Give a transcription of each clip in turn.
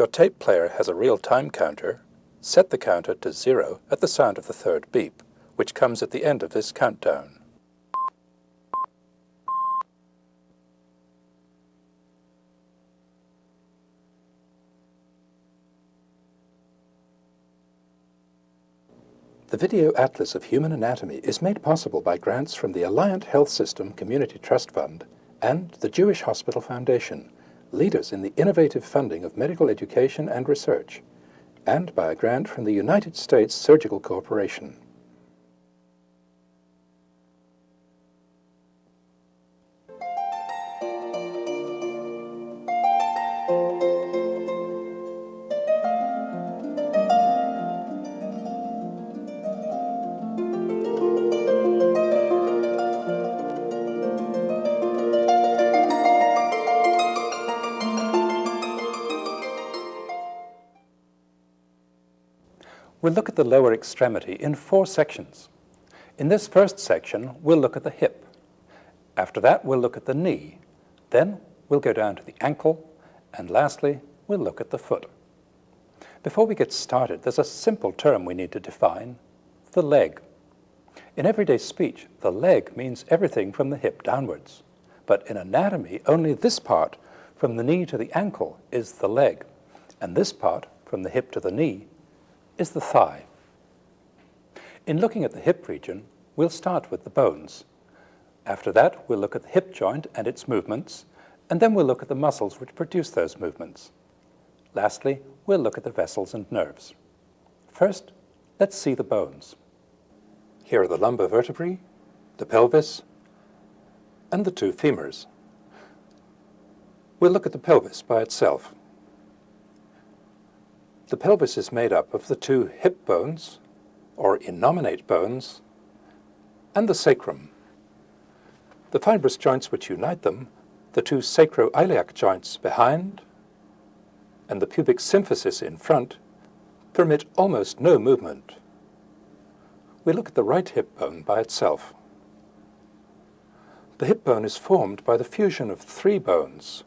your tape player has a real time counter, set the counter to 0 at the sound of the third beep, which comes at the end of this countdown. The Video Atlas of Human Anatomy is made possible by grants from the Alliant Health System Community Trust Fund and the Jewish Hospital Foundation, leaders in the innovative funding of medical education and research, and by a grant from the United States Surgical Corporation. We'll look at the lower extremity in 4 sections. In this first section, we'll look at the hip. After that, we'll look at the knee. Then we'll go down to the ankle, and lastly, we'll look at the foot. Before we get started, there's a simple term we need to define: the leg. In everyday speech, the leg means everything from the hip downwards. But in anatomy, only this part, from the knee to the ankle, is the leg, and this part, from the hip to the knee, is the thigh. In looking at the hip region, we'll start with the bones. After that, we'll look at the hip joint and its movements, and then we'll look at the muscles which produce those movements. Lastly, we'll look at the vessels and nerves. First, let's see the bones. Here are the lumbar vertebrae, the pelvis, and the 2 femurs. We'll look at the pelvis by itself. The pelvis is made up of the 2 hip bones, or innominate bones, and the sacrum. The fibrous joints which unite them, the 2 sacroiliac joints behind, and the pubic symphysis in front, permit almost no movement. We look at the right hip bone by itself. The hip bone is formed by the fusion of 3 bones: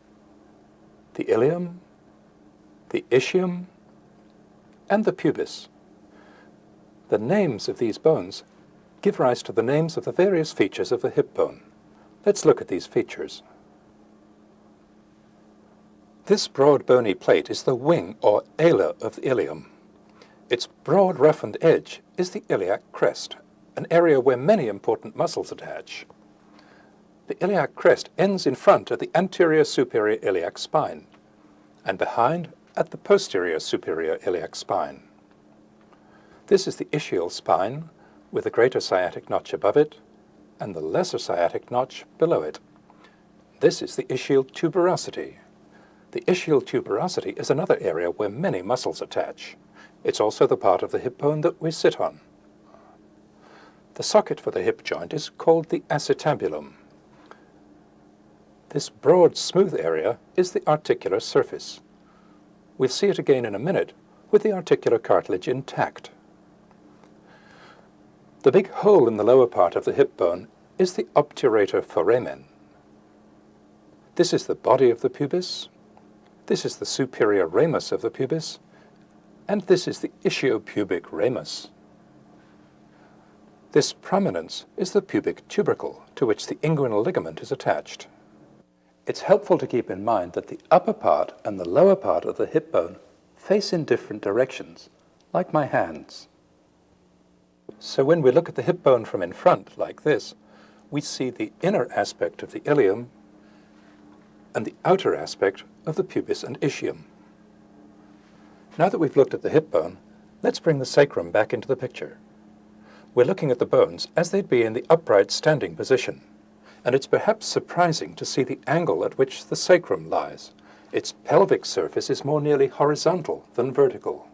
the ilium, the ischium, and the pubis. The names of these bones give rise to the names of the various features of the hip bone. Let's look at these features. This broad bony plate is the wing or ala of the ilium. Its broad roughened edge is the iliac crest, an area where many important muscles attach. The iliac crest ends in front at the anterior superior iliac spine, and behind at the posterior superior iliac spine. This is the ischial spine, with the greater sciatic notch above it and the lesser sciatic notch below it. This is the ischial tuberosity. The ischial tuberosity is another area where many muscles attach. It's also the part of the hip bone that we sit on. The socket for the hip joint is called the acetabulum. This broad, smooth area is the articular surface. We'll see it again in a minute with the articular cartilage intact. The big hole in the lower part of the hip bone is the obturator foramen. This is the body of the pubis, this is the superior ramus of the pubis, and this is the ischiopubic ramus. This prominence is the pubic tubercle, to which the inguinal ligament is attached. It's helpful to keep in mind that the upper part and the lower part of the hip bone face in different directions, like my hands. So when we look at the hip bone from in front, like this, we see the inner aspect of the ilium and the outer aspect of the pubis and ischium. Now that we've looked at the hip bone, let's bring the sacrum back into the picture. We're looking at the bones as they'd be in the upright standing position. And it's perhaps surprising to see the angle at which the sacrum lies. Its pelvic surface is more nearly horizontal than vertical.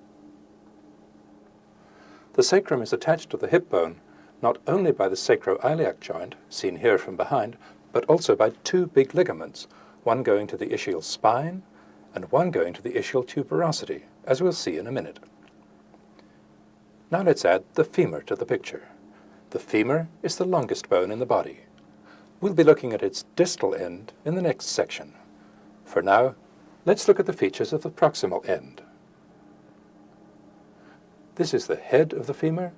The sacrum is attached to the hip bone not only by the sacroiliac joint, seen here from behind, but also by 2 big ligaments, one going to the ischial spine and one going to the ischial tuberosity, as we'll see in a minute. Now let's add the femur to the picture. The femur is the longest bone in the body. We'll be looking at its distal end in the next section. For now, Let's look at the features of the proximal end. This is the head of the femur.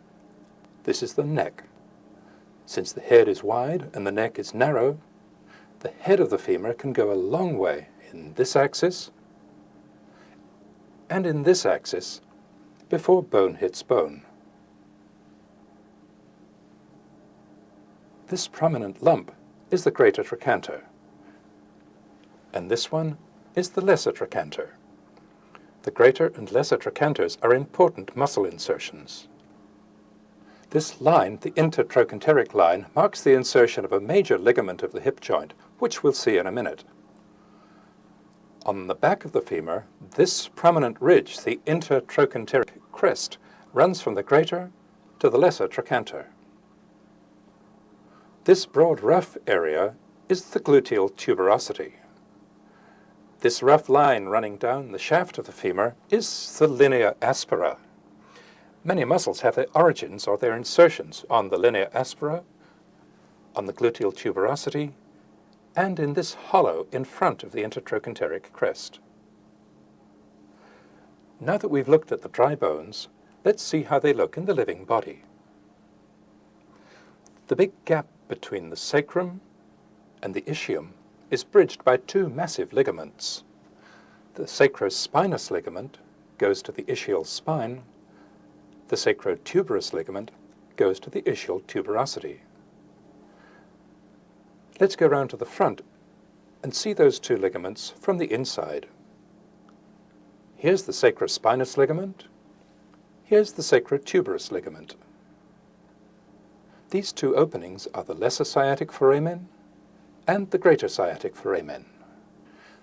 This is the neck. Since the head is wide and the neck is narrow, the head of the femur can go a long way in this axis and in this axis before bone hits bone. This prominent lump is the greater trochanter, and this one is the lesser trochanter. The greater and lesser trochanters are important muscle insertions. This line, the intertrochanteric line, marks the insertion of a major ligament of the hip joint, which we'll see in a minute. On the back of the femur, this prominent ridge, the intertrochanteric crest, runs from the greater to the lesser trochanter. This broad rough area is the gluteal tuberosity. This rough line running down the shaft of the femur is the linea aspera. Many muscles have their origins or their insertions on the linea aspera, on the gluteal tuberosity, and in this hollow in front of the intertrochanteric crest. Now that we've looked at the dry bones, let's see how they look in the living body. The big gap between the sacrum and the ischium is bridged by two massive ligaments. The sacrospinous ligament goes to the ischial spine. The sacrotuberous ligament goes to the ischial tuberosity. Let's go round to the front and see those two ligaments from the inside. Here's the sacrospinous ligament. Here's the sacrotuberous ligament. These two openings are the lesser sciatic foramen and the greater sciatic foramen.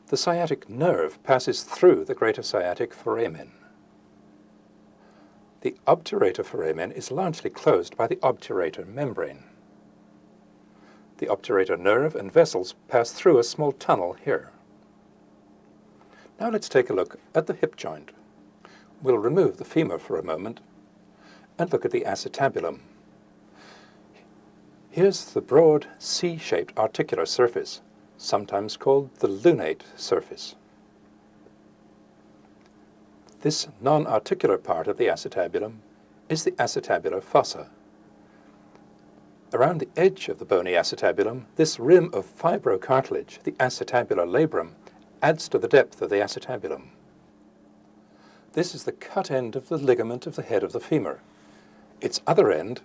The sciatic nerve passes through the greater sciatic foramen. The obturator foramen is largely closed by the obturator membrane. The obturator nerve and vessels pass through a small tunnel here. Now let's take a look at the hip joint. We'll remove the femur for a moment and look at the acetabulum. Here's the broad C-shaped articular surface, sometimes called the lunate surface. This non-articular part of the acetabulum is the acetabular fossa. Around the edge of the bony acetabulum, this rim of fibrocartilage, the acetabular labrum, adds to the depth of the acetabulum. This is the cut end of the ligament of the head of the femur. Its other end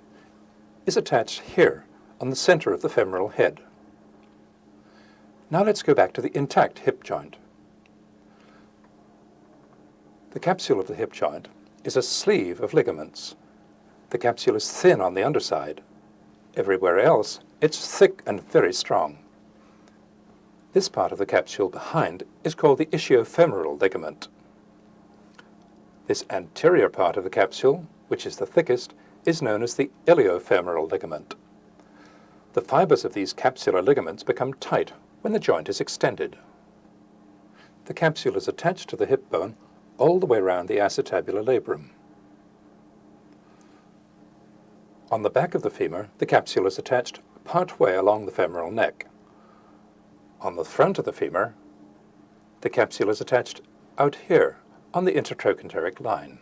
is attached here on the center of the femoral head. Now let's go back to the intact hip joint. The capsule of the hip joint is a sleeve of ligaments. The capsule is thin on the underside. Everywhere else, it's thick and very strong. This part of the capsule behind is called the ischiofemoral ligament. This anterior part of the capsule, which is the thickest, is known as the iliofemoral ligament. The fibers of these capsular ligaments become tight when the joint is extended. The capsule is attached to the hip bone all the way around the acetabular labrum. On the back of the femur, the capsule is attached partway along the femoral neck. On the front of the femur, the capsule is attached out here on the intertrochanteric line.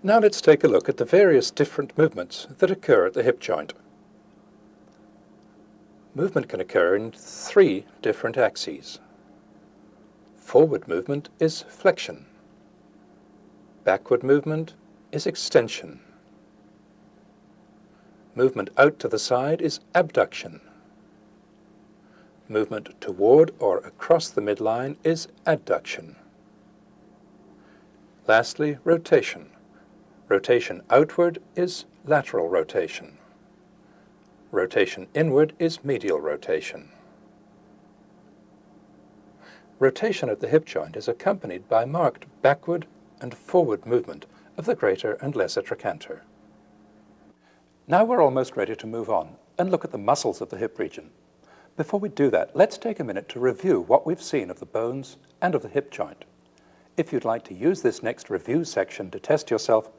Now let's take a look at the various different movements that occur at the hip joint. Movement can occur in three different axes. Forward movement is flexion. Backward movement is extension. Movement out to the side is abduction. Movement toward or across the midline is adduction. Lastly, rotation. Rotation outward is lateral rotation. Rotation inward is medial rotation. Rotation at the hip joint is accompanied by marked backward and forward movement of the greater and lesser trochanter. Now we're almost ready to move on and look at the muscles of the hip region. Before we do that, let's take a minute to review what we've seen of the bones and of the hip joint. If you'd like to use this next review section to test yourself,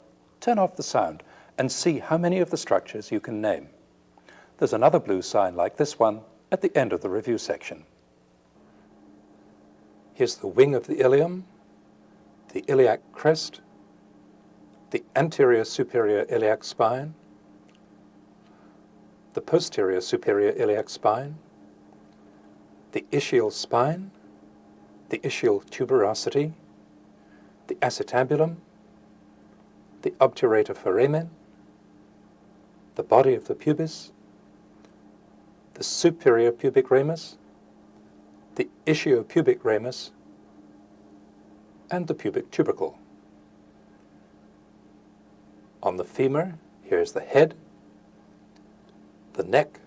turn off the sound and see how many of the structures you can name. There's another blue sign like this one at the end of the review section. Here's the wing of the ilium, the iliac crest, the anterior superior iliac spine, the posterior superior iliac spine, the ischial spine, the ischial tuberosity, the acetabulum, the obturator foramen, the body of the pubis, the superior pubic ramus, the ischiopubic ramus, and the pubic tubercle. On the femur, here's the head, the neck,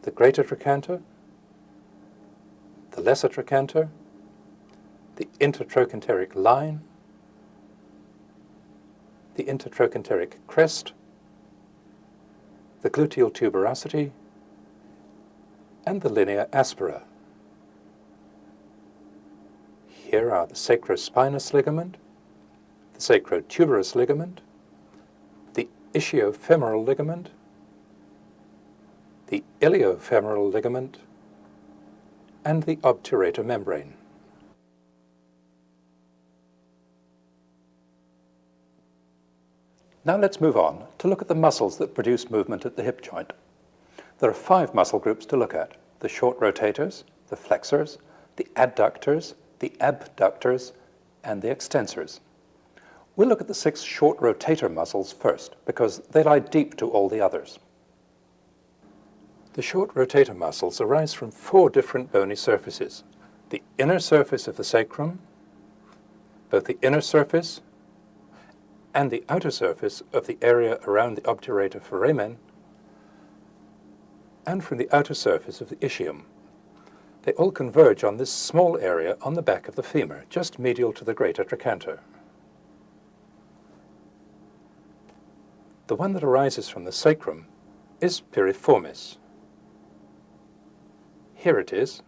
the greater trochanter, the lesser trochanter, the intertrochanteric line, the intertrochanteric crest, the gluteal tuberosity, and the linea aspera. Here are the sacrospinous ligament, the sacrotuberous ligament, the ischiofemoral ligament, the iliofemoral ligament, and the obturator membrane. Now let's move on to look at the muscles that produce movement at the hip joint. There are 5 muscle groups to look at: the short rotators, the flexors, the adductors, the abductors, and the extensors. We'll look at the 6 short rotator muscles first, because they lie deep to all the others. The short rotator muscles arise from 4 different bony surfaces: the inner surface of the sacrum, both the inner surface and the outer surface of the area around the obturator foramen, and from the outer surface of the ischium. They all converge on this small area on the back of the femur, just medial to the greater trochanter. The one that arises from the sacrum is piriformis. Here it is.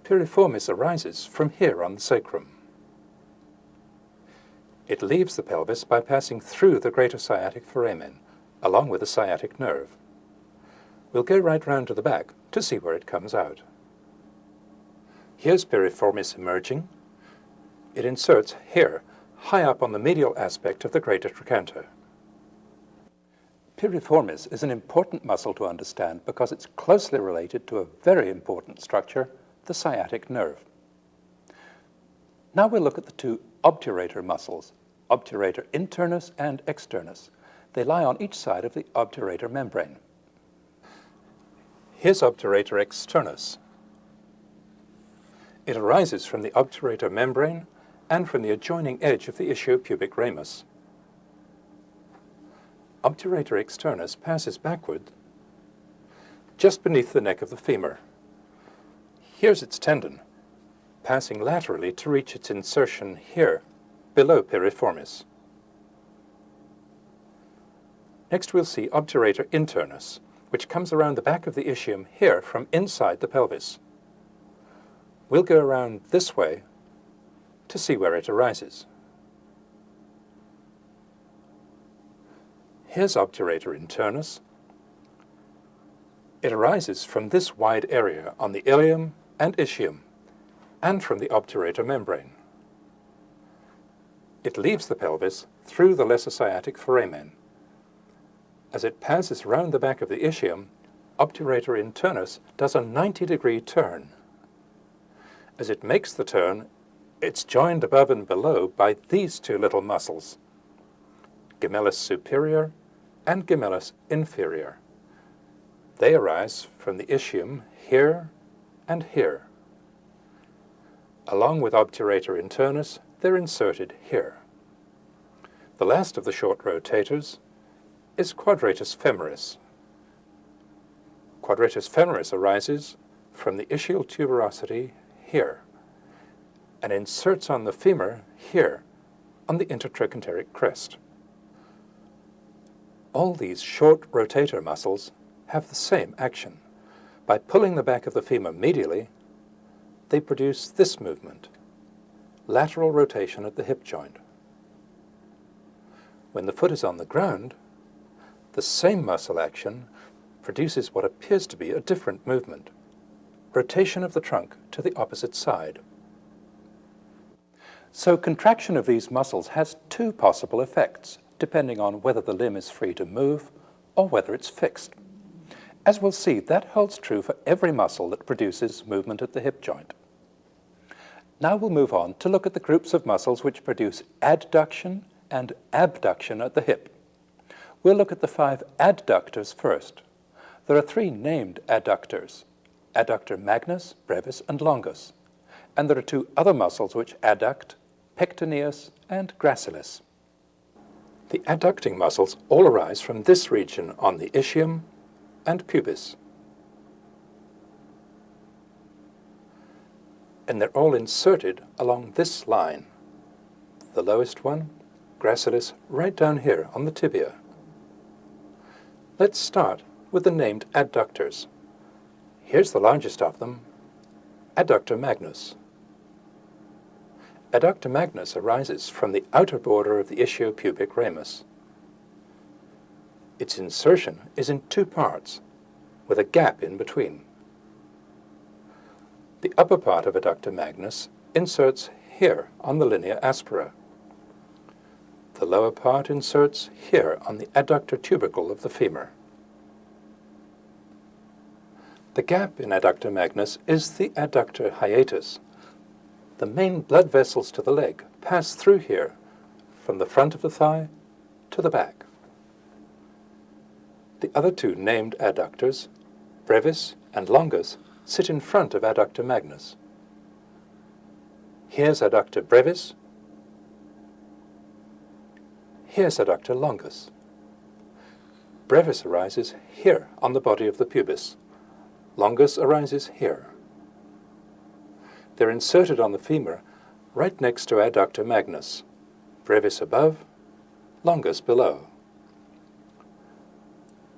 Piriformis arises from here on the sacrum. It leaves the pelvis by passing through the greater sciatic foramen, along with the sciatic nerve. We'll go right round to the back to see where it comes out. Here's piriformis emerging. It inserts here, high up on the medial aspect of the greater trochanter. Piriformis is an important muscle to understand because it's closely related to a very important structure, the sciatic nerve. Now we'll look at the 2 obturator muscles, obturator internus and externus. They lie on each side of the obturator membrane. Here's obturator externus. It arises from the obturator membrane and from the adjoining edge of the ischiopubic ramus. Obturator externus passes backward just beneath the neck of the femur. Here's its tendon, passing laterally to reach its insertion here, below piriformis. Next we'll see obturator internus, which comes around the back of the ischium here from inside the pelvis. We'll go around this way to see where it arises. Here's obturator internus. It arises from this wide area on the ilium and ischium, and from the obturator membrane. It leaves the pelvis through the lesser sciatic foramen. As it passes round the back of the ischium, obturator internus does a 90-degree turn. As it makes the turn, it's joined above and below by these 2 little muscles, gemellus superior and gemellus inferior. They arise from the ischium here and here. Along with obturator internus, they're inserted here. The last of the short rotators is quadratus femoris. Quadratus femoris arises from the ischial tuberosity here and inserts on the femur here on the intertrochanteric crest. All these short rotator muscles have the same action. By pulling the back of the femur medially, they produce this movement, lateral rotation at the hip joint. When the foot is on the ground, the same muscle action produces what appears to be a different movement, rotation of the trunk to the opposite side. So contraction of these muscles has two possible effects, depending on whether the limb is free to move or whether it's fixed. As we'll see, that holds true for every muscle that produces movement at the hip joint. Now we'll move on to look at the groups of muscles which produce adduction and abduction at the hip. We'll look at the 5 adductors first. There are 3 named adductors: adductor magnus, brevis, and longus. And there are 2 other muscles which adduct: pectineus and gracilis. The adducting muscles all arise from this region on the ischium and pubis. And they're all inserted along this line. The lowest one, gracilis, right down here on the tibia. Let's start with the named adductors. Here's the largest of them, adductor magnus. Adductor magnus arises from the outer border of the ischiopubic ramus. Its insertion is in 2 parts, with a gap in between. The upper part of adductor magnus inserts here on the linea aspera. The lower part inserts here on the adductor tubercle of the femur. The gap in adductor magnus is the adductor hiatus. The main blood vessels to the leg pass through here, from the front of the thigh to the back. The other 2 named adductors, brevis and longus, sit in front of adductor magnus. Here's adductor brevis. Here's adductor longus. Brevis arises here on the body of the pubis. Longus arises here. They're inserted on the femur right next to adductor magnus, brevis above, longus below.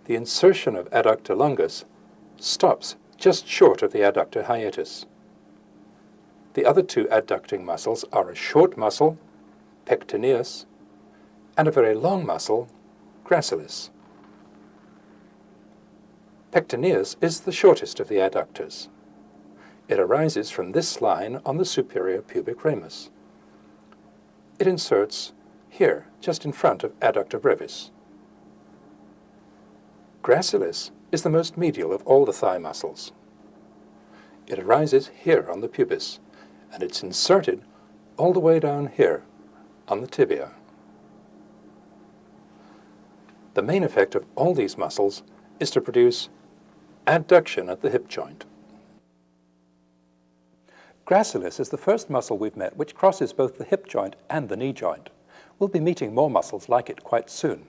The insertion of adductor longus stops just short of the adductor hiatus. The other 2 adducting muscles are a short muscle, pectineus, and a very long muscle, gracilis. Pectineus is the shortest of the adductors. It arises from this line on the superior pubic ramus. It inserts here, just in front of adductor brevis. Gracilis is the most medial of all the thigh muscles. It arises here on the pubis, and it's inserted all the way down here on the tibia. The main effect of all these muscles is to produce adduction at the hip joint. Gracilis is the first muscle we've met which crosses both the hip joint and the knee joint. We'll be meeting more muscles like it quite soon.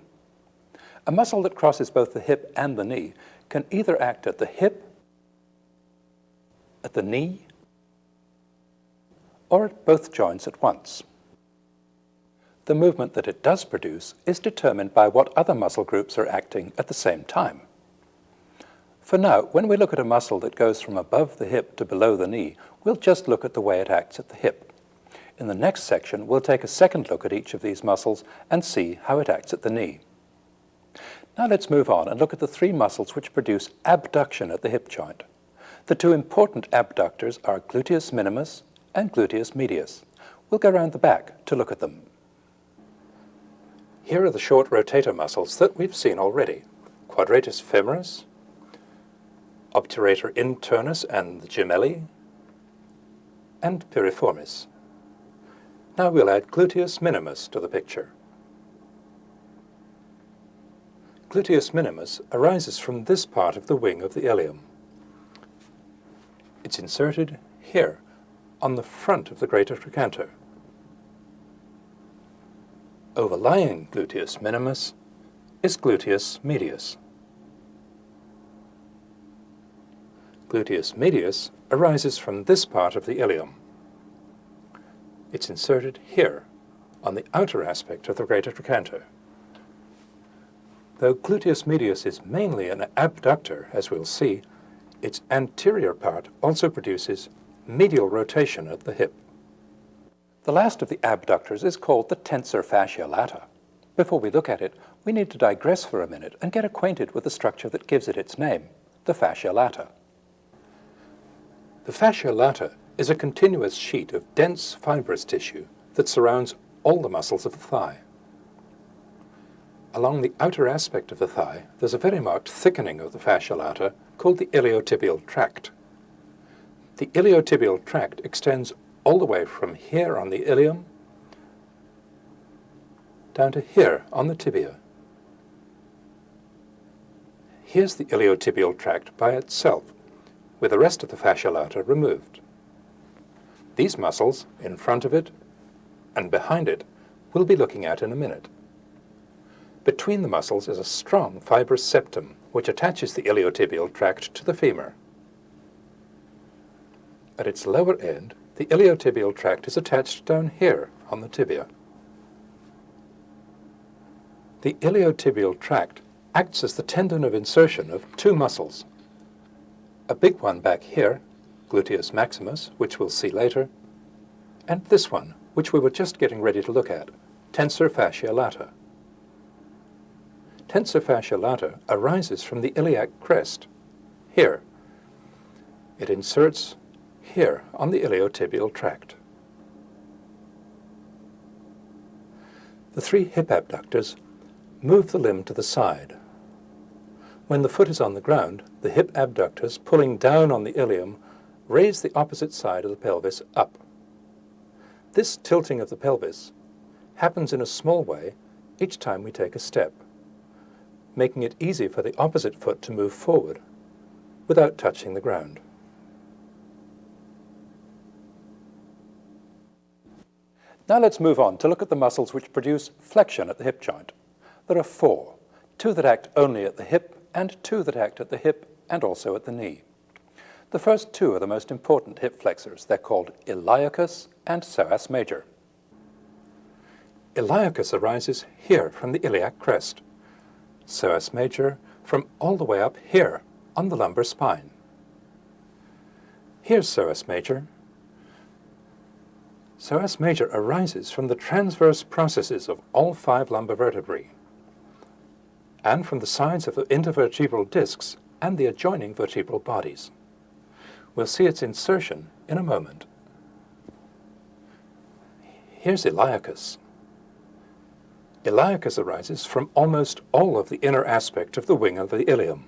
A muscle that crosses both the hip and the knee can either act at the hip, at the knee, or at both joints at once. The movement that it does produce is determined by what other muscle groups are acting at the same time. For now, when we look at a muscle that goes from above the hip to below the knee, we'll just look at the way it acts at the hip. In the next section, we'll take a second look at each of these muscles and see how it acts at the knee. Now let's move on and look at the 3 muscles which produce abduction at the hip joint. The 2 important abductors are gluteus minimus and gluteus medius. We'll go around the back to look at them. Here are the short rotator muscles that we've seen already: quadratus femoris, obturator internus and the gemelli, and piriformis. Now we'll add gluteus minimus to the picture. Gluteus minimus arises from this part of the wing of the ilium. It's inserted here on the front of the greater trochanter. Overlying gluteus minimus is gluteus medius. Gluteus medius arises from this part of the ilium. It's inserted here on the outer aspect of the greater trochanter. Though gluteus medius is mainly an abductor, as we'll see, its anterior part also produces medial rotation at the hip. The last of the abductors is called the tensor fascia lata. Before we look at it, we need to digress for a minute and get acquainted with the structure that gives it its name, the fascia lata. The fascia lata is a continuous sheet of dense fibrous tissue that surrounds all the muscles of the thigh. Along the outer aspect of the thigh, there's a very marked thickening of the fascia lata called the iliotibial tract. The iliotibial tract extends all the way from here on the ilium down to here on the tibia. Here's the iliotibial tract by itself, with the rest of the fascia lata removed. These muscles, in front of it and behind it, we'll be looking at in a minute. Between the muscles is a strong fibrous septum, which attaches the iliotibial tract to the femur. At its lower end, the iliotibial tract is attached down here on the tibia. The iliotibial tract acts as the tendon of insertion of two muscles. A big one back here, gluteus maximus, which we'll see later, and this one, which we were just getting ready to look at, tensor fascia lata. Tensor fascia lata arises from the iliac crest, here. It inserts here on the iliotibial tract. The three hip abductors move the limb to the side. When the foot is on the ground, the hip abductors, pulling down on the ilium, raise the opposite side of the pelvis up. This tilting of the pelvis happens in a small way each time we take a step, making it easy for the opposite foot to move forward without touching the ground. Now let's move on to look at the muscles which produce flexion at the hip joint. There are four, two that act only at the hip and two that act at the hip and also at the knee. The first two are the most important hip flexors. They're called iliacus and psoas major. Iliacus arises here from the iliac crest, psoas major from all the way up here on the lumbar spine. Here's psoas major. Psoas major arises from the transverse processes of all five lumbar vertebrae and from the sides of the intervertebral discs and the adjoining vertebral bodies. We'll see its insertion in a moment. Here's iliacus. Iliacus arises from almost all of the inner aspect of the wing of the ilium.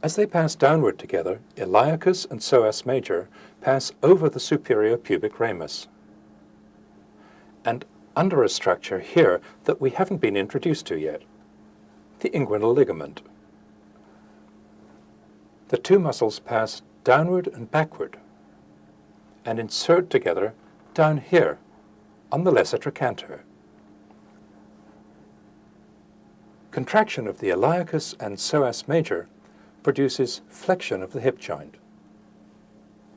As they pass downward together, iliacus and psoas major pass over the superior pubic ramus and under a structure here that we haven't been introduced to yet, the inguinal ligament. The two muscles pass downward and backward and insert together down here on the lesser trochanter. Contraction of the iliacus and psoas major produces flexion of the hip joint.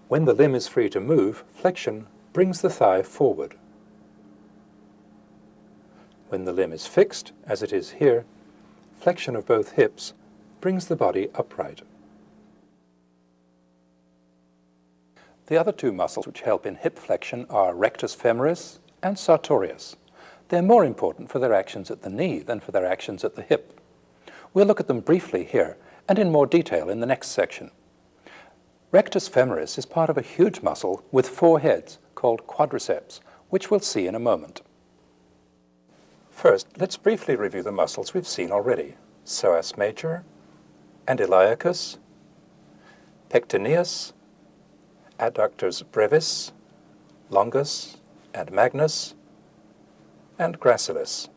When the limb is free to move, flexion brings the thigh forward. When the limb is fixed, as it is here, flexion of both hips brings the body upright. The other two muscles which help in hip flexion are rectus femoris and sartorius. They're more important for their actions at the knee than for their actions at the hip. We'll look at them briefly here and in more detail in the next section. Rectus femoris is part of a huge muscle with four heads called quadriceps, which we'll see in a moment. First, let's briefly review the muscles we've seen already: psoas major and iliacus, pectineus, adductors brevis, longus, and magnus, and gracilis.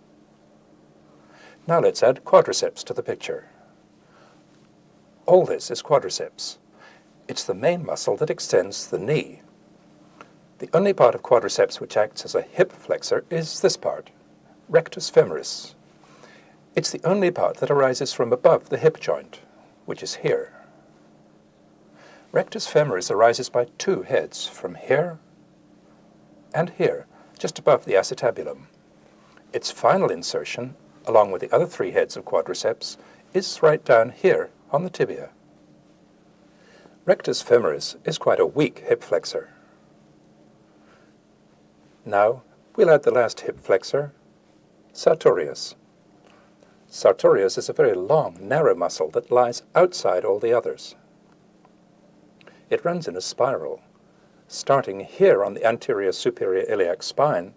Now let's add quadriceps to the picture. All this is quadriceps. It's the main muscle that extends the knee. The only part of quadriceps which acts as a hip flexor is this part, rectus femoris. It's the only part that arises from above the hip joint, which is here. Rectus femoris arises by two heads, from here and here, just above the acetabulum. Its final insertion, along with the other three heads of quadriceps, is right down here on the tibia. Rectus femoris is quite a weak hip flexor. Now we'll add the last hip flexor, sartorius. Sartorius is a very long, narrow muscle that lies outside all the others. It runs in a spiral, starting here on the anterior superior iliac spine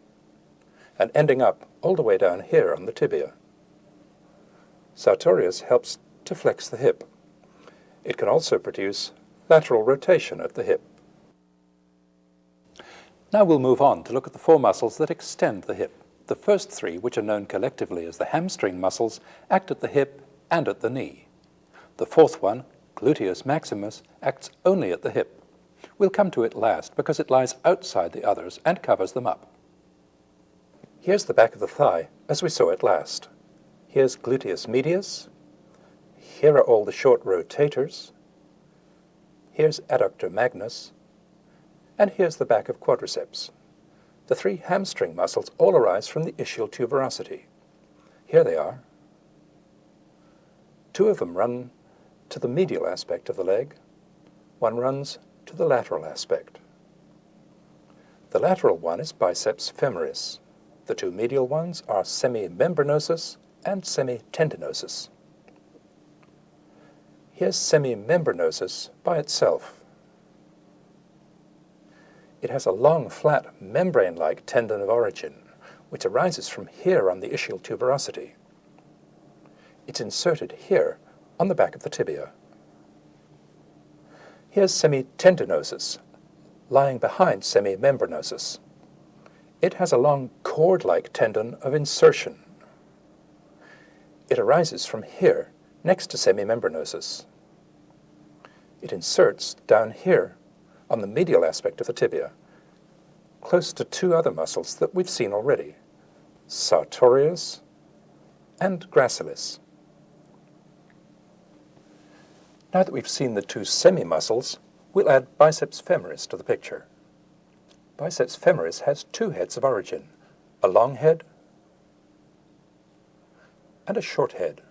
and ending up all the way down here on the tibia. Sartorius helps to flex the hip. It can also produce lateral rotation at the hip. Now we'll move on to look at the four muscles that extend the hip. The first three, which are known collectively as the hamstring muscles, act at the hip and at the knee. The fourth one, gluteus maximus, acts only at the hip. We'll come to it last because it lies outside the others and covers them up. Here's the back of the thigh, as we saw it last. Here's gluteus medius. Here are all the short rotators. Here's adductor magnus. And here's the back of quadriceps. The three hamstring muscles all arise from the ischial tuberosity. Here they are. Two of them run to the medial aspect of the leg. One runs to the lateral aspect. The lateral one is biceps femoris. The two medial ones are semimembranosus and semitendinosus. Here's semimembranosus by itself. It has a long, flat, membrane-like tendon of origin, which arises from here on the ischial tuberosity. It's inserted here on the back of the tibia. Here's semitendinosus, lying behind semimembranosus. It has a long cord-like tendon of insertion. It arises from here, next to semimembranosus. It inserts down here on the medial aspect of the tibia, close to two other muscles that we've seen already, sartorius and gracilis. Now that we've seen the two semi-muscles, we'll add biceps femoris to the picture. Biceps femoris has two heads of origin, a long head and a short head.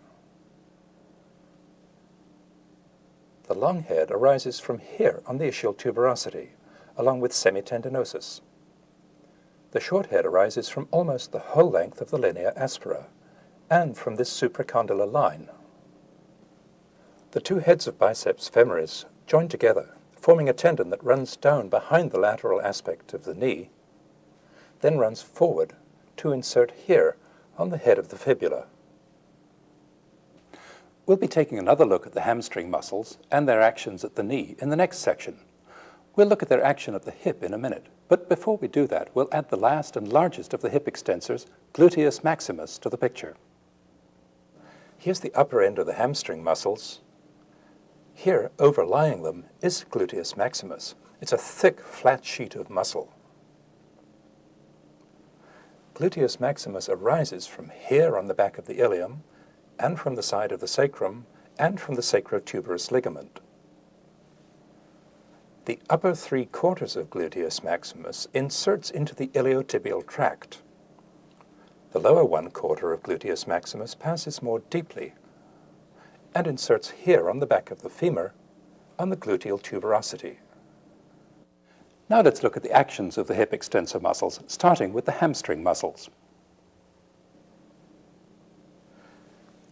The long head arises from here on the ischial tuberosity, along with semitendinosus. The short head arises from almost the whole length of the linea aspera, and from this supracondylar line. The two heads of biceps femoris join together, forming a tendon that runs down behind the lateral aspect of the knee, then runs forward to insert here on the head of the fibula. We'll be taking another look at the hamstring muscles and their actions at the knee in the next section. We'll look at their action at the hip in a minute, but before we do that, we'll add the last and largest of the hip extensors, gluteus maximus, to the picture. Here's the upper end of the hamstring muscles. Here, overlying them, is gluteus maximus. It's a thick, flat sheet of muscle. Gluteus maximus arises from here on the back of the ilium, and from the side of the sacrum, and from the sacrotuberous ligament. The upper 3/4 of gluteus maximus inserts into the iliotibial tract. The lower 1/4 of gluteus maximus passes more deeply and inserts here on the back of the femur on the gluteal tuberosity. Now let's look at the actions of the hip extensor muscles, starting with the hamstring muscles.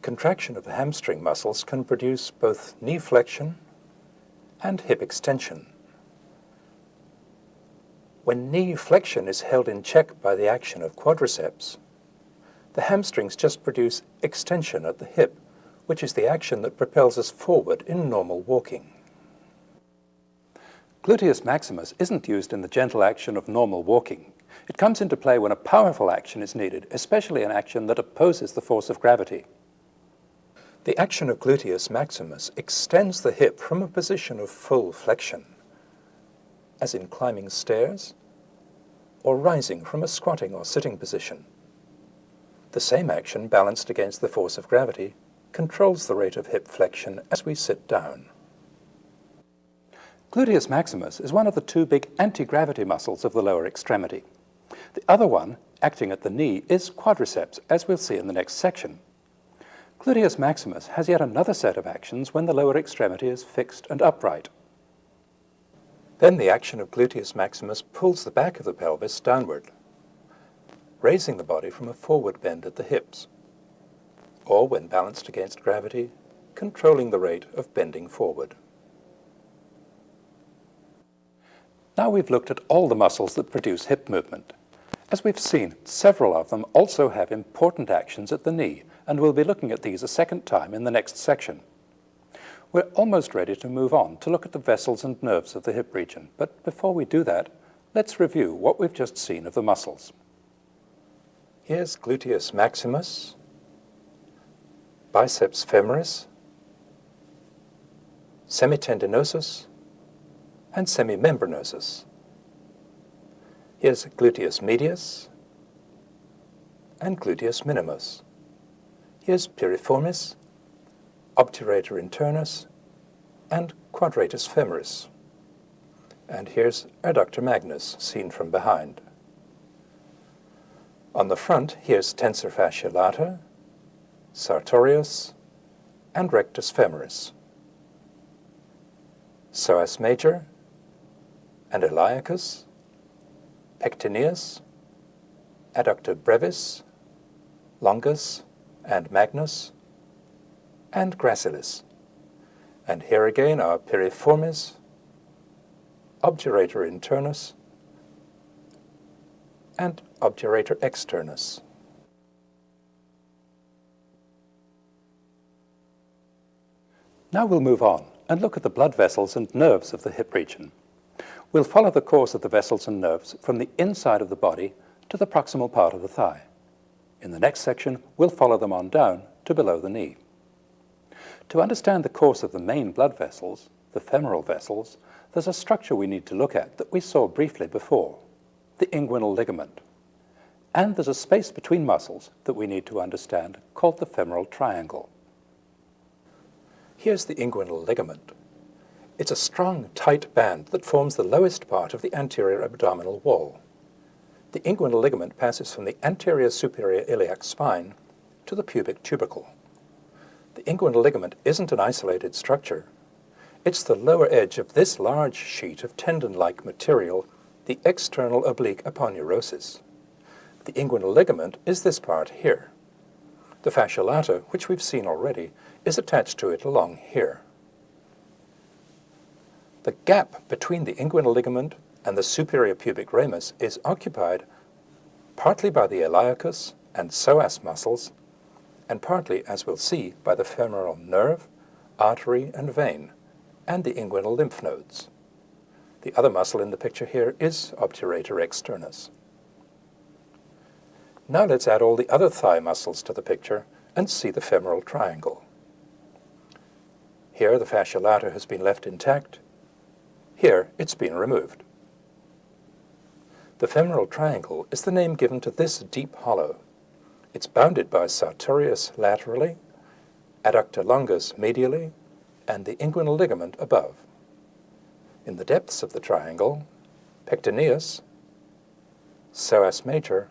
Contraction of the hamstring muscles can produce both knee flexion and hip extension. When knee flexion is held in check by the action of quadriceps, the hamstrings just produce extension at the hip, which is the action that propels us forward in normal walking. Gluteus maximus isn't used in the gentle action of normal walking. It comes into play when a powerful action is needed, especially an action that opposes the force of gravity. The action of gluteus maximus extends the hip from a position of full flexion, as in climbing stairs or rising from a squatting or sitting position. The same action, balanced against the force of gravity, controls the rate of hip flexion as we sit down. Gluteus maximus is one of the two big anti-gravity muscles of the lower extremity. The other one, acting at the knee, is quadriceps, as we'll see in the next section. Gluteus maximus has yet another set of actions when the lower extremity is fixed and upright. Then the action of gluteus maximus pulls the back of the pelvis downward, raising the body from a forward bend at the hips. or when balanced against gravity, controlling the rate of bending forward. Now we've looked at all the muscles that produce hip movement. As we've seen, several of them also have important actions at the knee, and we'll be looking at these a second time in the next section. We're almost ready to move on to look at the vessels and nerves of the hip region, but before we do that, let's review what we've just seen of the muscles. Here's gluteus maximus, biceps femoris, semitendinosus, and semimembranosus. Here's gluteus medius and gluteus minimus. Here's piriformis, obturator internus, and quadratus femoris. And here's adductor magnus, seen from behind. On the front, here's tensor fascia lata, sartorius, and rectus femoris. Psoas major and iliacus, pectineus, adductor brevis, longus and magnus, and gracilis. And here again are piriformis, obturator internus, and obturator externus. Now we'll move on and look at the blood vessels and nerves of the hip region. We'll follow the course of the vessels and nerves from the inside of the body to the proximal part of the thigh. In the next section, we'll follow them on down to below the knee. To understand the course of the main blood vessels, the femoral vessels, there's a structure we need to look at that we saw briefly before, the inguinal ligament. And there's a space between muscles that we need to understand called the femoral triangle. Here's the inguinal ligament. It's a strong, tight band that forms the lowest part of the anterior abdominal wall. The inguinal ligament passes from the anterior superior iliac spine to the pubic tubercle. The inguinal ligament isn't an isolated structure. It's the lower edge of this large sheet of tendon-like material, the external oblique aponeurosis. The inguinal ligament is this part here. The fascia lata, which we've seen already, is attached to it along here. The gap between the inguinal ligament and the superior pubic ramus is occupied partly by the iliacus and psoas muscles, and partly, as we'll see, by the femoral nerve, artery, and vein, and the inguinal lymph nodes. The other muscle in the picture here is obturator externus. Now let's add all the other thigh muscles to the picture and see the femoral triangle. Here the fascia lata has been left intact. Here it's been removed. The femoral triangle is the name given to this deep hollow. It's bounded by sartorius laterally, adductor longus medially, and the inguinal ligament above. In the depths of the triangle, pectineus, psoas major,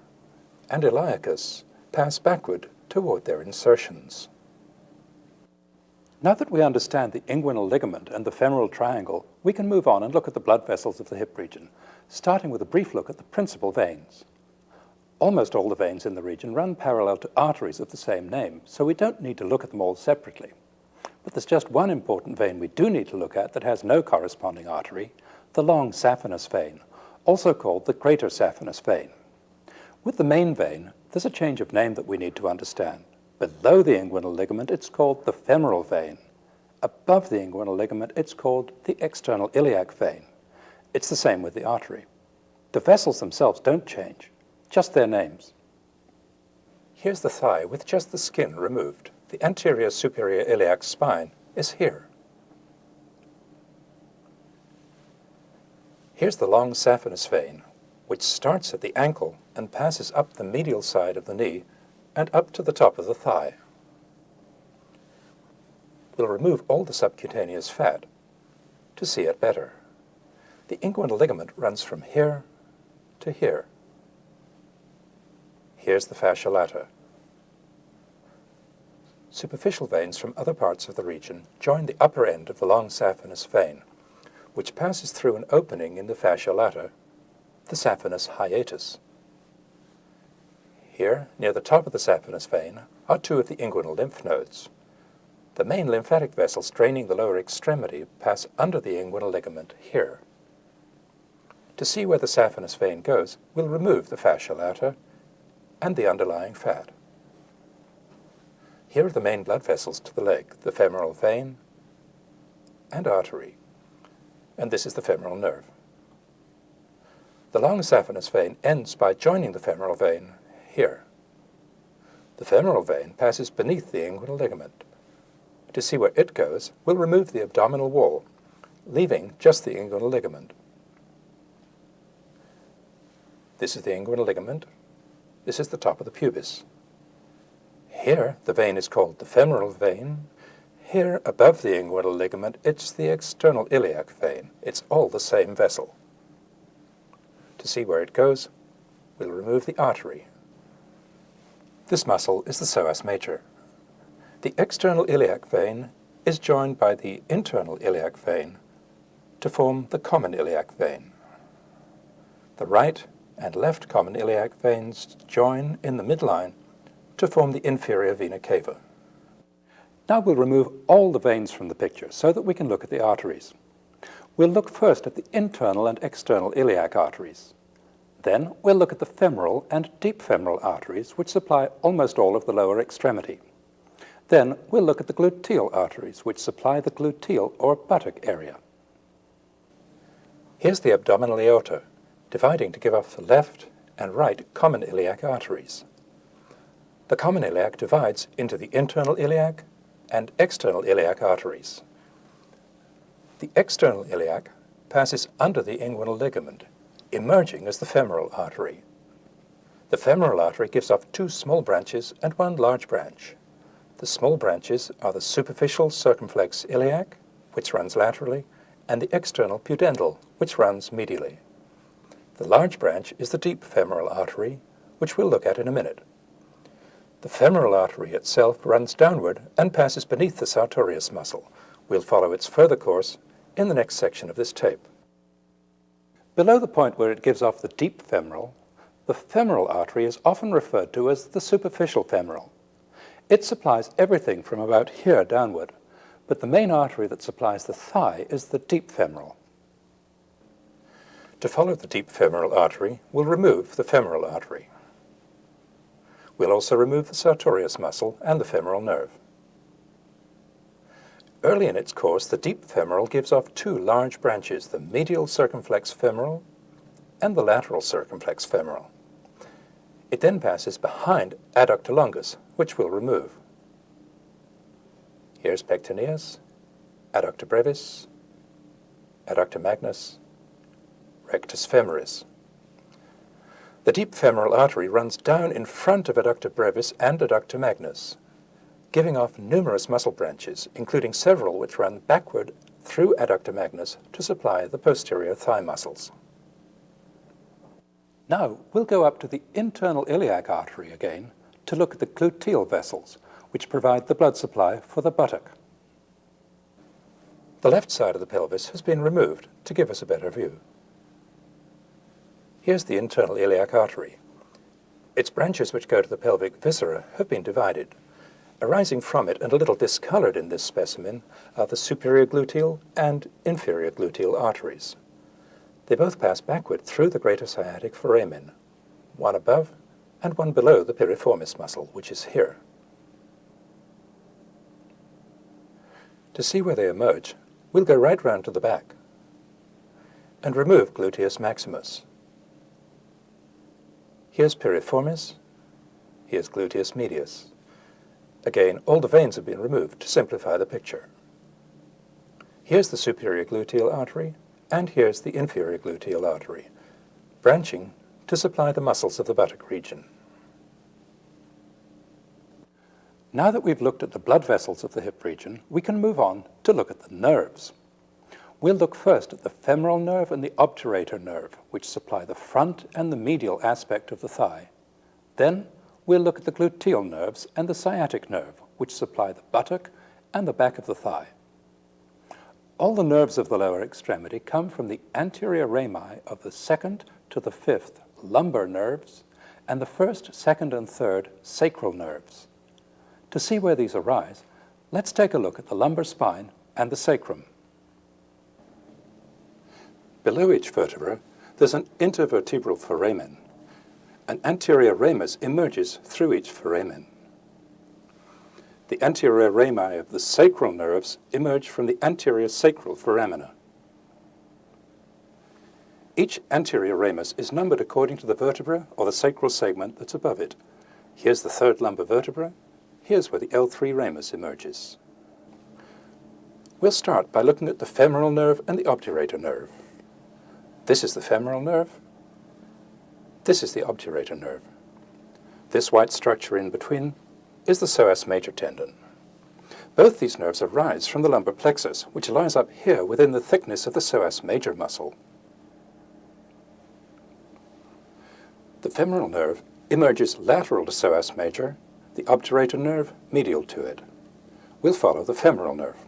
and iliacus pass backward toward their insertions. Now that we understand the inguinal ligament and the femoral triangle, we can move on and look at the blood vessels of the hip region, starting with a brief look at the principal veins. Almost all the veins in the region run parallel to arteries of the same name, so we don't need to look at them all separately. But there's just one important vein we do need to look at that has no corresponding artery, the long saphenous vein, also called the greater saphenous vein. With the main vein, there's a change of name that we need to understand. Below the inguinal ligament, it's called the femoral vein. Above the inguinal ligament, it's called the external iliac vein. It's the same with the artery. The vessels themselves don't change, just their names. Here's the thigh with just the skin removed. The anterior superior iliac spine is here. Here's the long saphenous vein, which starts at the ankle and passes up the medial side of the knee and up to the top of the thigh. We'll remove all the subcutaneous fat to see it better. The inguinal ligament runs from here to here. Here's the fascia lata. Superficial veins from other parts of the region join the upper end of the long saphenous vein, which passes through an opening in the fascia lata, the saphenous hiatus. Here, near the top of the saphenous vein, are two of the inguinal lymph nodes. The main lymphatic vessels draining the lower extremity pass under the inguinal ligament here. To see where the saphenous vein goes, we'll remove the fascia lata and the underlying fat. Here are the main blood vessels to the leg, the femoral vein and artery, and this is the femoral nerve. The long saphenous vein ends by joining the femoral vein here. The femoral vein passes beneath the inguinal ligament. To see where it goes, we'll remove the abdominal wall, leaving just the inguinal ligament. This is the inguinal ligament. This is the top of the pubis. Here, the vein is called the femoral vein. Here, above the inguinal ligament, it's the external iliac vein. It's all the same vessel. To see where it goes, we'll remove the artery. This muscle is the psoas major. The external iliac vein is joined by the internal iliac vein to form the common iliac vein. The right and left common iliac veins join in the midline to form the inferior vena cava. Now we'll remove all the veins from the picture so that we can look at the arteries. We'll look first at the internal and external iliac arteries. Then we'll look at the femoral and deep femoral arteries, which supply almost all of the lower extremity. Then we'll look at the gluteal arteries, which supply the gluteal or buttock area. Here's the abdominal aorta, dividing to give off the left and right common iliac arteries. The common iliac divides into the internal iliac and external iliac arteries. The external iliac passes under the inguinal ligament, emerging as the femoral artery. The femoral artery gives off two small branches and one large branch. The small branches are the superficial circumflex iliac, which runs laterally, and the external pudendal, which runs medially. The large branch is the deep femoral artery, which we'll look at in a minute. The femoral artery itself runs downward and passes beneath the sartorius muscle. We'll follow its further course in the next section of this tape. Below the point where it gives off the deep femoral, the femoral artery is often referred to as the superficial femoral. It supplies everything from about here downward, but the main artery that supplies the thigh is the deep femoral. To follow the deep femoral artery, we'll remove the femoral artery. We'll also remove the sartorius muscle and the femoral nerve. Early in its course, the deep femoral gives off two large branches, the medial circumflex femoral and the lateral circumflex femoral. It then passes behind adductor longus, which we'll remove. Here's pectineus, adductor brevis, adductor magnus, rectus femoris. The deep femoral artery runs down in front of adductor brevis and adductor magnus, giving off numerous muscle branches, including several which run backward through adductor magnus to supply the posterior thigh muscles. Now we'll go up to the internal iliac artery again to look at the gluteal vessels, which provide the blood supply for the buttock. The left side of the pelvis has been removed to give us a better view. Here's the internal iliac artery. Its branches which go to the pelvic viscera have been divided. Arising from it and a little discolored in this specimen are the superior gluteal and inferior gluteal arteries. They both pass backward through the greater sciatic foramen, one above and one below the piriformis muscle, which is here. To see where they emerge, we'll go right round to the back and remove gluteus maximus. Here's piriformis, here's gluteus medius. Again, all the veins have been removed to simplify the picture. Here's the superior gluteal artery, and here's the inferior gluteal artery, branching to supply the muscles of the buttock region. Now that we've looked at the blood vessels of the hip region, we can move on to look at the nerves. We'll look first at the femoral nerve and the obturator nerve, which supply the front and the medial aspect of the thigh. Then we'll look at the gluteal nerves and the sciatic nerve, which supply the buttock and the back of the thigh. All the nerves of the lower extremity come from the anterior rami of the 2nd to the 5th lumbar nerves and the 1st, 2nd, and 3rd sacral nerves. To see where these arise, let's take a look at the lumbar spine and the sacrum. Below each vertebra, there's an intervertebral foramen. An anterior ramus emerges through each foramen. The anterior rami of the sacral nerves emerge from the anterior sacral foramina. Each anterior ramus is numbered according to the vertebra or the sacral segment that's above it. Here's the third lumbar vertebra. Here's where the L3 ramus emerges. We'll start by looking at the femoral nerve and the obturator nerve. This is the femoral nerve. This is the obturator nerve. This white structure in between is the psoas major tendon. Both these nerves arise from the lumbar plexus, which lies up here within the thickness of the psoas major muscle. The femoral nerve emerges lateral to psoas major, the obturator nerve medial to it. We'll follow the femoral nerve.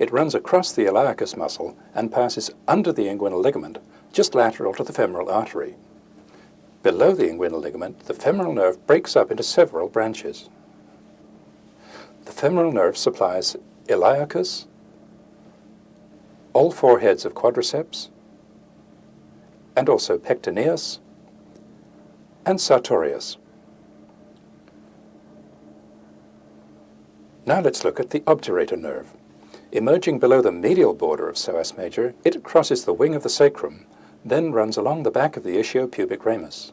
It runs across the iliacus muscle and passes under the inguinal ligament, just lateral to the femoral artery. Below the inguinal ligament, the femoral nerve breaks up into several branches. The femoral nerve supplies iliacus, all four heads of quadriceps, and also pectineus and sartorius. Now let's look at the obturator nerve. Emerging below the medial border of psoas major, it crosses the wing of the sacrum, then runs along the back of the ischiopubic ramus.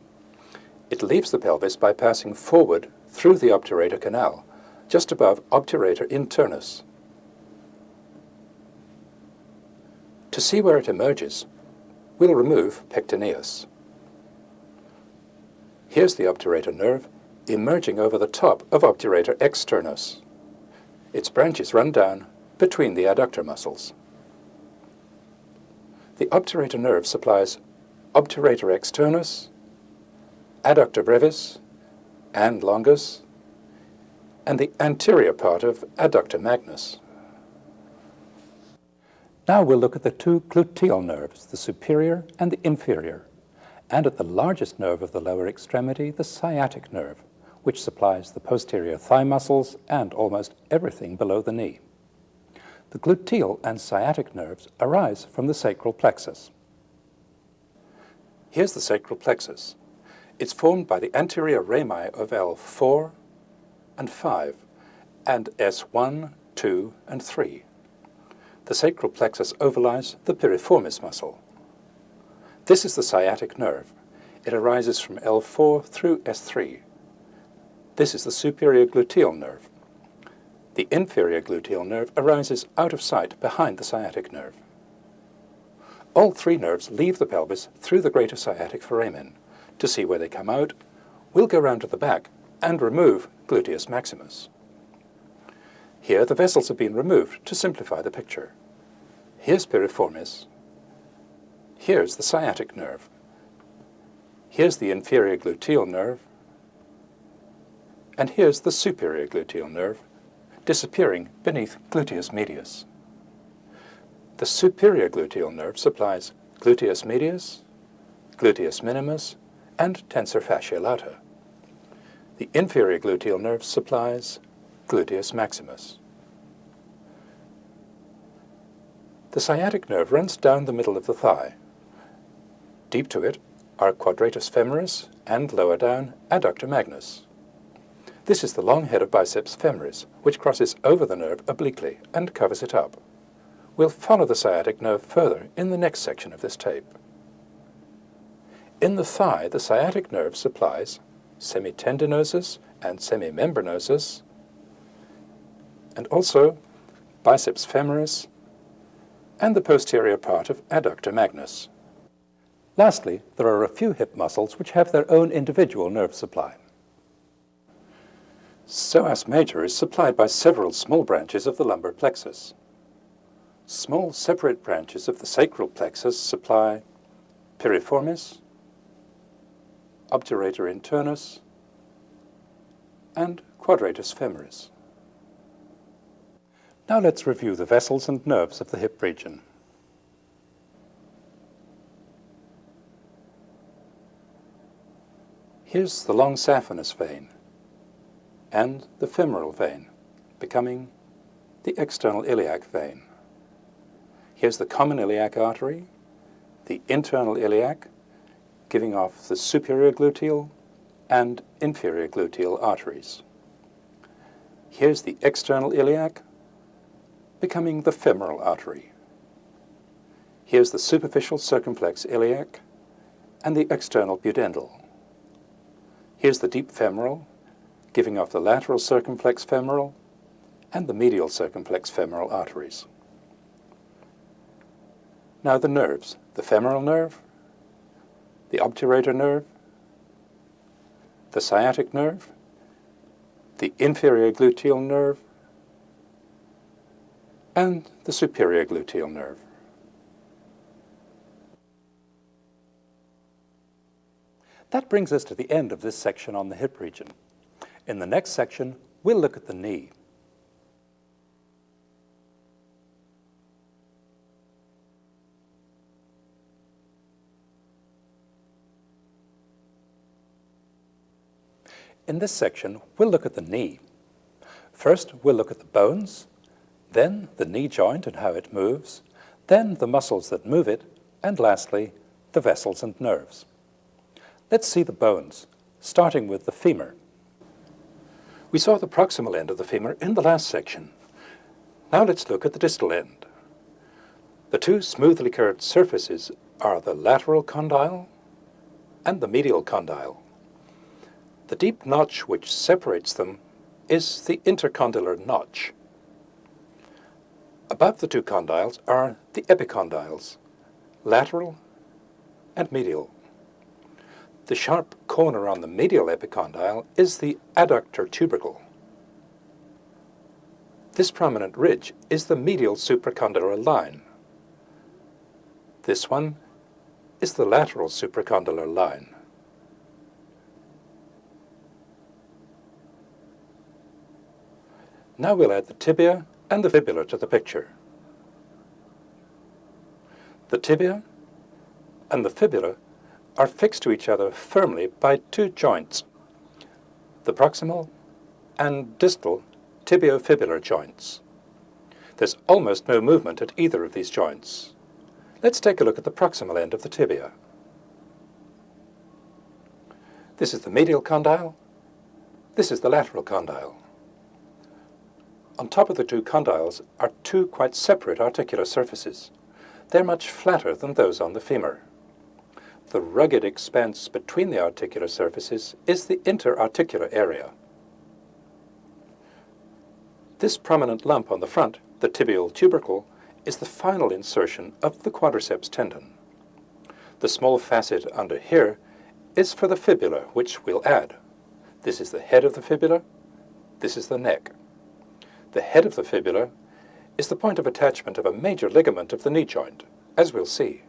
It leaves the pelvis by passing forward through the obturator canal, just above obturator internus. To see where it emerges, we'll remove pectineus. Here's the obturator nerve emerging over the top of obturator externus. Its branches run down between the adductor muscles. The obturator nerve supplies obturator externus, adductor brevis and longus, and the anterior part of adductor magnus. Now we'll look at the two gluteal nerves, the superior and the inferior, and at the largest nerve of the lower extremity, the sciatic nerve, which supplies the posterior thigh muscles and almost everything below the knee. The gluteal and sciatic nerves arise from the sacral plexus. Here's the sacral plexus. It's formed by the anterior rami of L4 and 5 and S1, 2, and 3. The sacral plexus overlies the piriformis muscle. This is the sciatic nerve. It arises from L4 through S3. This is the superior gluteal nerve. The inferior gluteal nerve arises out of sight behind the sciatic nerve. All three nerves leave the pelvis through the greater sciatic foramen. To see where they come out, we'll go round to the back and remove gluteus maximus. Here the vessels have been removed to simplify the picture. Here's piriformis. Here's the sciatic nerve. Here's the inferior gluteal nerve. And here's the superior gluteal nerve, disappearing beneath gluteus medius. The superior gluteal nerve supplies gluteus medius, gluteus minimus, and tensor fasciae lata. The inferior gluteal nerve supplies gluteus maximus. The sciatic nerve runs down the middle of the thigh. Deep to it are quadratus femoris and lower down adductor magnus. This is the long head of biceps femoris, which crosses over the nerve obliquely and covers it up. We'll follow the sciatic nerve further in the next section of this tape. In the thigh, the sciatic nerve supplies semitendinosus and semimembranosus, and also biceps femoris and the posterior part of adductor magnus. Lastly, there are a few hip muscles which have their own individual nerve supply. Psoas major is supplied by several small branches of the lumbar plexus. Small separate branches of the sacral plexus supply piriformis, obturator internus, and quadratus femoris. Now let's review the vessels and nerves of the hip region. Here's the long saphenous vein and the femoral vein. becoming the external iliac vein. Here's the common iliac artery, the internal iliac, giving off the superior gluteal and inferior gluteal arteries. Here's the external iliac, becoming the femoral artery. Here's the superficial circumflex iliac and the external pudendal. Here's the deep femoral, giving off the lateral circumflex femoral and the medial circumflex femoral arteries. Now the nerves, the femoral nerve, the obturator nerve, the sciatic nerve, the inferior gluteal nerve, and the superior gluteal nerve. That brings us to the end of this section on the hip region. In the next section, we'll look at the knee. In this section, we'll look at the knee. First, we'll look at the bones, then the knee joint and how it moves, then the muscles that move it, and lastly, the vessels and nerves. Let's see the bones, starting with the femur. We saw the proximal end of the femur in the last section. Now let's look at the distal end. The two smoothly curved surfaces are the lateral condyle and the medial condyle. The deep notch which separates them is the intercondylar notch. Above the two condyles are the epicondyles, lateral and medial. The sharp corner on the medial epicondyle is the adductor tubercle. This prominent ridge is the medial supracondylar line. This one is the lateral supracondylar line. Now we'll add the tibia and the fibula to the picture. The tibia and the fibula are fixed to each other firmly by two joints, the proximal and distal tibiofibular joints. There's almost no movement at either of these joints. Let's take a look at the proximal end of the tibia. This is the medial condyle, this is the lateral condyle. On top of the two condyles are two quite separate articular surfaces. They're much flatter than those on the femur. The rugged expanse between the articular surfaces is the interarticular area. This prominent lump on the front, the tibial tubercle, is the final insertion of the quadriceps tendon. The small facet under here is for the fibula, which we'll add. This is the head of the fibula, this is the neck. The head of the fibula is the point of attachment of a major ligament of the knee joint, as we'll see.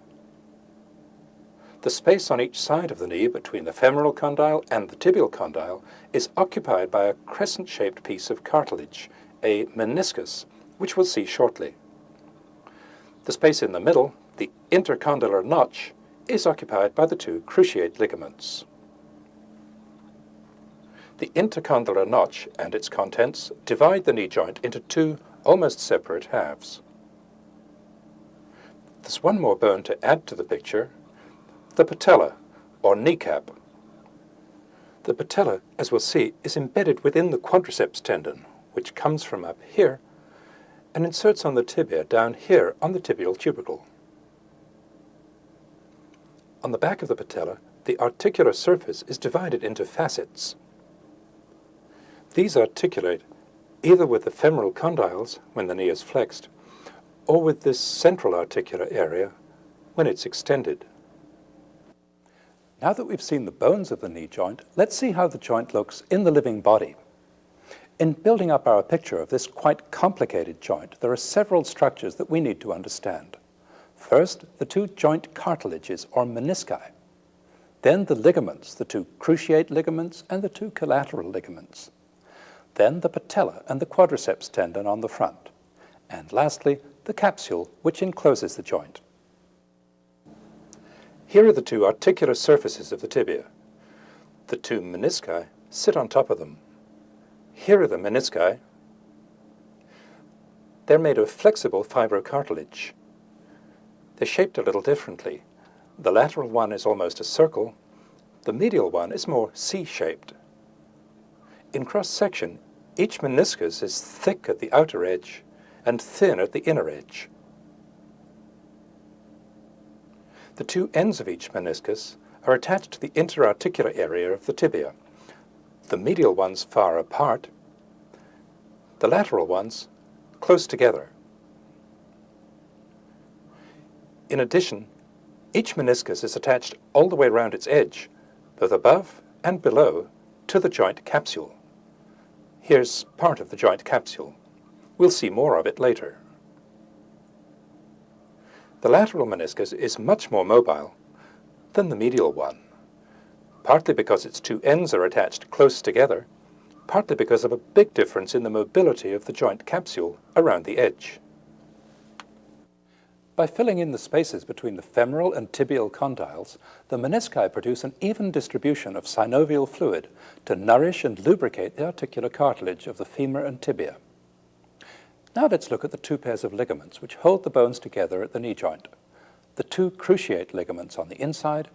The space on each side of the knee between the femoral condyle and the tibial condyle is occupied by a crescent-shaped piece of cartilage, a meniscus, which we'll see shortly. The space in the middle, the intercondylar notch, is occupied by the two cruciate ligaments. The intercondylar notch and its contents divide the knee joint into two almost separate halves. There's one more bone to add to the picture, the patella, or kneecap. The patella, as we'll see, is embedded within the quadriceps tendon, which comes from up here and inserts on the tibia down here on the tibial tubercle. On the back of the patella, the articular surface is divided into facets. These articulate either with the femoral condyles when the knee is flexed, or with this central articular area when it's extended. Now that we've seen the bones of the knee joint, let's see how the joint looks in the living body. In building up our picture of this quite complicated joint, there are several structures that we need to understand. First, the two joint cartilages, or menisci. Then the ligaments, the two cruciate ligaments and the two collateral ligaments. Then the patella and the quadriceps tendon on the front. And lastly, the capsule, which encloses the joint. Here are the two articular surfaces of the tibia. The two menisci sit on top of them. Here are the menisci, They're made of flexible fibrocartilage. They're shaped a little differently. The lateral one is almost a circle. The medial one is more C-shaped. In cross-section, each meniscus is thick at the outer edge and thin at the inner edge. The two ends of each meniscus are attached to the interarticular area of the tibia, the medial ones far apart, the lateral ones close together. In addition, each meniscus is attached all the way around its edge, both above and below, to the joint capsule. Here's part of the joint capsule. We'll see more of it later. The lateral meniscus is much more mobile than the medial one, partly because its two ends are attached close together, partly because of a big difference in the mobility of the joint capsule around the edge. By filling in the spaces between the femoral and tibial condyles, the menisci produce an even distribution of synovial fluid to nourish and lubricate the articular cartilage of the femur and tibia. Now let's look at the two pairs of ligaments which hold the bones together at the knee joint, the two cruciate ligaments on the inside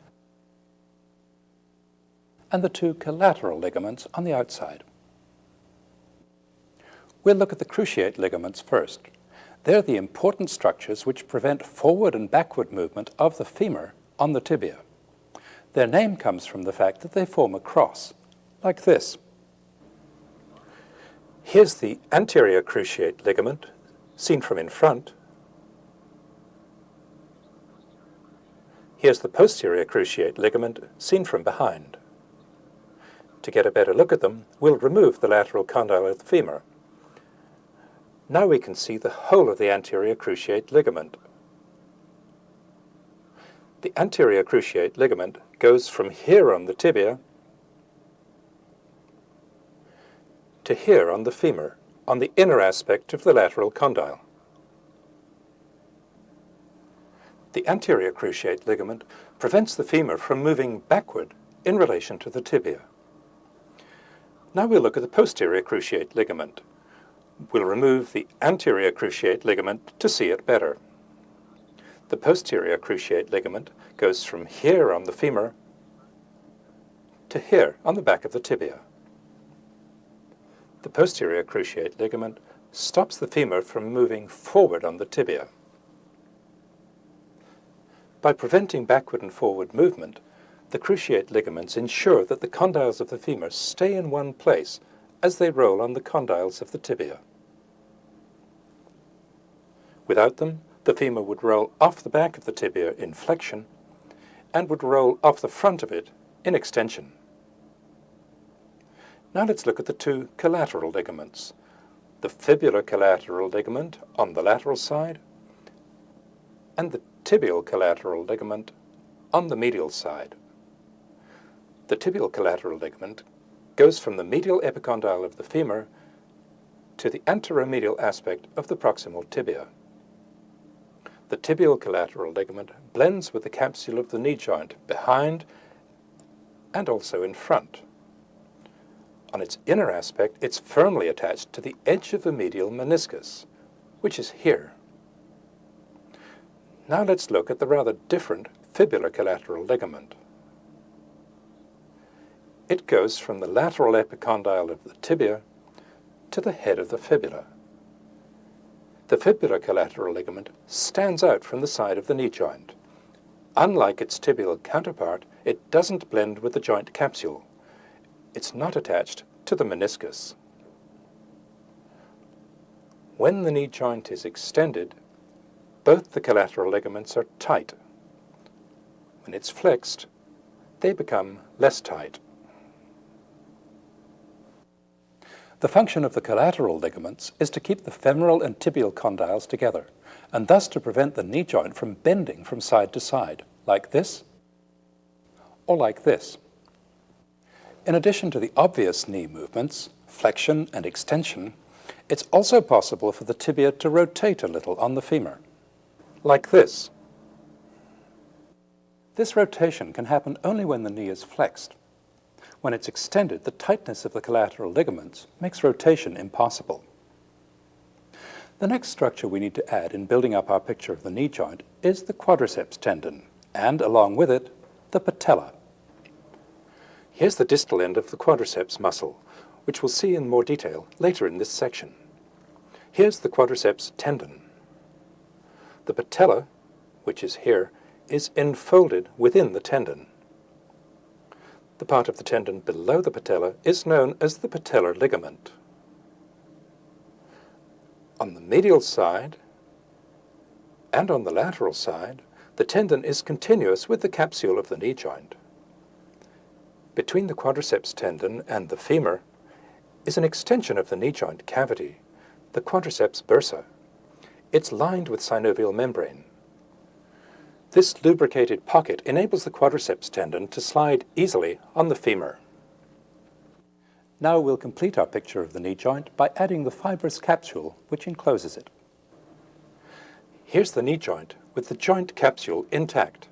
and the two collateral ligaments on the outside. We'll look at the cruciate ligaments first. They're the important structures which prevent forward and backward movement of the femur on the tibia. Their name comes from the fact that they form a cross, like this. Here's the anterior cruciate ligament, seen from in front. Here's the posterior cruciate ligament, seen from behind. To get a better look at them, we'll remove the lateral condyle of the femur. Now we can see the whole of the anterior cruciate ligament. The anterior cruciate ligament goes from here on the tibia to here on the femur, on the inner aspect of the lateral condyle. The anterior cruciate ligament prevents the femur from moving backward in relation to the tibia. Now we'll look at the posterior cruciate ligament. We'll remove the anterior cruciate ligament to see it better. The posterior cruciate ligament goes from here on the femur to here on the back of the tibia. The posterior cruciate ligament stops the femur from moving forward on the tibia. By preventing backward and forward movement, the cruciate ligaments ensure that the condyles of the femur stay in one place as they roll on the condyles of the tibia. Without them, the femur would roll off the back of the tibia in flexion and would roll off the front of it in extension. Now let's look at the two collateral ligaments, the fibular collateral ligament on the lateral side and the tibial collateral ligament on the medial side. The tibial collateral ligament goes from the medial epicondyle of the femur to the anteromedial aspect of the proximal tibia. The tibial collateral ligament blends with the capsule of the knee joint behind and also in front. On its inner aspect, it's firmly attached to the edge of the medial meniscus, which is here. Now let's look at the rather different fibular collateral ligament. It goes from the lateral epicondyle of the tibia to the head of the fibula. The fibular collateral ligament stands out from the side of the knee joint. Unlike its tibial counterpart, it doesn't blend with the joint capsule. It's not attached to the meniscus. When the knee joint is extended, both the collateral ligaments are tight. When it's flexed, they become less tight. The function of the collateral ligaments is to keep the femoral and tibial condyles together, and thus to prevent the knee joint from bending from side to side, like this or like this. In addition to the obvious knee movements, flexion and extension, it's also possible for the tibia to rotate a little on the femur, like this. This rotation can happen only when the knee is flexed. When it's extended, the tightness of the collateral ligaments makes rotation impossible. The next structure we need to add in building up our picture of the knee joint is the quadriceps tendon, and along with it, the patella. Here's the distal end of the quadriceps muscle, which we'll see in more detail later in this section. Here's the quadriceps tendon. The patella, which is here, is enfolded within the tendon. The part of the tendon below the patella is known as the patellar ligament. On the medial side and on the lateral side, the tendon is continuous with the capsule of the knee joint. Between the quadriceps tendon and the femur is an extension of the knee joint cavity, the quadriceps bursa. It's lined with synovial membrane. This lubricated pocket enables the quadriceps tendon to slide easily on the femur. Now we'll complete our picture of the knee joint by adding the fibrous capsule which encloses it. Here's the knee joint with the joint capsule intact.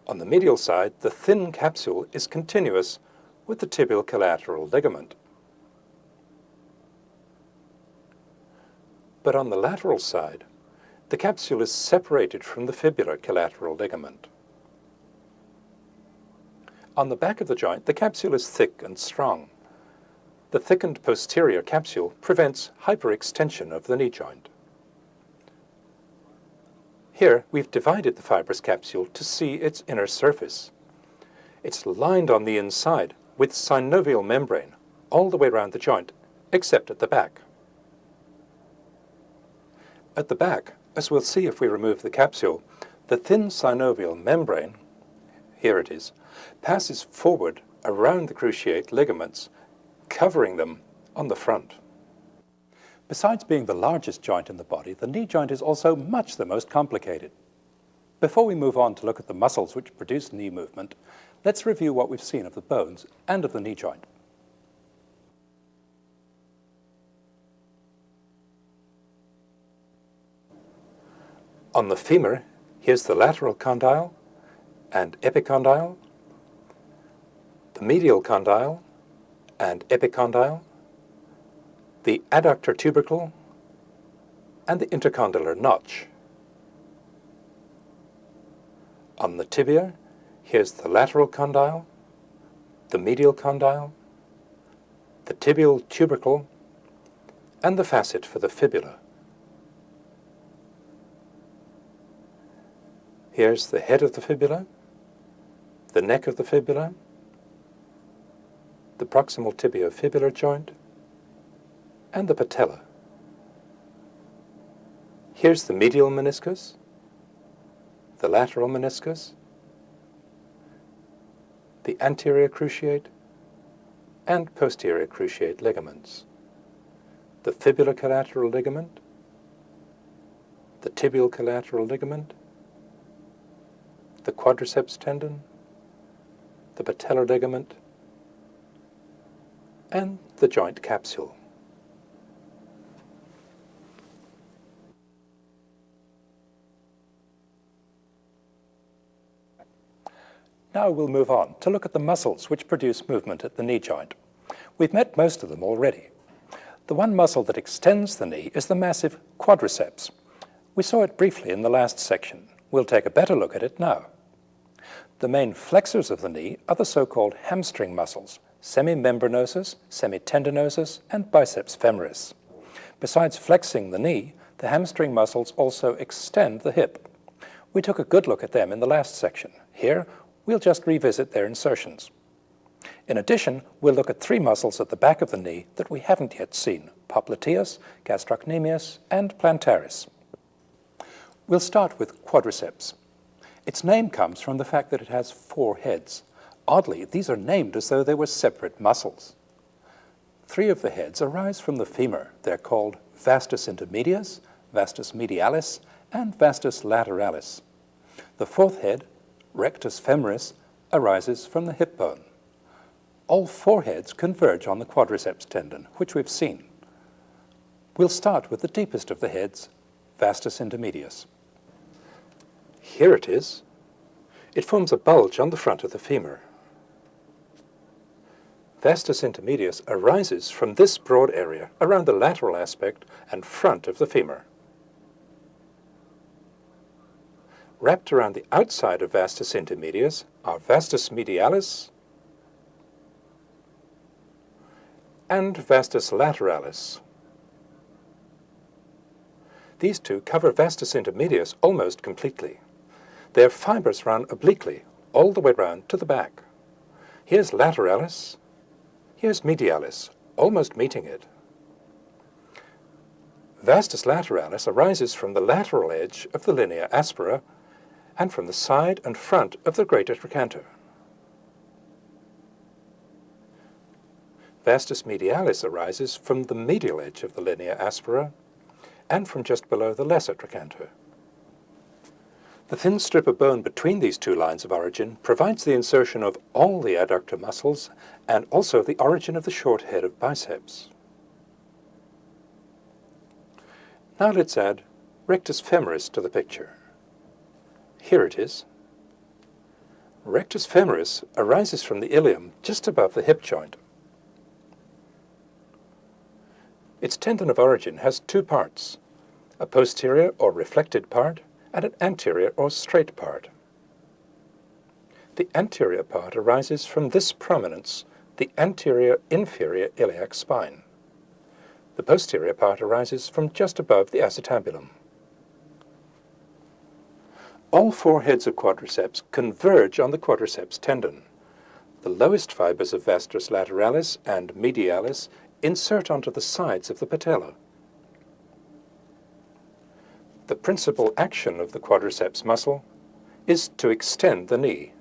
On the medial side, the thin capsule is continuous with the tibial collateral ligament. But on the lateral side, the capsule is separated from the fibular collateral ligament. On the back of the joint, the capsule is thick and strong. The thickened posterior capsule prevents hyperextension of the knee joint. Here, we've divided the fibrous capsule to see its inner surface. It's lined on the inside with synovial membrane all the way around the joint, except at the back. At the back, as we'll see if we remove the capsule, the thin synovial membrane, here it is, passes forward around the cruciate ligaments, covering them on the front. Besides being the largest joint in the body, the knee joint is also much the most complicated. Before we move on to look at the muscles which produce knee movement, let's review what we've seen of the bones and of the knee joint. On the femur, here's the lateral condyle and epicondyle, the medial condyle and epicondyle, the adductor tubercle, and the intercondylar notch. On the tibia, here's the lateral condyle, the medial condyle, the tibial tubercle, and the facet for the fibula. Here's the head of the fibula, the neck of the fibula, the proximal tibiofibular joint, and the patella. Here's the medial meniscus, the lateral meniscus, the anterior cruciate, and posterior cruciate ligaments, the fibular collateral ligament, the tibial collateral ligament, the quadriceps tendon, the patellar ligament, and the joint capsule. Now we'll move on to look at the muscles which produce movement at the knee joint. We've met most of them already. The one muscle that extends the knee is the massive quadriceps. We saw it briefly in the last section. We'll take a better look at it now. The main flexors of the knee are the so-called hamstring muscles, semimembranosus, semitendinosus, and biceps femoris. Besides flexing the knee, the hamstring muscles also extend the hip. We took a good look at them in the last section. Here, we'll just revisit their insertions. In addition, we'll look at three muscles at the back of the knee that we haven't yet seen: popliteus, gastrocnemius, and plantaris. We'll start with quadriceps. Its name comes from the fact that it has 4 heads. Oddly, these are named as though they were separate muscles. 3 of the heads arise from the femur. They're called vastus intermedius, vastus medialis, and vastus lateralis. The 4th head, rectus femoris, arises from the hip bone. All 4 heads converge on the quadriceps tendon, which we've seen. We'll start with the deepest of the heads, vastus intermedius. Here it is. It forms a bulge on the front of the femur. Vastus intermedius arises from this broad area around the lateral aspect and front of the femur. Wrapped around the outside of vastus intermedius are vastus medialis and vastus lateralis. These two cover vastus intermedius almost completely. Their fibers run obliquely all the way round to the back. Here's lateralis, here's medialis, almost meeting it. Vastus lateralis arises from the lateral edge of the linea aspera and from the side and front of the greater trochanter. Vastus medialis arises from the medial edge of the linea aspera and from just below the lesser trochanter. The thin strip of bone between these two lines of origin provides the insertion of all the adductor muscles and also the origin of the short head of biceps. Now let's add rectus femoris to the picture. Here it is. Rectus femoris arises from the ilium just above the hip joint. Its tendon of origin has two parts, a posterior or reflected part and an anterior or straight part. The anterior part arises from this prominence, the anterior inferior iliac spine. The posterior part arises from just above the acetabulum. All four heads of quadriceps converge on the quadriceps tendon. The lowest fibers of vastus lateralis and medialis insert onto the sides of the patella. The principal action of the quadriceps muscle is to extend the knee.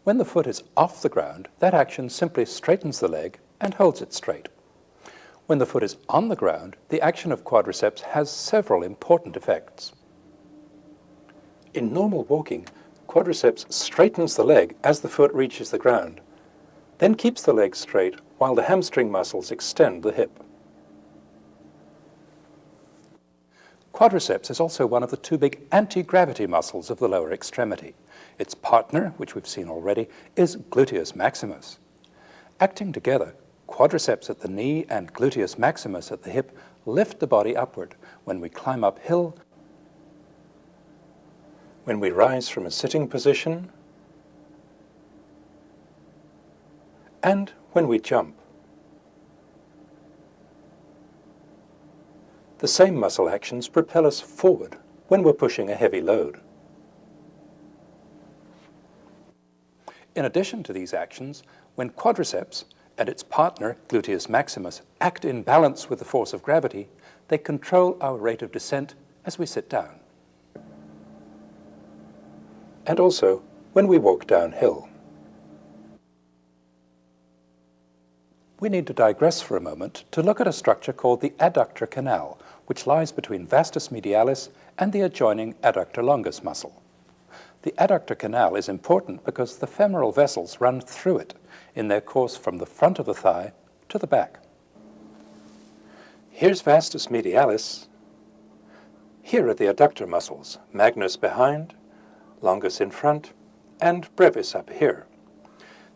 When the foot is off the ground, that action simply straightens the leg and holds it straight. When the foot is on the ground, the action of quadriceps has several important effects. In normal walking, quadriceps straightens the leg as the foot reaches the ground, then keeps the leg straight while the hamstring muscles extend the hip. Quadriceps is also one of the two big anti-gravity muscles of the lower extremity. Its partner, which we've seen already, is gluteus maximus. Acting together, quadriceps at the knee and gluteus maximus at the hip lift the body upward when we climb uphill, when we rise from a sitting position, and when we jump. The same muscle actions propel us forward when we're pushing a heavy load. In addition to these actions, when quadriceps and its partner, gluteus maximus, act in balance with the force of gravity, they control our rate of descent as we sit down. And also when we walk downhill. We need to digress for a moment to look at a structure called the adductor canal, which lies between vastus medialis and the adjoining adductor longus muscle. The adductor canal is important because the femoral vessels run through it in their course from the front of the thigh to the back. Here's vastus medialis. Here are the adductor muscles, magnus behind, longus in front, and brevis up here.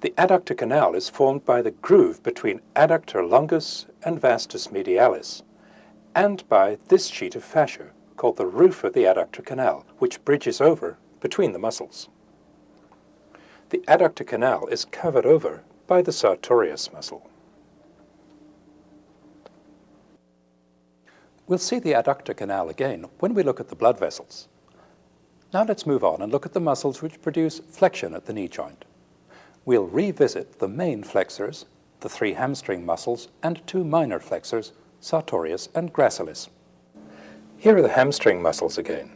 The adductor canal is formed by the groove between adductor longus and vastus medialis, and by this sheet of fascia, called the roof of the adductor canal, which bridges over between the muscles. The adductor canal is covered over by the sartorius muscle. We'll see the adductor canal again when we look at the blood vessels. Now let's move on and look at the muscles which produce flexion at the knee joint. We'll revisit the main flexors, the three hamstring muscles, and two minor flexors, sartorius and gracilis. Here are the hamstring muscles again.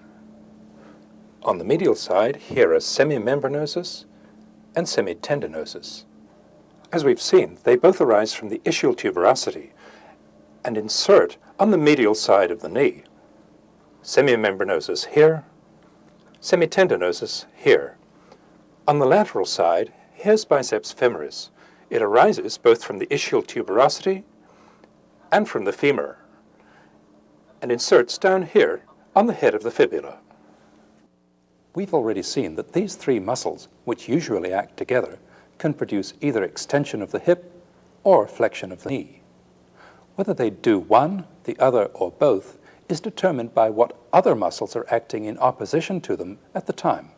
On the medial side, here are semimembranosus and semitendinosus. As we've seen, they both arise from the ischial tuberosity and insert on the medial side of the knee. Semimembranosus here, semitendinosus here. On the lateral side, here's biceps femoris. It arises both from the ischial tuberosity and from the femur, and inserts down here on the head of the fibula. We've already seen that these three muscles, which usually act together, can produce either extension of the hip or flexion of the knee. Whether they do one, the other, or both is determined by what other muscles are acting in opposition to them at the time.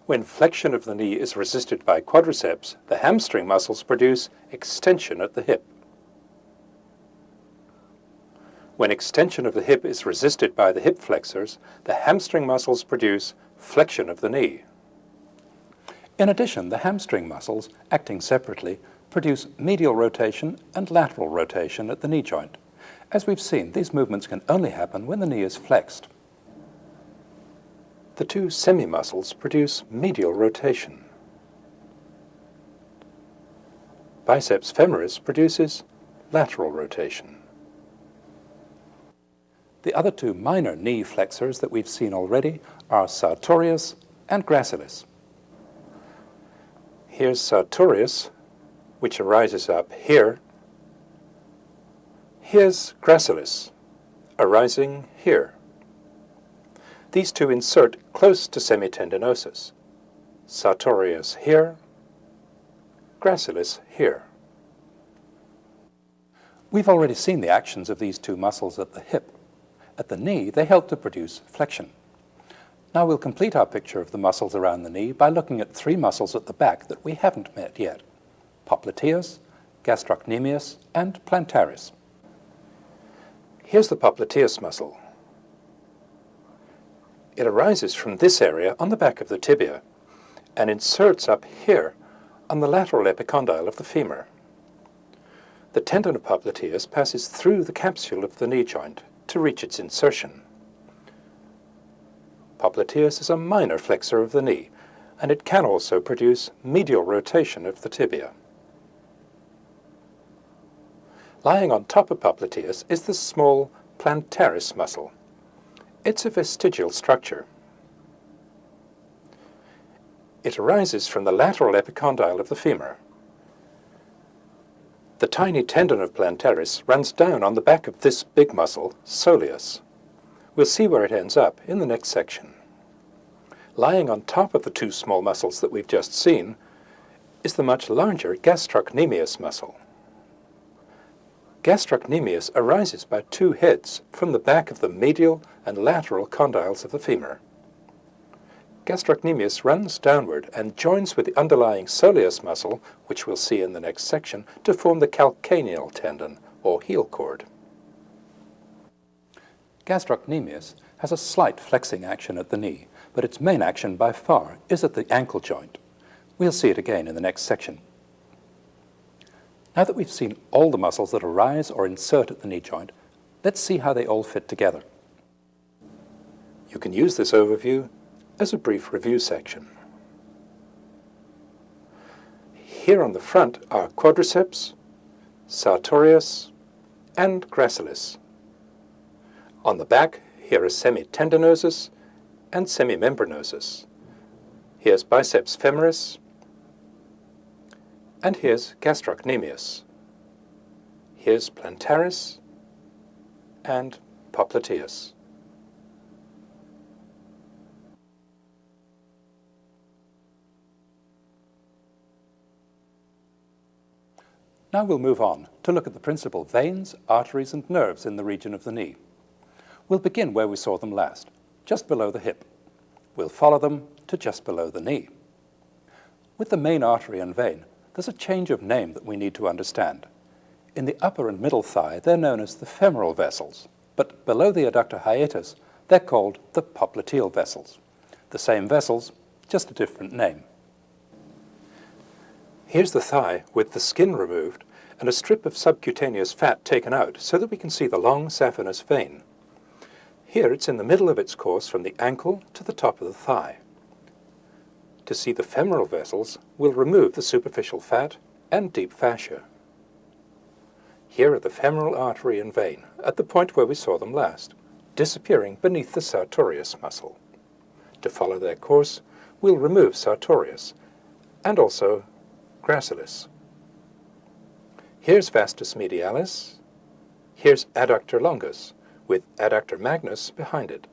When flexion of the knee is resisted by quadriceps, the hamstring muscles produce extension at the hip. When extension of the hip is resisted by the hip flexors, the hamstring muscles produce flexion of the knee. In addition, the hamstring muscles, acting separately, produce medial rotation and lateral rotation at the knee joint. As we've seen, these movements can only happen when the knee is flexed. The two semi-muscles produce medial rotation. Biceps femoris produces lateral rotation. The other two minor knee flexors that we've seen already are sartorius and gracilis. Here's sartorius, which arises up here. Here's gracilis, arising here. These two insert close to semitendinosus. Sartorius here, gracilis here. We've already seen the actions of these two muscles at the hip. At the knee, they help to produce flexion. Now we'll complete our picture of the muscles around the knee by looking at three muscles at the back that we haven't met yet: popliteus, gastrocnemius, and plantaris. Here's the popliteus muscle. It arises from this area on the back of the tibia and inserts up here on the lateral epicondyle of the femur. The tendon of popliteus passes through the capsule of the knee joint to reach its insertion. Popliteus is a minor flexor of the knee, and it can also produce medial rotation of the tibia. Lying on top of popliteus is the small plantaris muscle. It's a vestigial structure. It arises from the lateral epicondyle of the femur. The tiny tendon of plantaris runs down on the back of this big muscle, soleus. We'll see where it ends up in the next section. Lying on top of the two small muscles that we've just seen is the much larger gastrocnemius muscle. Gastrocnemius arises by two heads from the back of the medial and lateral condyles of the femur. Gastrocnemius runs downward and joins with the underlying soleus muscle, which we'll see in the next section, to form the calcaneal tendon, or heel cord. Gastrocnemius has a slight flexing action at the knee, but its main action by far is at the ankle joint. We'll see it again in the next section. Now that we've seen all the muscles that arise or insert at the knee joint, let's see how they all fit together. You can use this overview as a brief review section. Here on the front are quadriceps, sartorius, and gracilis. On the back, here are semitendinosus and semimembranosus. Here's biceps femoris, and here's gastrocnemius. Here's plantaris and popliteus. Now we'll move on to look at the principal veins, arteries, and nerves in the region of the knee. We'll begin where we saw them last, just below the hip. We'll follow them to just below the knee. With the main artery and vein, there's a change of name that we need to understand. In the upper and middle thigh, they're known as the femoral vessels, but below the adductor hiatus, they're called the popliteal vessels. The same vessels, just a different name. Here's the thigh with the skin removed and a strip of subcutaneous fat taken out so that we can see the long saphenous vein. Here it's in the middle of its course from the ankle to the top of the thigh. To see the femoral vessels, we'll remove the superficial fat and deep fascia. Here are the femoral artery and vein at the point where we saw them last, disappearing beneath the sartorius muscle. To follow their course, we'll remove sartorius and also gracilis. Here's vastus medialis. Here's adductor longus, with adductor magnus behind it.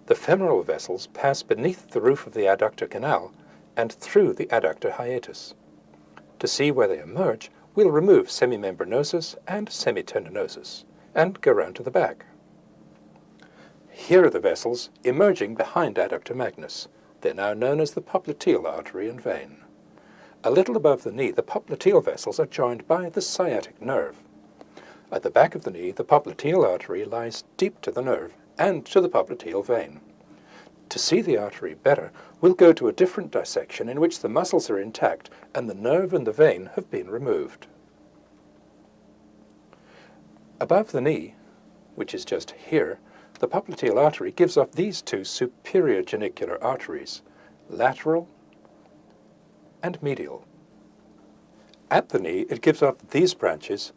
The femoral vessels pass beneath the roof of the adductor canal and through the adductor hiatus. To see where they emerge, we'll remove semimembranosus and semitendinosus and go round to the back. Here are the vessels emerging behind adductor magnus. They're now known as the popliteal artery and vein. A little above the knee, the popliteal vessels are joined by the sciatic nerve. At the back of the knee, the popliteal artery lies deep to the nerve and to the popliteal vein. To see the artery better, we'll go to a different dissection in which the muscles are intact and the nerve and the vein have been removed. Above the knee, which is just here, the popliteal artery gives off these two superior genicular arteries, lateral and medial. At the knee, it gives off these branches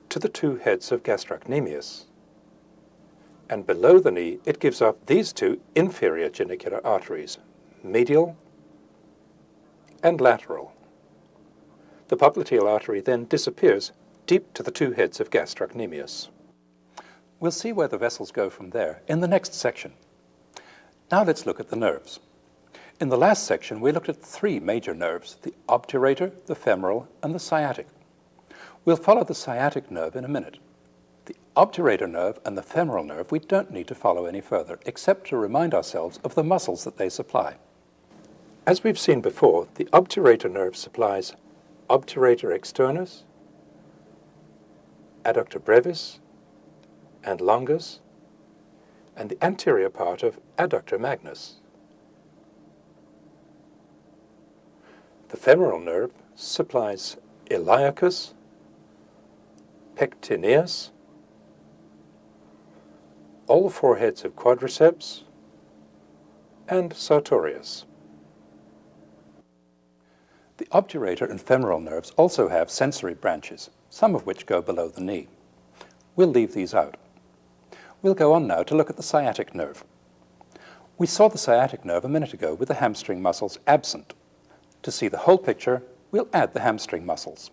to the two heads of gastrocnemius. And below the knee, it gives off these two inferior genicular arteries, medial and lateral. The popliteal artery then disappears deep to the two heads of gastrocnemius. We'll see where the vessels go from there in the next section. Now let's look at the nerves. In the last section, we looked at three major nerves, the obturator, the femoral, and the sciatic. We'll follow the sciatic nerve in a minute. The obturator nerve and the femoral nerve we don't need to follow any further, except to remind ourselves of the muscles that they supply. As we've seen before, the obturator nerve supplies obturator externus, adductor brevis and longus, and the anterior part of adductor magnus. The femoral nerve supplies iliacus, pectineus, all four heads of quadriceps, and sartorius. The obturator and femoral nerves also have sensory branches, some of which go below the knee. We'll leave these out. We'll go on now to look at the sciatic nerve. We saw the sciatic nerve a minute ago with the hamstring muscles absent. To see the whole picture, we'll add the hamstring muscles.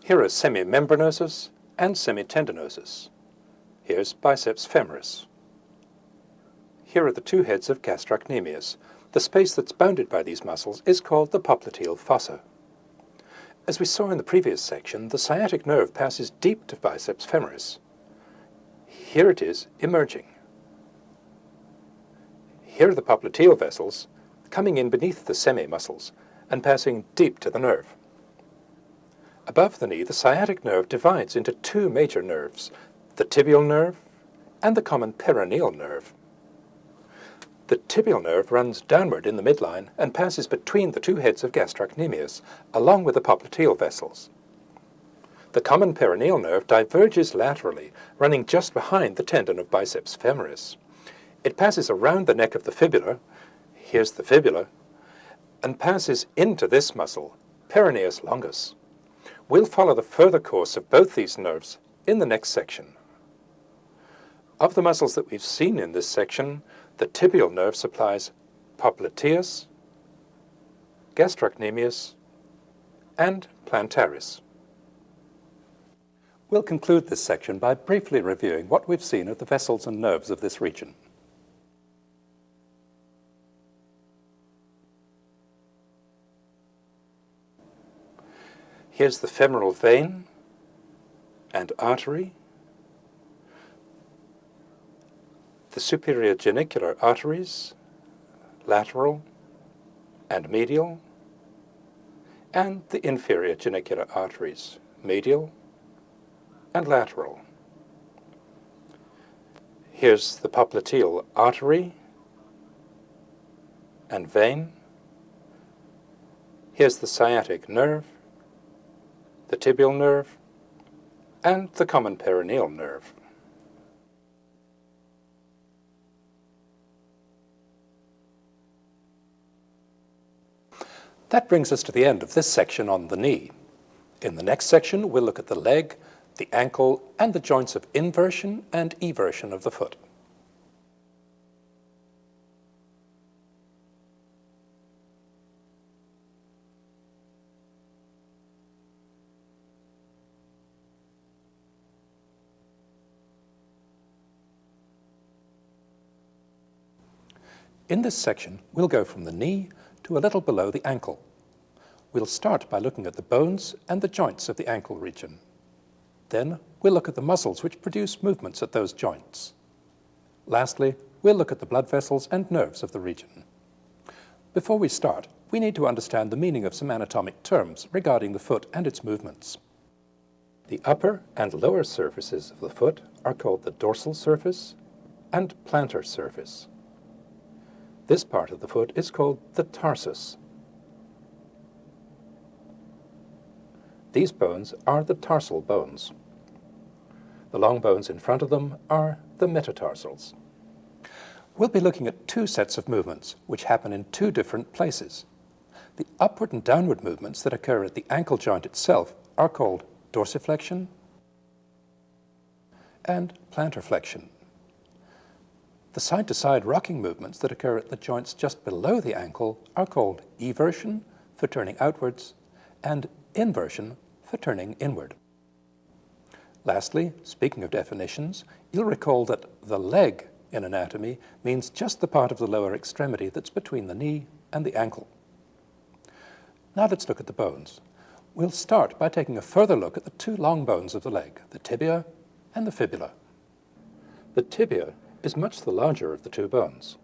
Here are semimembranosus and semitendinosus. Here's biceps femoris. Here are the two heads of gastrocnemius. The space that's bounded by these muscles is called the popliteal fossa. As we saw in the previous section, the sciatic nerve passes deep to biceps femoris. Here it is emerging. Here are the popliteal vessels coming in beneath the semi-muscles and passing deep to the nerve. Above the knee, the sciatic nerve divides into two major nerves, the tibial nerve and the common peroneal nerve. The tibial nerve runs downward in the midline and passes between the two heads of gastrocnemius, along with the popliteal vessels. The common peroneal nerve diverges laterally, running just behind the tendon of biceps femoris. It passes around the neck of the fibula, here's the fibula, and passes into this muscle, peroneus longus. We'll follow the further course of both these nerves in the next section. Of the muscles that we've seen in this section, the tibial nerve supplies popliteus, gastrocnemius, and plantaris. We'll conclude this section by briefly reviewing what we've seen of the vessels and nerves of this region. Here's the femoral vein and artery, the superior genicular arteries, lateral and medial, and the inferior genicular arteries, medial and lateral. Here's the popliteal artery and vein. Here's the sciatic nerve, the tibial nerve, and the common peroneal nerve. That brings us to the end of this section on the knee. In the next section, we'll look at the leg, the ankle, and the joints of inversion and eversion of the foot. In this section, we'll go from the knee to a little below the ankle. We'll start by looking at the bones and the joints of the ankle region. Then we'll look at the muscles which produce movements at those joints. Lastly, we'll look at the blood vessels and nerves of the region. Before we start, we need to understand the meaning of some anatomic terms regarding the foot and its movements. The upper and lower surfaces of the foot are called the dorsal surface and plantar surface. This part of the foot is called the tarsus. These bones are the tarsal bones. The long bones in front of them are the metatarsals. We'll be looking at two sets of movements which happen in two different places. The upward and downward movements that occur at the ankle joint itself are called dorsiflexion and plantarflexion. The side-to-side rocking movements that occur at the joints just below the ankle are called eversion, for turning outwards, and inversion, for turning inward. Lastly, speaking of definitions, you'll recall that the leg in anatomy means just the part of the lower extremity that's between the knee and the ankle. Now let's look at the bones. We'll start by taking a further look at the two long bones of the leg, the tibia and the fibula. The tibia is much the larger of the two bones.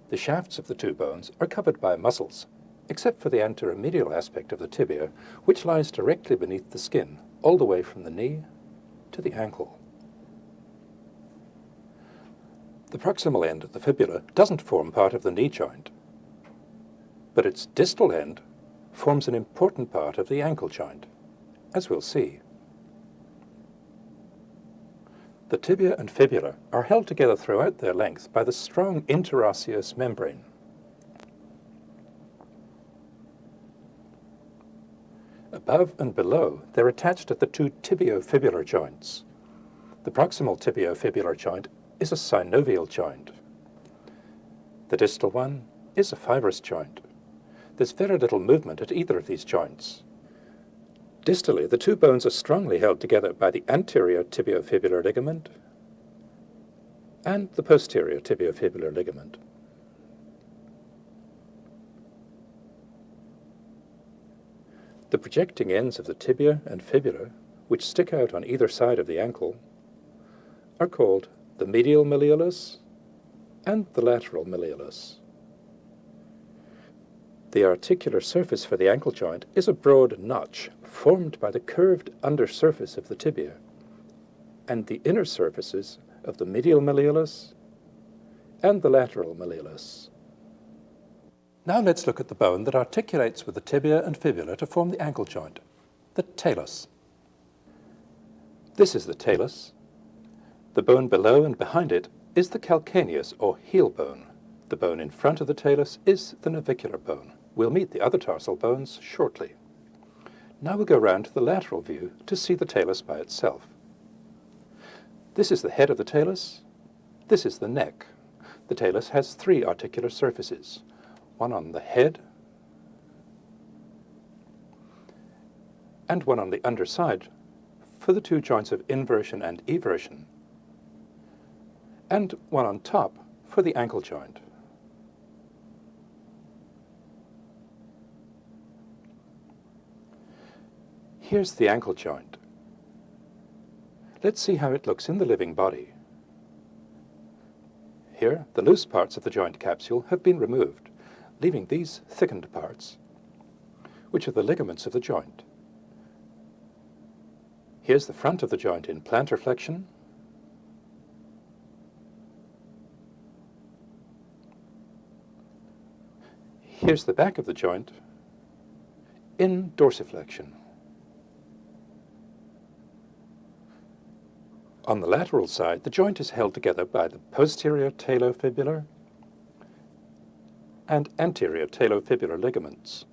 The shafts of the two bones are covered by muscles, except for the anteromedial aspect of the tibia, which lies directly beneath the skin, all the way from the knee to the ankle. The proximal end of the fibula doesn't form part of the knee joint, but its distal end forms an important part of the ankle joint, as we'll see. The tibia and fibula are held together throughout their length by the strong interosseous membrane. Above and below, they're attached at the two tibiofibular joints. The proximal tibiofibular joint is a synovial joint. The distal one is a fibrous joint. There's very little movement at either of these joints. Distally, the two bones are strongly held together by the anterior tibiofibular ligament and the posterior tibiofibular ligament. The projecting ends of the tibia and fibula, which stick out on either side of the ankle, are called the medial malleolus and the lateral malleolus. The articular surface for the ankle joint is a broad notch formed by the curved undersurface of the tibia and the inner surfaces of the medial malleolus and the lateral malleolus. Now let's look at the bone that articulates with the tibia and fibula to form the ankle joint, the talus. This is the talus. The bone below and behind it is the calcaneus or heel bone. The bone in front of the talus is the navicular bone. We'll meet the other tarsal bones shortly. Now we'll go round to the lateral view to see the talus by itself. This is the head of the talus. This is the neck. The talus has three articular surfaces, one on the head and one on the underside for the two joints of inversion and eversion, and one on top for the ankle joint. Here's the ankle joint. Let's see how it looks in the living body. Here, the loose parts of the joint capsule have been removed, leaving these thickened parts, which are the ligaments of the joint. Here's the front of the joint in plantar flexion. Here's the back of the joint in dorsiflexion. On the lateral side, the joint is held together by the posterior talofibular and anterior talofibular ligaments.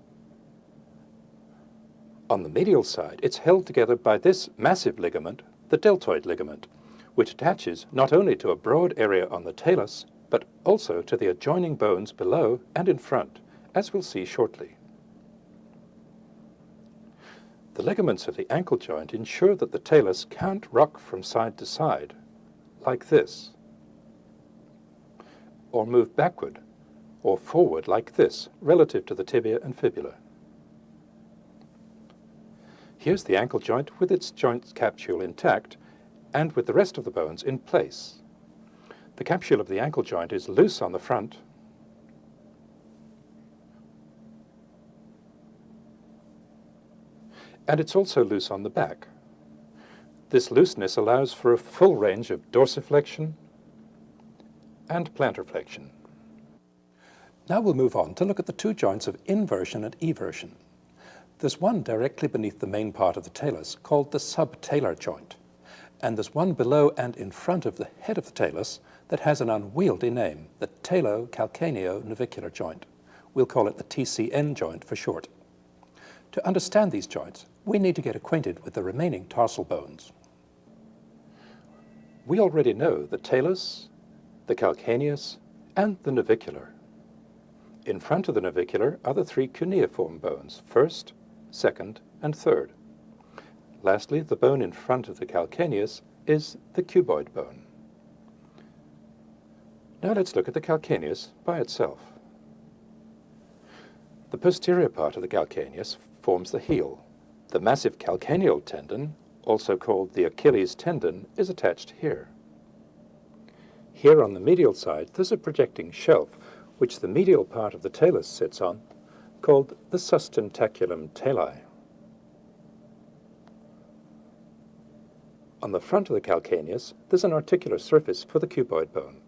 On the medial side, it's held together by this massive ligament, the deltoid ligament, which attaches not only to a broad area on the talus, but also to the adjoining bones below and in front, as we'll see shortly. The ligaments of the ankle joint ensure that the talus can't rock from side to side, like this, or move backward, or forward like this, relative to the tibia and fibula. Here's the ankle joint with its joint capsule intact and with the rest of the bones in place. The capsule of the ankle joint is loose on the front and it's also loose on the back. This looseness allows for a full range of dorsiflexion and plantar flexion. Now we'll move on to look at the two joints of inversion and eversion. There's one directly beneath the main part of the talus called the subtalar joint, and there's one below and in front of the head of the talus that has an unwieldy name, the talocalcaneo-navicular joint. We'll call it the TCN joint for short. To understand these joints, we need to get acquainted with the remaining tarsal bones. We already know the talus, the calcaneus, and the navicular. In front of the navicular are the three cuneiform bones, first, second, and third. Lastly, the bone in front of the calcaneus is the cuboid bone. Now let's look at the calcaneus by itself. The posterior part of the calcaneus forms the heel. The massive calcaneal tendon, also called the Achilles tendon, is attached here. Here on the medial side, there's a projecting shelf, which the medial part of the talus sits on, called the sustentaculum tali. On the front of the calcaneus, there's an articular surface for the cuboid bone.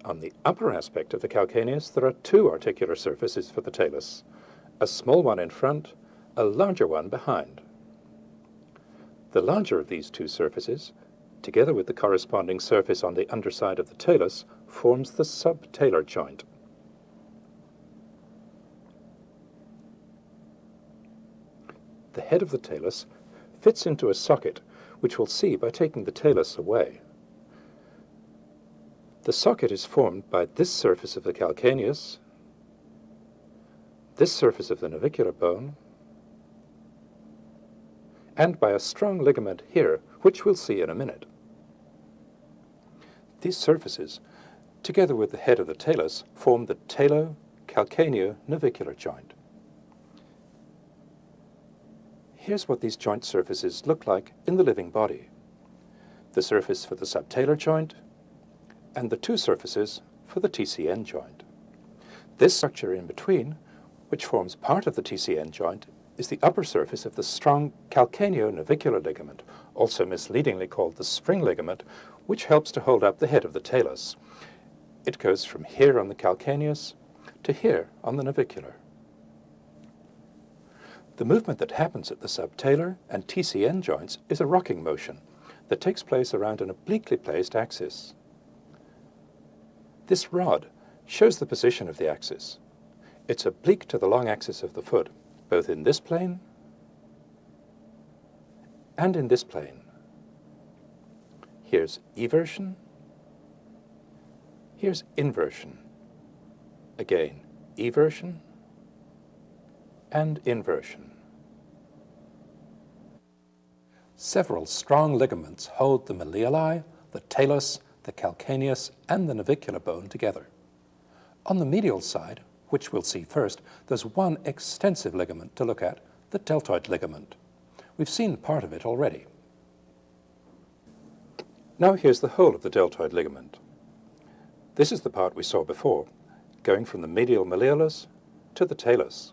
On the upper aspect of the calcaneus, there are two articular surfaces for the talus, a small one in front, a larger one behind. The larger of these two surfaces, together with the corresponding surface on the underside of the talus, forms the subtalar joint. The head of the talus fits into a socket, which we'll see by taking the talus away. The socket is formed by this surface of the calcaneus, this surface of the navicular bone, and by a strong ligament here, which we'll see in a minute. These surfaces, together with the head of the talus, form the talocalcaneo-navicular joint. Here's what these joint surfaces look like in the living body. The surface for the subtalar joint, and the two surfaces for the TCN joint. This structure in between, which forms part of the TCN joint, is the upper surface of the strong calcaneo-navicular ligament, also misleadingly called the spring ligament, which helps to hold up the head of the talus. It goes from here on the calcaneus to here on the navicular. The movement that happens at the subtalar and TCN joints is a rocking motion that takes place around an obliquely placed axis. This rod shows the position of the axis. It's oblique to the long axis of the foot, both in this plane and in this plane. Here's eversion, here's inversion. Again, eversion and inversion. Several strong ligaments hold the malleoli, the talus, the calcaneus, and the navicular bone together. On the medial side, which we'll see first, there's one extensive ligament to look at, the deltoid ligament. We've seen part of it already. Now here's the whole of the deltoid ligament. This is the part we saw before, going from the medial malleolus to the talus.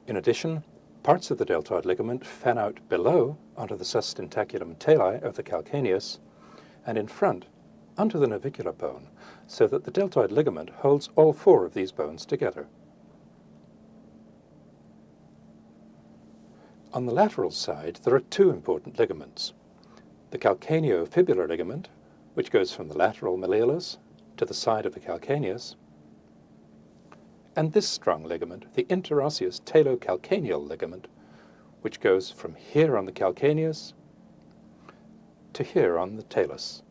In addition, parts of the deltoid ligament fan out below onto the sustentaculum tali of the calcaneus, and in front onto the navicular bone, so that the deltoid ligament holds all four of these bones together. On the lateral side, there are two important ligaments. The calcaneo-fibular ligament, which goes from the lateral malleolus to the side of the calcaneus, and this strong ligament, the interosseous talocalcaneal ligament, which goes from here on the calcaneus to here on the talus.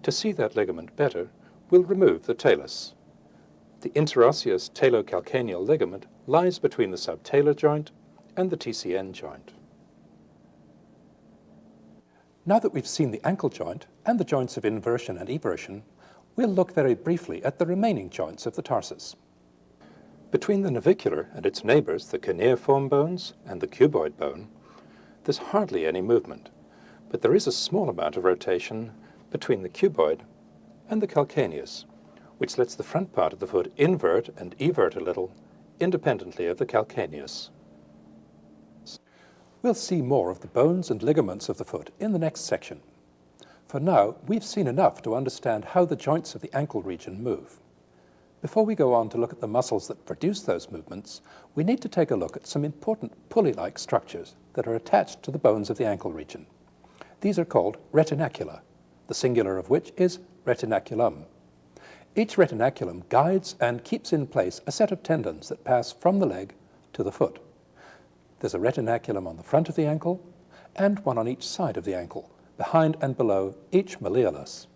To see that ligament better, we'll remove the talus. The interosseous talocalcaneal ligament lies between the subtalar joint and the TCN joint. Now that we've seen the ankle joint and the joints of inversion and eversion, we'll look very briefly at the remaining joints of the tarsus. Between the navicular and its neighbours, the cuneiform bones and the cuboid bone, there's hardly any movement, but there is a small amount of rotation between the cuboid and the calcaneus, which lets the front part of the foot invert and evert a little, independently of the calcaneus. We'll see more of the bones and ligaments of the foot in the next section. For now, we've seen enough to understand how the joints of the ankle region move. Before we go on to look at the muscles that produce those movements, we need to take a look at some important pulley-like structures that are attached to the bones of the ankle region. These are called retinacula, the singular of which is retinaculum. Each retinaculum guides and keeps in place a set of tendons that pass from the leg to the foot. There's a retinaculum on the front of the ankle and one on each side of the ankle, behind and below each malleolus.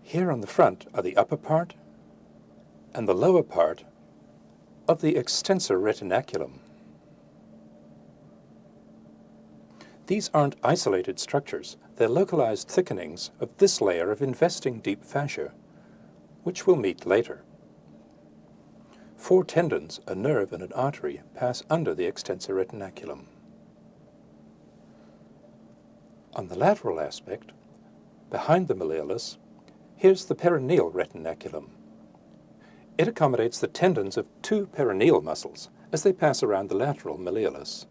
Here on the front are the upper part and the lower part of the extensor retinaculum. These aren't isolated structures, they're localized thickenings of this layer of investing deep fascia, which we'll meet later. 4 tendons, a nerve and an artery, pass under the extensor retinaculum. On the lateral aspect, behind the malleolus, here's the peroneal retinaculum. It accommodates the tendons of 2 peroneal muscles as they pass around the lateral malleolus.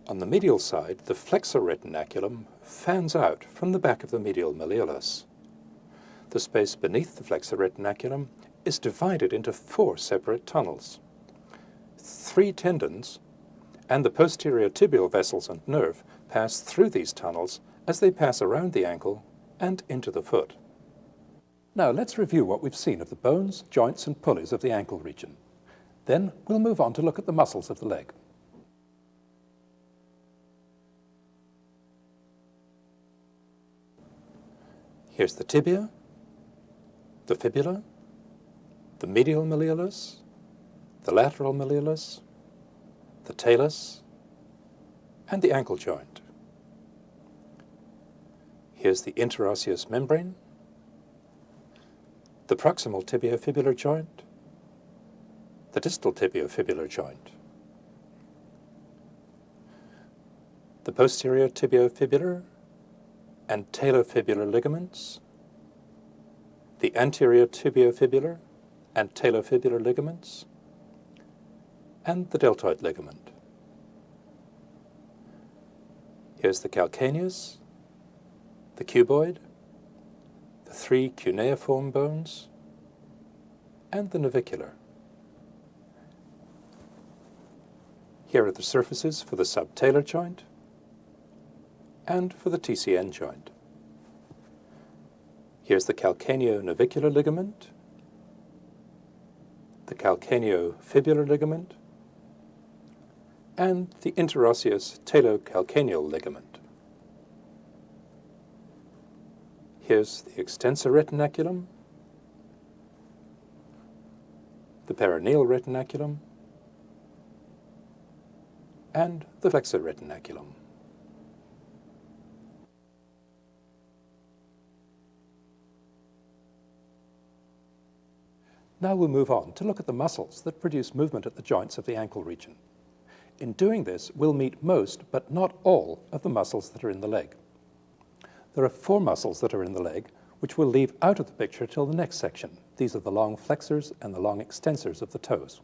On the medial side, the flexor retinaculum fans out from the back of the medial malleolus. The space beneath the flexor retinaculum is divided into 4 separate tunnels. 3 tendons and the posterior tibial vessels and nerve pass through these tunnels as they pass around the ankle and into the foot. Now let's review what we've seen of the bones, joints and pulleys of the ankle region. Then we'll move on to look at the muscles of the leg. Here's the tibia, the fibula, the medial malleolus, the lateral malleolus, the talus, and the ankle joint. Here's the interosseous membrane, the proximal tibiofibular joint, the distal tibiofibular joint, the posterior tibiofibular and talofibular ligaments, the anterior tibiofibular and talofibular ligaments, and the deltoid ligament. Here's the calcaneus, the cuboid, the 3 cuneiform bones, and the navicular. Here are the surfaces for the subtalar joint and for the TCN joint. Here's the calcaneo-navicular ligament, the calcaneo-fibular ligament, and the interosseous talocalcaneal ligament. Here's the extensor retinaculum, the peroneal retinaculum, and the flexor retinaculum. Now we'll move on to look at the muscles that produce movement at the joints of the ankle region. In doing this, we'll meet most, but not all, of the muscles that are in the leg. There are 4 muscles that are in the leg, which we'll leave out of the picture till the next section. These are the long flexors and the long extensors of the toes.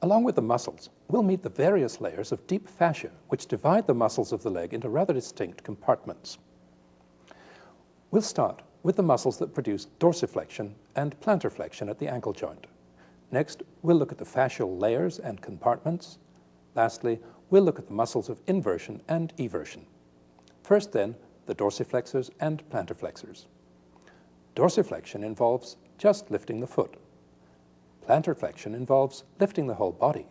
Along with the muscles, we'll meet the various layers of deep fascia, which divide the muscles of the leg into rather distinct compartments. We'll start with the muscles that produce dorsiflexion and plantarflexion at the ankle joint. Next, we'll look at the fascial layers and compartments. Lastly, we'll look at the muscles of inversion and eversion. First then, the dorsiflexors and plantarflexors. Dorsiflexion involves just lifting the foot. Plantarflexion involves lifting the whole body.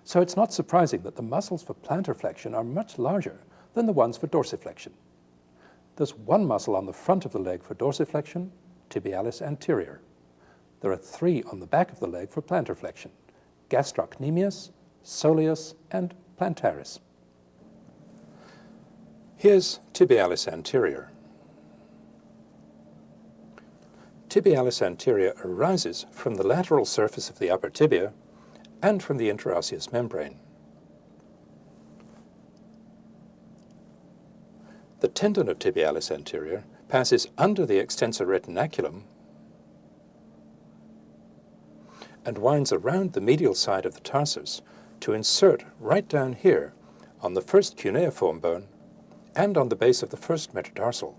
So it's not surprising that the muscles for plantarflexion are much larger than the ones for dorsiflexion. There's 1 muscle on the front of the leg for dorsiflexion, tibialis anterior. There are 3 on the back of the leg for plantarflexion, gastrocnemius, soleus, and plantaris. Here's tibialis anterior. Tibialis anterior arises from the lateral surface of the upper tibia and from the interosseous membrane. The tendon of tibialis anterior passes under the extensor retinaculum and winds around the medial side of the tarsus to insert right down here on the first cuneiform bone and on the base of the first metatarsal.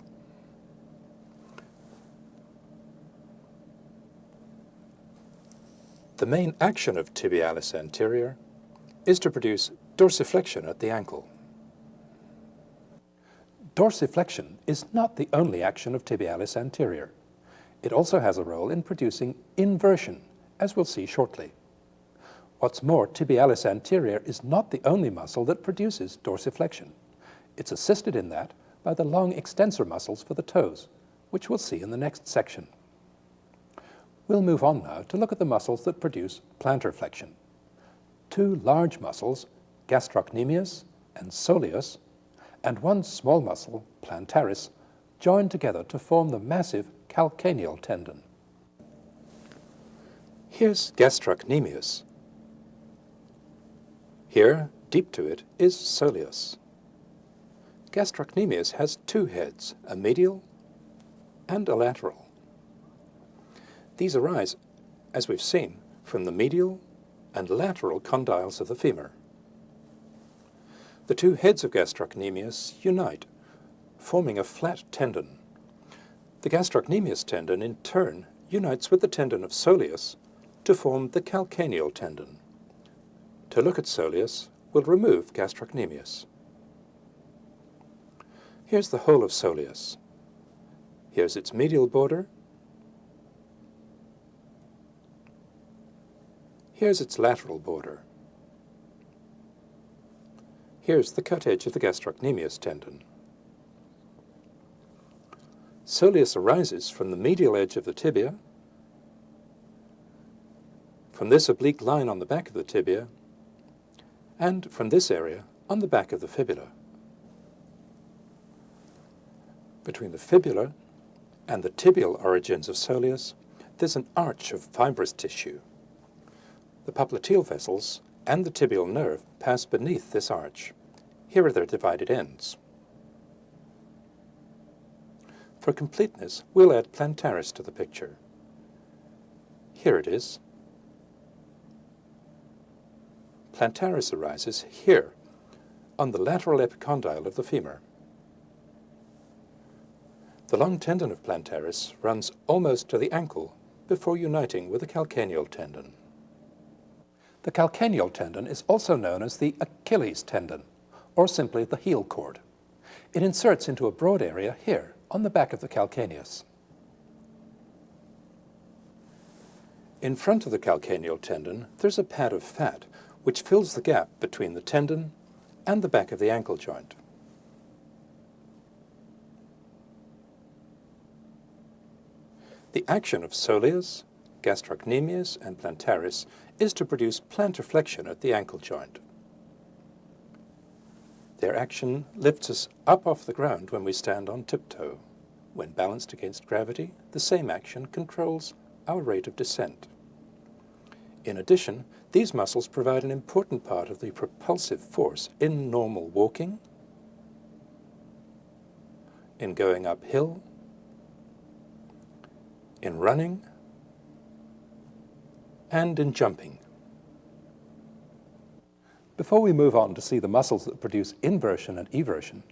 The main action of tibialis anterior is to produce dorsiflexion at the ankle. Dorsiflexion is not the only action of tibialis anterior. It also has a role in producing inversion, as we'll see shortly. What's more, tibialis anterior is not the only muscle that produces dorsiflexion. It's assisted in that by the long extensor muscles for the toes, which we'll see in the next section. We'll move on now to look at the muscles that produce plantar flexion. Two large muscles, gastrocnemius and soleus, and one small muscle, plantaris, join together to form the massive calcaneal tendon. Here's gastrocnemius. Here, deep to it, is soleus. Gastrocnemius has two heads, a medial and a lateral. These arise, as we've seen, from the medial and lateral condyles of the femur. The two heads of gastrocnemius unite, forming a flat tendon. The gastrocnemius tendon, in turn, unites with the tendon of soleus to form the calcaneal tendon. To look at soleus, we'll remove gastrocnemius. Here's the whole of soleus. Here's its medial border. Here's its lateral border. Here's the cut edge of the gastrocnemius tendon. Soleus arises from the medial edge of the tibia, from this oblique line on the back of the tibia, and from this area on the back of the fibula. Between the fibula and the tibial origins of soleus, there's an arch of fibrous tissue. The popliteal vessels and the tibial nerve pass beneath this arch. Here are their divided ends. For completeness, we'll add plantaris to the picture. Here it is. Plantaris arises here, on the lateral epicondyle of the femur. The long tendon of plantaris runs almost to the ankle before uniting with the calcaneal tendon. The calcaneal tendon is also known as the Achilles tendon, or simply the heel cord. It inserts into a broad area here, on the back of the calcaneus. In front of the calcaneal tendon, there's a pad of fat, which fills the gap between the tendon and the back of the ankle joint. The action of soleus, gastrocnemius, and plantaris is to produce plantar flexion at the ankle joint. Their action lifts us up off the ground when we stand on tiptoe. When balanced against gravity, the same action controls our rate of descent. In addition, these muscles provide an important part of the propulsive force in normal walking, in going uphill, in running, and in jumping. Before we move on to see the muscles that produce inversion and eversion,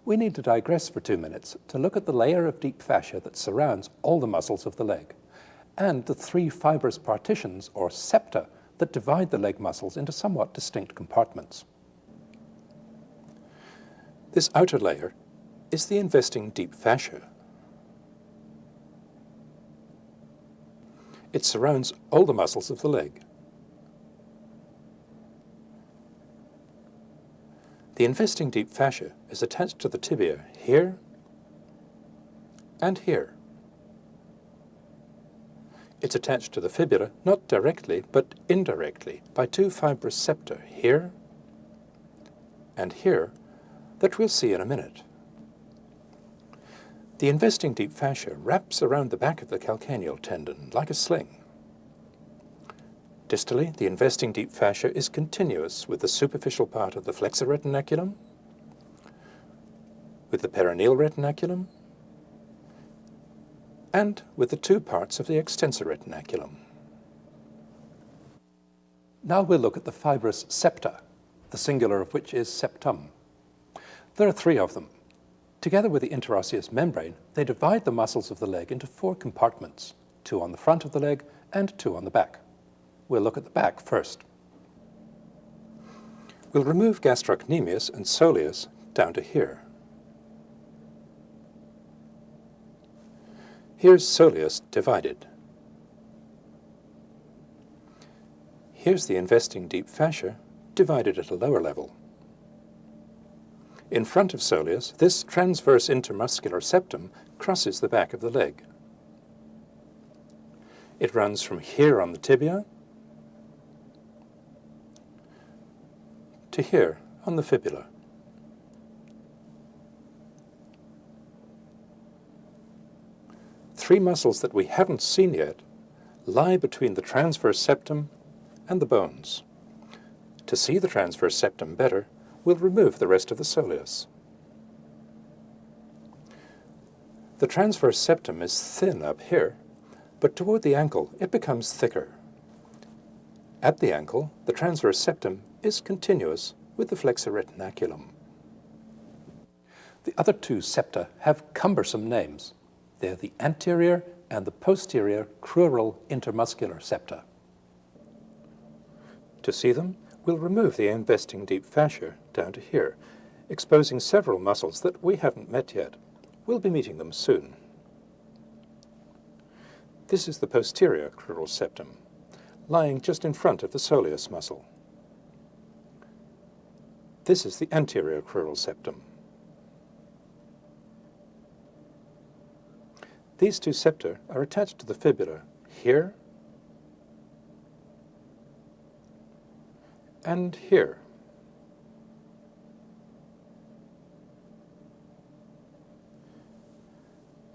we need to digress for 2 minutes to look at the layer of deep fascia that surrounds all the muscles of the leg, and the 3 fibrous partitions, or septa, that divide the leg muscles into somewhat distinct compartments. This outer layer is the investing deep fascia. It surrounds all the muscles of the leg. The investing deep fascia is attached to the tibia here and here. It's attached to the fibula not directly but indirectly by 2 fibrous septa here and here that we'll see in a minute. The investing deep fascia wraps around the back of the calcaneal tendon like a sling. Distally, the investing deep fascia is continuous with the superficial part of the flexor retinaculum, with the perineal retinaculum, and with the two parts of the extensor retinaculum. Now we'll look at the fibrous septa, the singular of which is septum. There are 3 of them. Together with the interosseous membrane, they divide the muscles of the leg into 4 compartments, 2 on the front of the leg and 2 on the back. We'll look at the back first. We'll remove gastrocnemius and soleus down to here. Here's soleus divided. Here's the investing deep fascia divided at a lower level. In front of soleus, this transverse intermuscular septum crosses the back of the leg. It runs from here on the tibia to here on the fibula. Three muscles that we haven't seen yet lie between the transverse septum and the bones. To see the transverse septum better, we'll remove the rest of the soleus. The transverse septum is thin up here, but toward the ankle it becomes thicker. At the ankle, the transverse septum is continuous with the flexor retinaculum. The other 2 septa have cumbersome names. They're the anterior and the posterior crural intermuscular septa. To see them, we'll remove the investing deep fascia down to here, exposing several muscles that we haven't met yet. We'll be meeting them soon. This is the posterior crural septum, lying just in front of the soleus muscle. This is the anterior crural septum. These 2 septa are attached to the fibula here and here.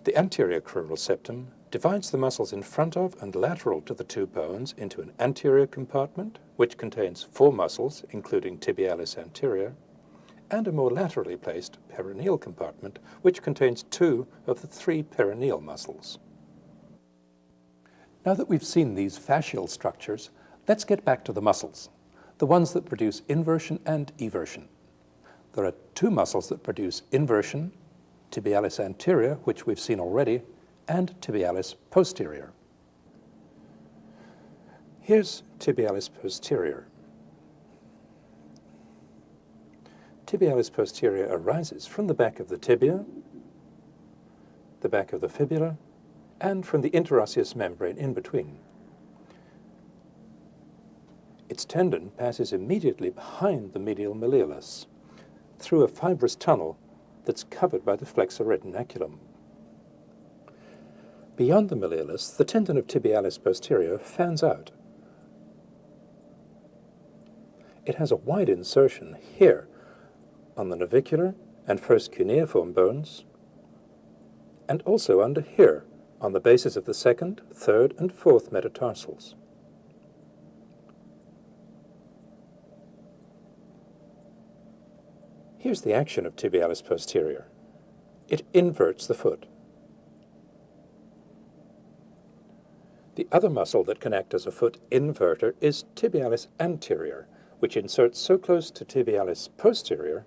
The anterior crural septum divides the muscles in front of and lateral to the 2 bones into an anterior compartment, which contains 4 muscles, including tibialis anterior, and a more laterally placed perineal compartment, which contains 2 of the 3 perineal muscles. Now that we've seen these fascial structures, let's get back to the muscles, the ones that produce inversion and eversion. There are 2 muscles that produce inversion, tibialis anterior, which we've seen already, and tibialis posterior. Here's tibialis posterior. Tibialis posterior arises from the back of the tibia, the back of the fibula, and from the interosseous membrane in between. Its tendon passes immediately behind the medial malleolus, through a fibrous tunnel that's covered by the flexor retinaculum. Beyond the malleolus, the tendon of tibialis posterior fans out. It has a wide insertion here on the navicular and first cuneiform bones, and also under here on the bases of the 2nd, 3rd, and 4th metatarsals. Here's the action of tibialis posterior. It inverts the foot. The other muscle that can act as a foot inverter is tibialis anterior, which inserts so close to tibialis posterior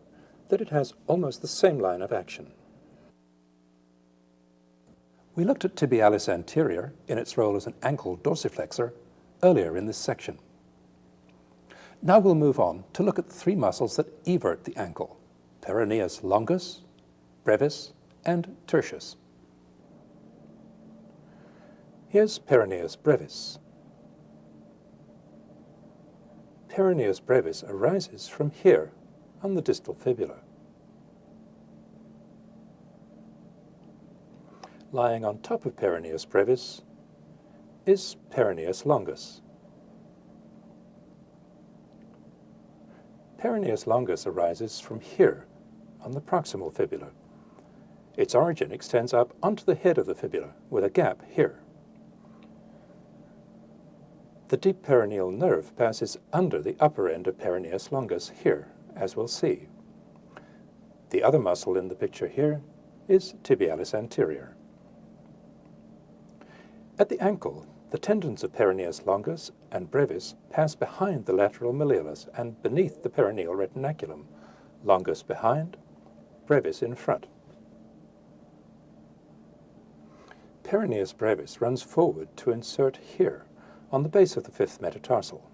that it has almost the same line of action. We looked at tibialis anterior in its role as an ankle dorsiflexor earlier in this section. Now we'll move on to look at the 3 muscles that evert the ankle: peroneus longus, brevis, and tertius. Here's peroneus brevis. Peroneus brevis arises from here on the distal fibula. Lying on top of peroneus brevis is peroneus longus. Peroneus longus arises from here on the proximal fibula. Its origin extends up onto the head of the fibula with a gap here. The deep peroneal nerve passes under the upper end of peroneus longus here, as we'll see. The other muscle in the picture here is tibialis anterior. At the ankle, the tendons of peroneus longus and brevis pass behind the lateral malleolus and beneath the peroneal retinaculum, longus behind, brevis in front. Peroneus brevis runs forward to insert here, on the base of the fifth metatarsal.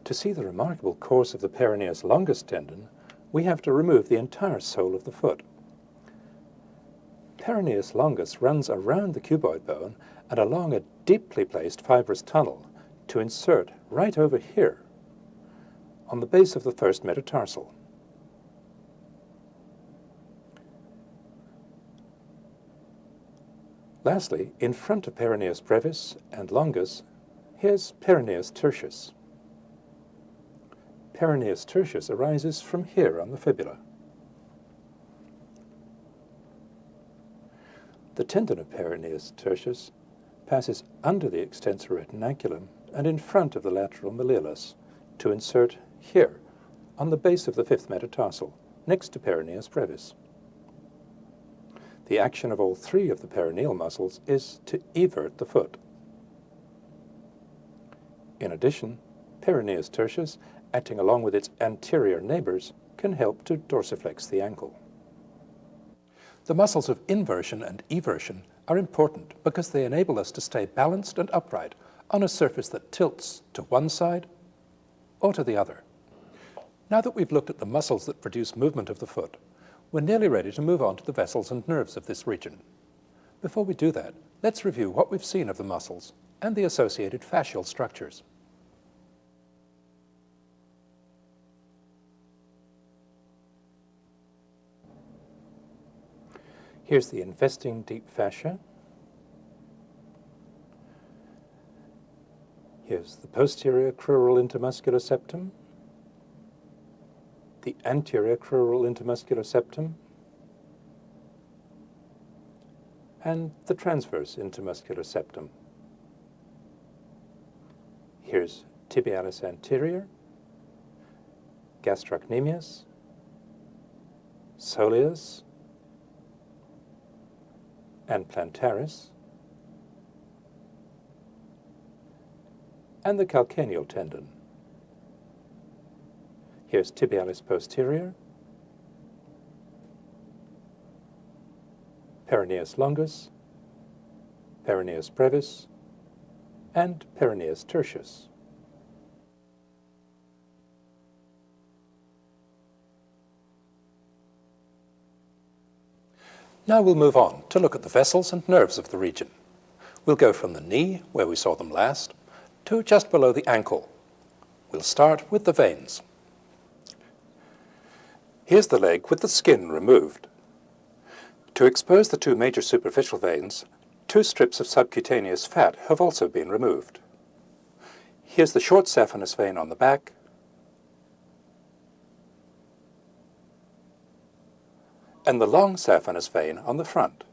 To see the remarkable course of the peroneus longus tendon, we have to remove the entire sole of the foot. Peroneus longus runs around the cuboid bone and along a deeply placed fibrous tunnel to insert right over here, on the base of the first metatarsal. Lastly, in front of peroneus brevis and longus, here's peroneus tertius. Peroneus tertius arises from here on the fibula. The tendon of peroneus tertius passes under the extensor retinaculum and in front of the lateral malleolus to insert here, on the base of the fifth metatarsal, next to peroneus brevis. The action of all three of the peroneal muscles is to evert the foot. In addition, peroneus tertius, acting along with its anterior neighbors, can help to dorsiflex the ankle. The muscles of inversion and eversion are important because they enable us to stay balanced and upright on a surface that tilts to one side or to the other. Now that we've looked at the muscles that produce movement of the foot, we're nearly ready to move on to the vessels and nerves of this region. Before we do that, let's review what we've seen of the muscles and the associated fascial structures. Here's the investing deep fascia. Here's the posterior crural intermuscular septum, the anterior crural intermuscular septum, and the transverse intermuscular septum. Here's tibialis anterior, gastrocnemius, soleus, and plantaris, and the calcaneal tendon. Here's tibialis posterior, peroneus longus, peroneus brevis, and peroneus tertius. Now we'll move on to look at the vessels and nerves of the region. We'll go from the knee, where we saw them last, to just below the ankle. We'll start with the veins. Here's the leg with the skin removed. To expose the two major superficial veins, two strips of subcutaneous fat have also been removed. Here's the short saphenous vein on the back, and the long saphenous vein on the front.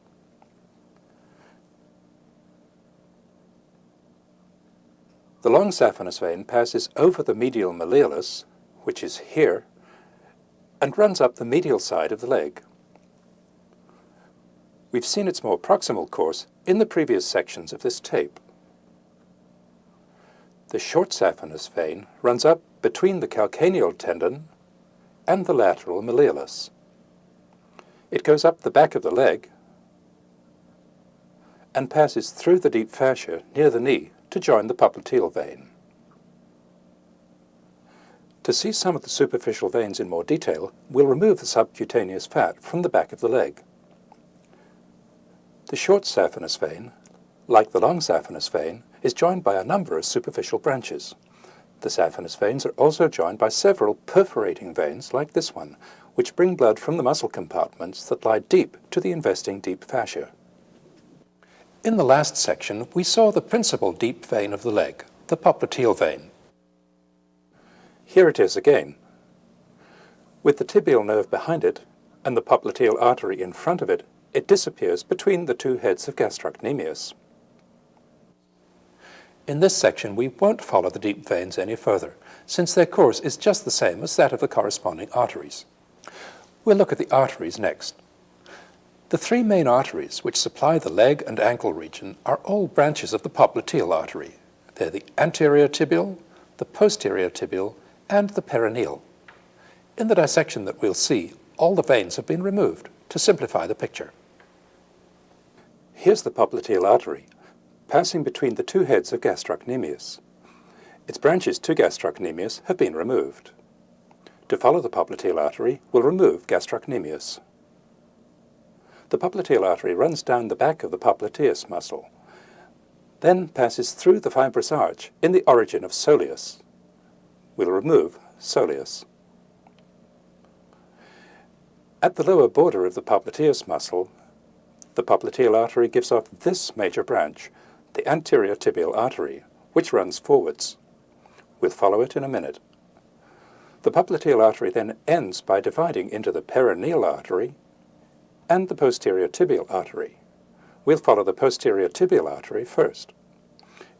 The long saphenous vein passes over the medial malleolus, which is here, and runs up the medial side of the leg. We've seen its more proximal course in the previous sections of this tape. The short saphenous vein runs up between the calcaneal tendon and the lateral malleolus. It goes up the back of the leg and passes through the deep fascia near the knee to join the popliteal vein. To see some of the superficial veins in more detail, we'll remove the subcutaneous fat from the back of the leg. The short saphenous vein, like the long saphenous vein, is joined by a number of superficial branches. The saphenous veins are also joined by several perforating veins, like this one, which bring blood from the muscle compartments that lie deep to the investing deep fascia. In the last section, we saw the principal deep vein of the leg, the popliteal vein. Here it is again. With the tibial nerve behind it, and the popliteal artery in front of it, it disappears between the two heads of gastrocnemius. In this section, we won't follow the deep veins any further, since their course is just the same as that of the corresponding arteries. We'll look at the arteries next. The three main arteries which supply the leg and ankle region are all branches of the popliteal artery. They're the anterior tibial, the posterior tibial, and the peroneal. In the dissection that we'll see, all the veins have been removed to simplify the picture. Here's the popliteal artery, passing between the two heads of gastrocnemius. Its branches to gastrocnemius have been removed. To follow the popliteal artery, we'll remove gastrocnemius. The popliteal artery runs down the back of the popliteus muscle, then passes through the fibrous arch in the origin of soleus. We'll remove soleus. At the lower border of the popliteus muscle, the popliteal artery gives off this major branch, the anterior tibial artery, which runs forwards. We'll follow it in a minute. The popliteal artery then ends by dividing into the peroneal artery and the posterior tibial artery. We'll follow the posterior tibial artery first.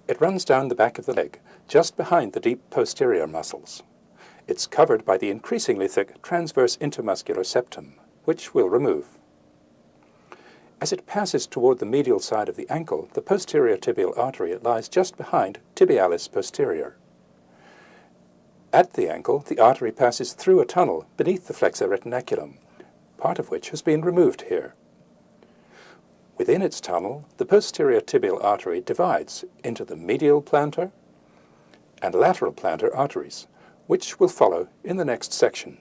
It runs down the back of the leg, just behind the deep posterior muscles. It's covered by the increasingly thick transverse intermuscular septum, which we'll remove. As it passes toward the medial side of the ankle, the posterior tibial artery lies just behind tibialis posterior. At the ankle, the artery passes through a tunnel beneath the flexor retinaculum, part of which has been removed here. Within its tunnel, the posterior tibial artery divides into the medial plantar and lateral plantar arteries, which we'll follow in the next section.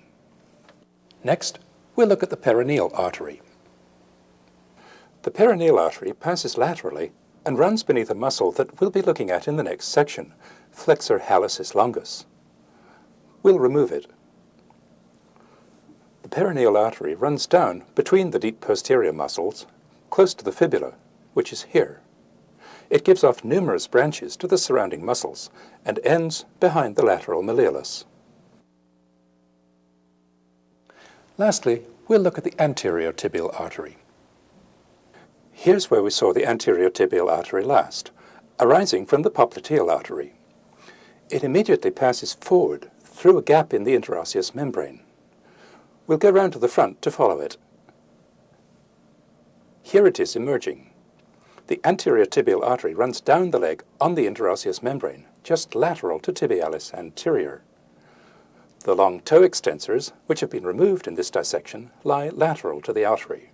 Next, we'll look at the peroneal artery. The peroneal artery passes laterally and runs beneath a muscle that we'll be looking at in the next section, flexor hallucis longus. We'll remove it. The peroneal artery runs down between the deep posterior muscles, close to the fibula, which is here. It gives off numerous branches to the surrounding muscles and ends behind the lateral malleolus. Lastly, we'll look at the anterior tibial artery. Here's where we saw the anterior tibial artery last, arising from the popliteal artery. It immediately passes forward through a gap in the interosseous membrane. We'll go round to the front to follow it. Here it is emerging. The anterior tibial artery runs down the leg on the interosseous membrane, just lateral to tibialis anterior. The long toe extensors, which have been removed in this dissection, lie lateral to the artery.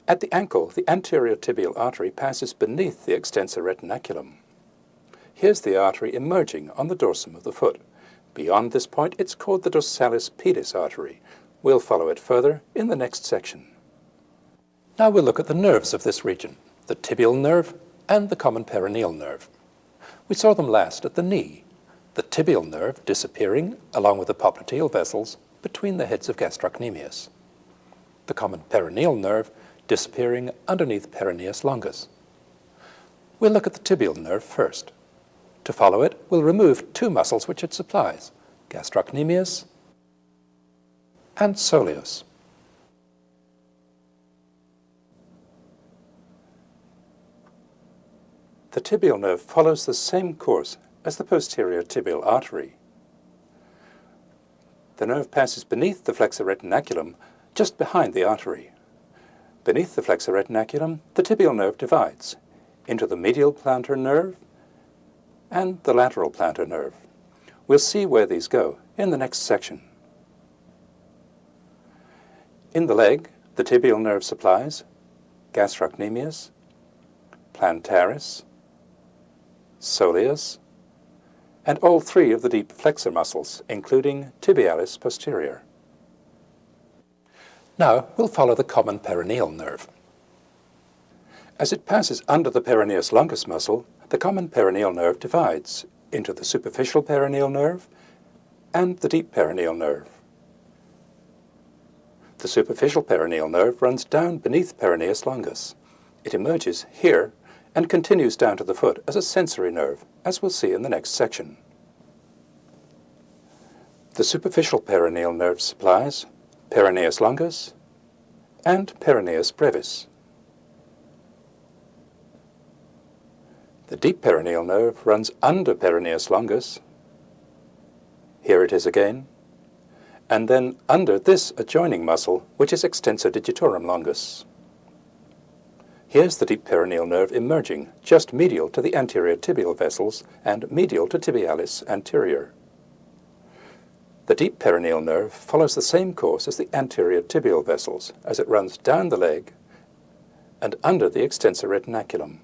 At the ankle, the anterior tibial artery passes beneath the extensor retinaculum. Here's the artery emerging on the dorsum of the foot. Beyond this point, it's called the dorsalis pedis artery. We'll follow it further in the next section. Now we'll look at the nerves of this region, the tibial nerve and the common peroneal nerve. We saw them last at the knee, the tibial nerve disappearing, along with the popliteal vessels, between the heads of gastrocnemius. The common peroneal nerve disappearing underneath peroneus longus. We'll look at the tibial nerve first. To follow it, we'll remove two muscles which it supplies, gastrocnemius and soleus. The tibial nerve follows the same course as the posterior tibial artery. The nerve passes beneath the flexor retinaculum, just behind the artery. Beneath the flexor retinaculum, the tibial nerve divides into the medial plantar nerve and the lateral plantar nerve. We'll see where these go in the next section. In the leg, the tibial nerve supplies gastrocnemius, plantaris, soleus, and all three of the deep flexor muscles, including tibialis posterior. Now we'll follow the common peroneal nerve. As it passes under the peroneus longus muscle, the common peroneal nerve divides into the superficial peroneal nerve and the deep peroneal nerve. The superficial peroneal nerve runs down beneath peroneus longus. It emerges here and continues down to the foot as a sensory nerve, as we'll see in the next section. The superficial peroneal nerve supplies peroneus longus, and peroneus brevis. The deep peroneal nerve runs under peroneus longus. Here it is again. And then under this adjoining muscle, which is extensor digitorum longus. Here's the deep peroneal nerve emerging just medial to the anterior tibial vessels and medial to tibialis anterior. The deep peroneal nerve follows the same course as the anterior tibial vessels as it runs down the leg and under the extensor retinaculum.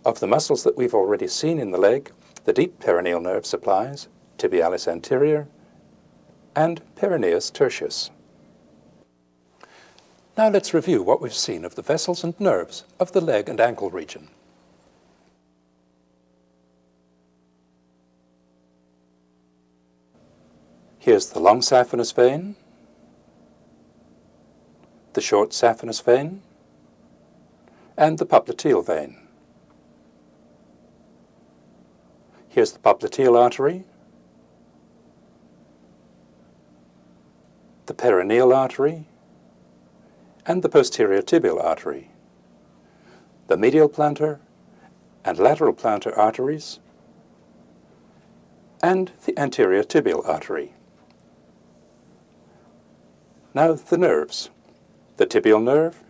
Of the muscles that we've already seen in the leg, the deep peroneal nerve supplies tibialis anterior and peroneus tertius. Now let's review what we've seen of the vessels and nerves of the leg and ankle region. Here's the long saphenous vein, the short saphenous vein, and the popliteal vein. Here's the popliteal artery, the peroneal artery, and the posterior tibial artery, the medial plantar and lateral plantar arteries, and the anterior tibial artery. Now the nerves, the tibial nerve,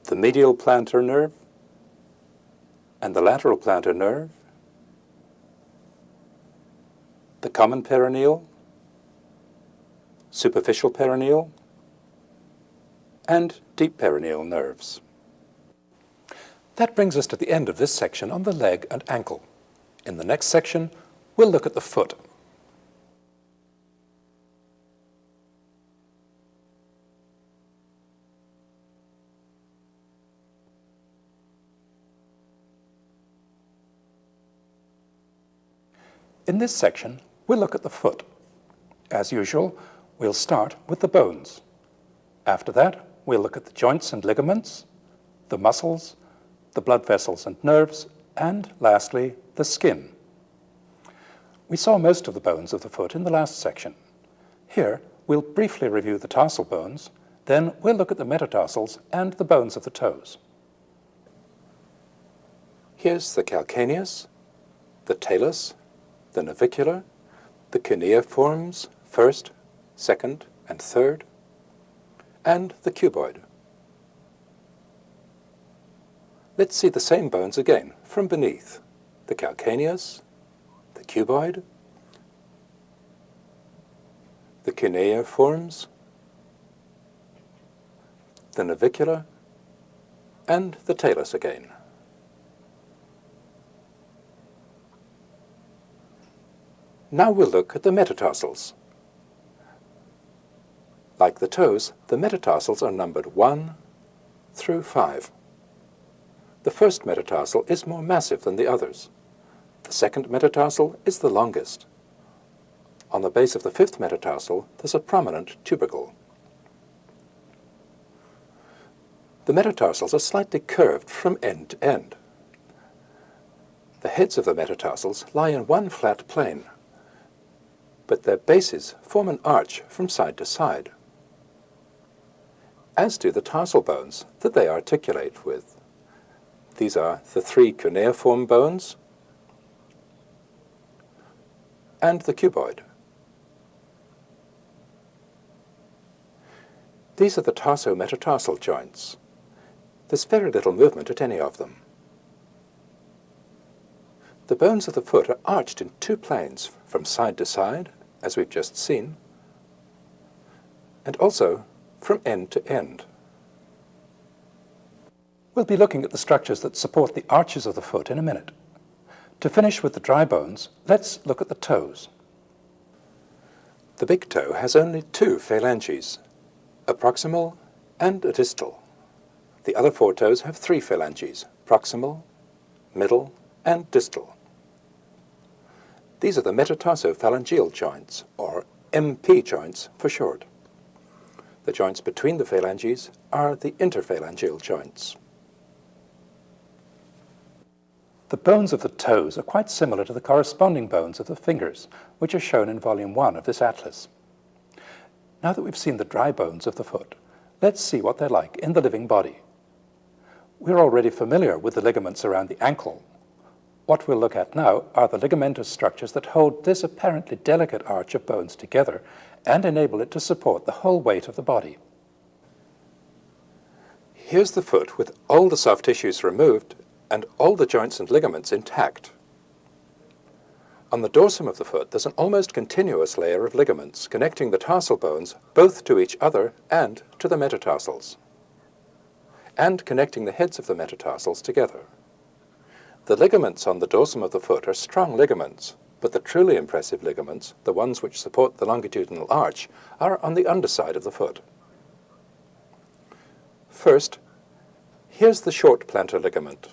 the medial plantar nerve, and the lateral plantar nerve, the common peroneal, superficial peroneal, and deep peroneal nerves. That brings us to the end of this section on the leg and ankle. In the next section, we'll look at the foot. In this section, we'll look at the foot. As usual, we'll start with the bones. After that, we'll look at the joints and ligaments, the muscles, the blood vessels and nerves, and lastly, the skin. We saw most of the bones of the foot in the last section. Here, we'll briefly review the tarsal bones, then we'll look at the metatarsals and the bones of the toes. Here's the calcaneus, the talus, the navicular, the cuneiforms, first, second, and third, and the cuboid. Let's see the same bones again from beneath. The calcaneus, the cuboid, the cuneiforms, the navicular, and the talus again. Now we'll look at the metatarsals. Like the toes, the metatarsals are numbered 1 through 5. The first metatarsal is more massive than the others. The second metatarsal is the longest. On the base of the fifth metatarsal, there's a prominent tubercle. The metatarsals are slightly curved from end to end. The heads of the metatarsals lie in one flat plane, but their bases form an arch from side to side, as do the tarsal bones that they articulate with. These are the 3 cuneiform bones and the cuboid. These are the tarsometatarsal joints. There's very little movement at any of them. The bones of the foot are arched in 2 planes from side to side, as we've just seen, and also from end to end. We'll be looking at the structures that support the arches of the foot in a minute. To finish with the dry bones, let's look at the toes. The big toe has only 2 phalanges, a proximal and a distal. The other 4 toes have 3 phalanges, proximal, middle, and distal. These are the metatarsophalangeal joints, or MP joints for short. The joints between the phalanges are the interphalangeal joints. The bones of the toes are quite similar to the corresponding bones of the fingers, which are shown in Volume 1 of this atlas. Now that we've seen the dry bones of the foot, let's see what they're like in the living body. We're already familiar with the ligaments around the ankle. What we'll look at now are the ligamentous structures that hold this apparently delicate arch of bones together and enable it to support the whole weight of the body. Here's the foot with all the soft tissues removed and all the joints and ligaments intact. On the dorsum of the foot, there's an almost continuous layer of ligaments connecting the tarsal bones both to each other and to the metatarsals, and connecting the heads of the metatarsals together. The ligaments on the dorsum of the foot are strong ligaments, but the truly impressive ligaments, the ones which support the longitudinal arch, are on the underside of the foot. First, here's the short plantar ligament.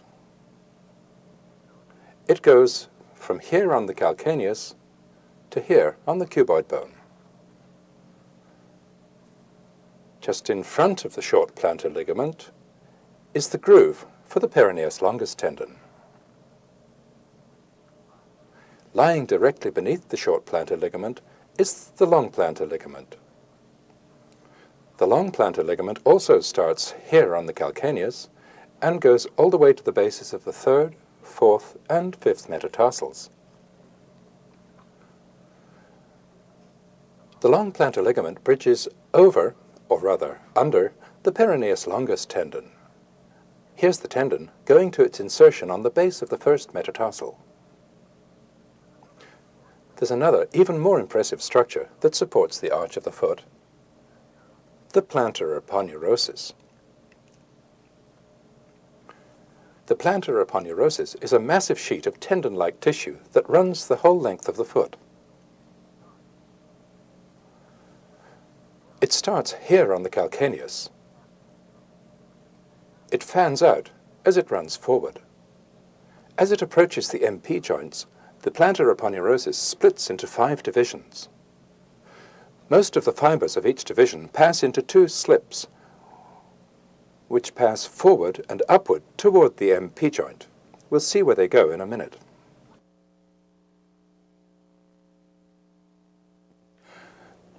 It goes from here on the calcaneus to here on the cuboid bone. Just in front of the short plantar ligament is the groove for the peroneus longus tendon. Lying directly beneath the short plantar ligament is the long plantar ligament. The long plantar ligament also starts here on the calcaneus and goes all the way to the bases of the third, fourth, and fifth metatarsals. The long plantar ligament bridges over, or rather under, the peroneus longus tendon. Here's the tendon going to its insertion on the base of the first metatarsal. There's another, even more impressive structure that supports the arch of the foot, the plantar aponeurosis. The plantar aponeurosis is a massive sheet of tendon-like tissue that runs the whole length of the foot. It starts here on the calcaneus. It fans out as it runs forward. As it approaches the MP joints, the plantar aponeurosis splits into 5 divisions. Most of the fibers of each division pass into 2 slips, which pass forward and upward toward the MP joint. We'll see where they go in a minute.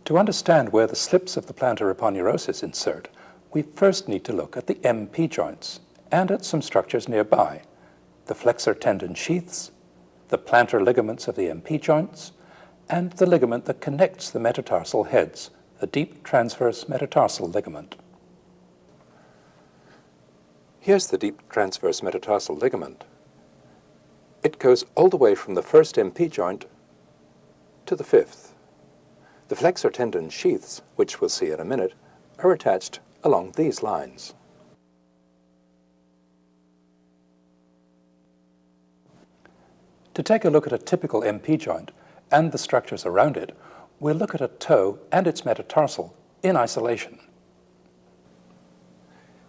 To understand where the slips of the plantar aponeurosis insert, we first need to look at the MP joints and at some structures nearby, the flexor tendon sheaths, the plantar ligaments of the MP joints, and the ligament that connects the metatarsal heads, the deep transverse metatarsal ligament. Here's the deep transverse metatarsal ligament. It goes all the way from the first MP joint to the fifth. The flexor tendon sheaths, which we'll see in a minute, are attached along these lines. To take a look at a typical MP joint and the structures around it, we'll look at a toe and its metatarsal in isolation.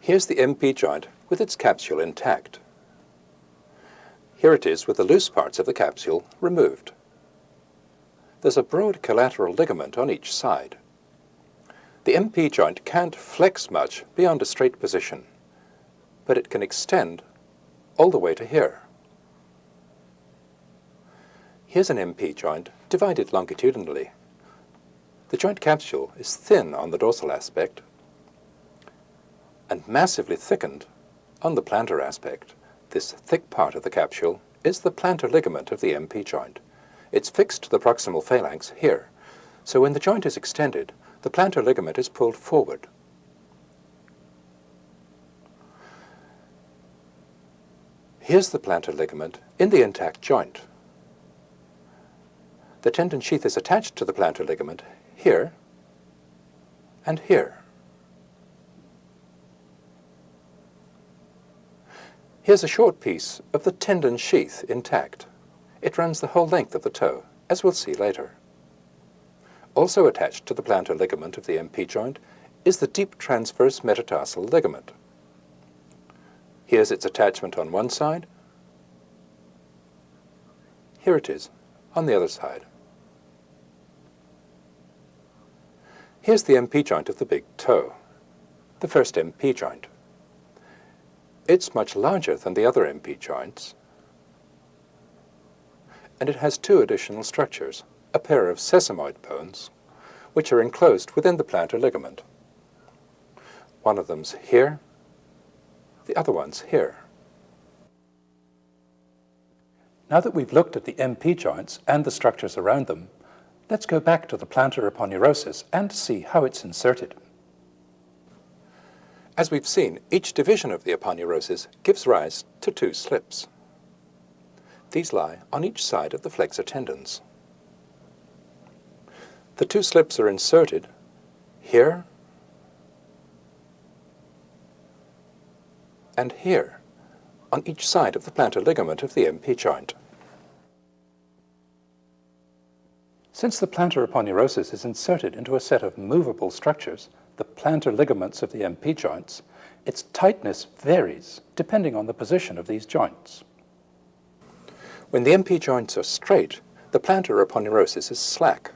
Here's the MP joint with its capsule intact. Here it is with the loose parts of the capsule removed. There's a broad collateral ligament on each side. The MP joint can't flex much beyond a straight position, but it can extend all the way to here. Here's an MP joint divided longitudinally. The joint capsule is thin on the dorsal aspect and massively thickened on the plantar aspect. This thick part of the capsule is the plantar ligament of the MP joint. It's fixed to the proximal phalanx here, so when the joint is extended, the plantar ligament is pulled forward. Here's the plantar ligament in the intact joint. The tendon sheath is attached to the plantar ligament here and here. Here's a short piece of the tendon sheath intact. It runs the whole length of the toe, as we'll see later. Also attached to the plantar ligament of the MP joint is the deep transverse metatarsal ligament. Here's its attachment on one side. Here it is on the other side. Here's the MP joint of the big toe, the first MP joint. It's much larger than the other MP joints. and it has two additional structures, a pair of sesamoid bones, which are enclosed within the plantar ligament. One of them's here, the other one's here. Now that we've looked at the MP joints and the structures around them, let's go back to the plantar aponeurosis and see how it's inserted. As we've seen, each division of the aponeurosis gives rise to two slips. These lie on each side of the flexor tendons. The two slips are inserted here and here on each side of the plantar ligament of the MP joint. Since the plantar aponeurosis is inserted into a set of movable structures, the plantar ligaments of the MP joints, its tightness varies depending on the position of these joints. When the MP joints are straight, the plantar aponeurosis is slack.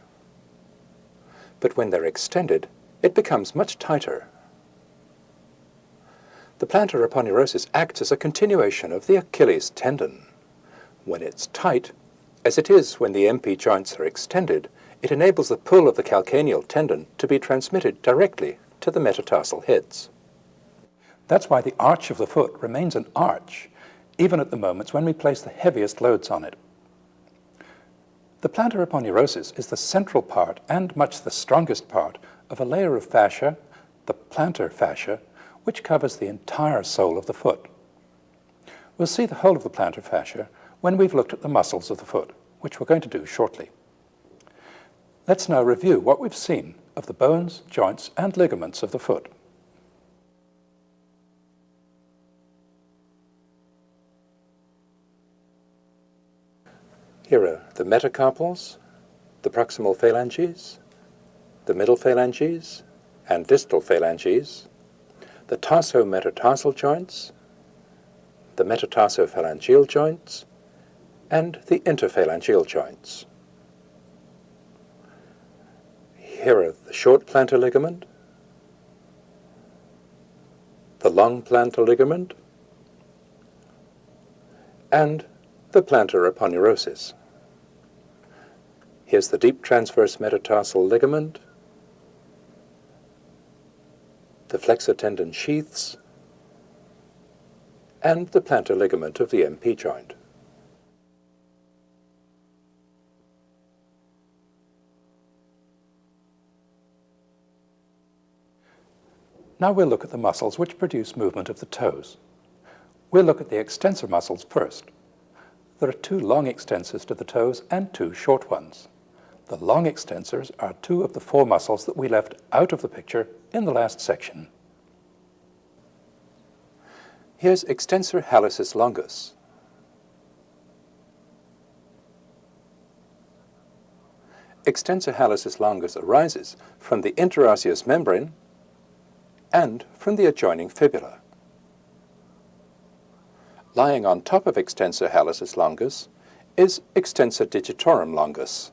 But when they're extended, it becomes much tighter. The plantar aponeurosis acts as a continuation of the Achilles tendon. When it's tight, as it is when the MP joints are extended, it enables the pull of the calcaneal tendon to be transmitted directly to the metatarsal heads. That's why the arch of the foot remains an arch, even at the moments when we place the heaviest loads on it. The plantar aponeurosis is the central part and much the strongest part of a layer of fascia, the plantar fascia, which covers the entire sole of the foot. We'll see the whole of the plantar fascia when we've looked at the muscles of the foot, which we're going to do shortly. Let's now review what we've seen of the bones, joints, and ligaments of the foot. Here are the metacarpals, the proximal phalanges, the middle phalanges, and distal phalanges, the tarso-metatarsal joints, the metatarsophalangeal joints, and the interphalangeal joints. Here are the short plantar ligament, the long plantar ligament, and the plantar aponeurosis. Here's the deep transverse metatarsal ligament, the flexor tendon sheaths, and the plantar ligament of the MP joint. Now we'll look at the muscles which produce movement of the toes. We'll look at the extensor muscles first. There are two long extensors to the toes and two short ones. The long extensors are two of the four muscles that we left out of the picture in the last section. Here's extensor hallucis longus. Extensor hallucis longus arises from the interosseous membrane and from the adjoining fibula. Lying on top of extensor hallucis longus is extensor digitorum longus.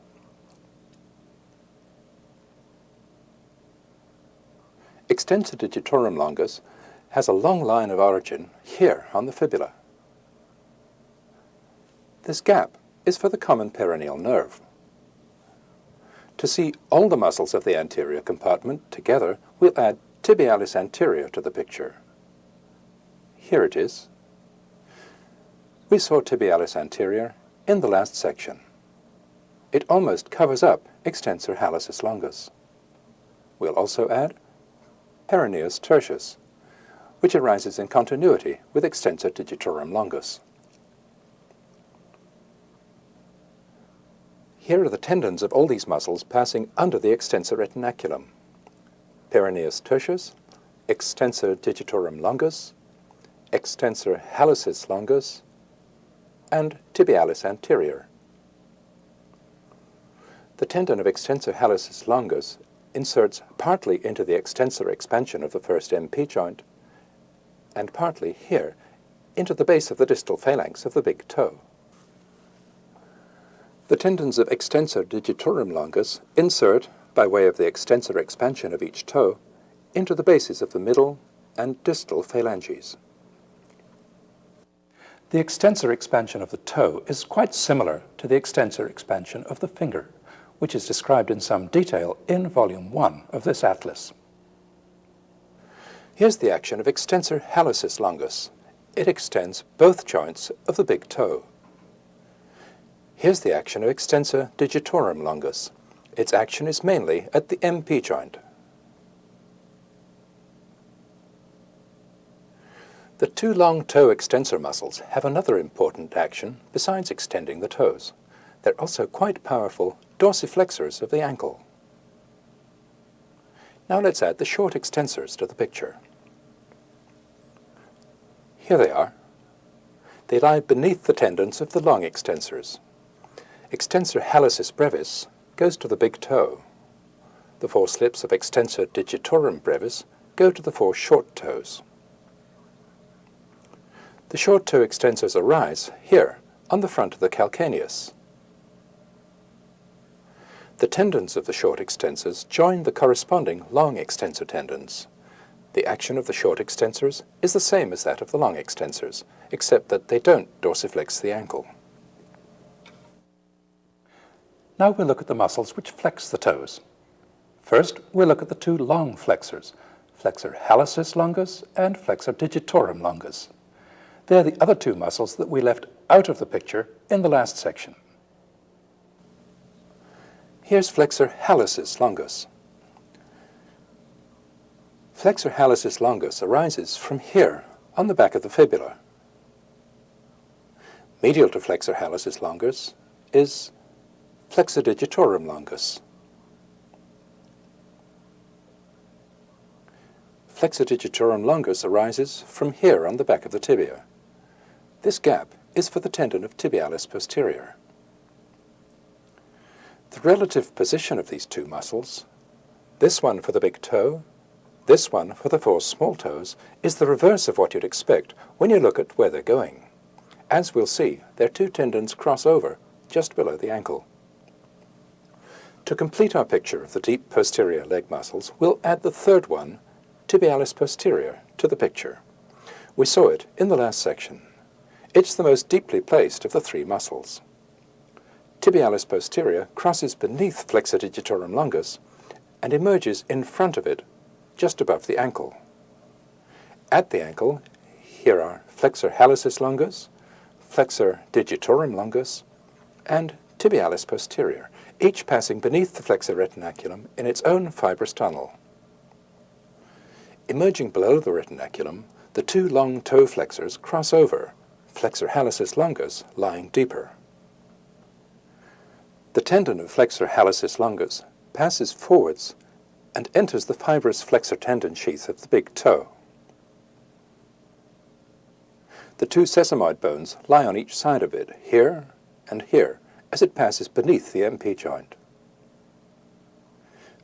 Extensor digitorum longus has a long line of origin here on the fibula. This gap is for the common peroneal nerve. To see all the muscles of the anterior compartment together, we'll add tibialis anterior to the picture. Here it is. We saw tibialis anterior in the last section. It almost covers up extensor hallucis longus. We'll also add peroneus tertius, which arises in continuity with extensor digitorum longus. Here are the tendons of all these muscles passing under the extensor retinaculum: peroneus tertius, extensor digitorum longus, extensor hallucis longus, and tibialis anterior. The tendon of extensor hallucis longus inserts partly into the extensor expansion of the first MP joint and partly here into the base of the distal phalanx of the big toe. The tendons of extensor digitorum longus insert, by way of the extensor expansion of each toe, into the bases of the middle and distal phalanges. The extensor expansion of the toe is quite similar to the extensor expansion of the finger, which is described in some detail in Volume 1 of this atlas. Here's the action of extensor hallucis longus. It extends both joints of the big toe. Here's the action of extensor digitorum longus. Its action is mainly at the MP joint. The two long toe extensor muscles have another important action besides extending the toes. They're also quite powerful dorsiflexors of the ankle. Now let's add the short extensors to the picture. Here they are. They lie beneath the tendons of the long extensors. Extensor hallucis brevis goes to the big toe. The four slips of extensor digitorum brevis go to the four short toes. The short toe extensors arise here on the front of the calcaneus. The tendons of the short extensors join the corresponding long extensor tendons. The action of the short extensors is the same as that of the long extensors, except that they don't dorsiflex the ankle. Now we'll look at the muscles which flex the toes. First, we'll look at the two long flexors, flexor hallucis longus and flexor digitorum longus. They're the other two muscles that we left out of the picture in the last section. Here's flexor hallucis longus. Flexor hallucis longus arises from here on the back of the fibula. Medial to flexor hallucis longus is flexor digitorum longus. Flexor digitorum longus arises from here on the back of the tibia. This gap is for the tendon of tibialis posterior. The relative position of these two muscles, this one for the big toe, this one for the four small toes, is the reverse of what you'd expect when you look at where they're going. As we'll see, their two tendons cross over just below the ankle. To complete our picture of the deep posterior leg muscles, we'll add the third one, tibialis posterior, to the picture. We saw it in the last section. It's the most deeply placed of the three muscles. Tibialis posterior crosses beneath flexor digitorum longus and emerges in front of it, just above the ankle. At the ankle, here are flexor hallucis longus, flexor digitorum longus, and tibialis posterior, each passing beneath the flexor retinaculum in its own fibrous tunnel. Emerging below the retinaculum, the two long toe flexors cross over, flexor hallucis longus lying deeper. The tendon of flexor hallucis longus passes forwards and enters the fibrous flexor tendon sheath of the big toe. The two sesamoid bones lie on each side of it, here and here, as it passes beneath the MP joint.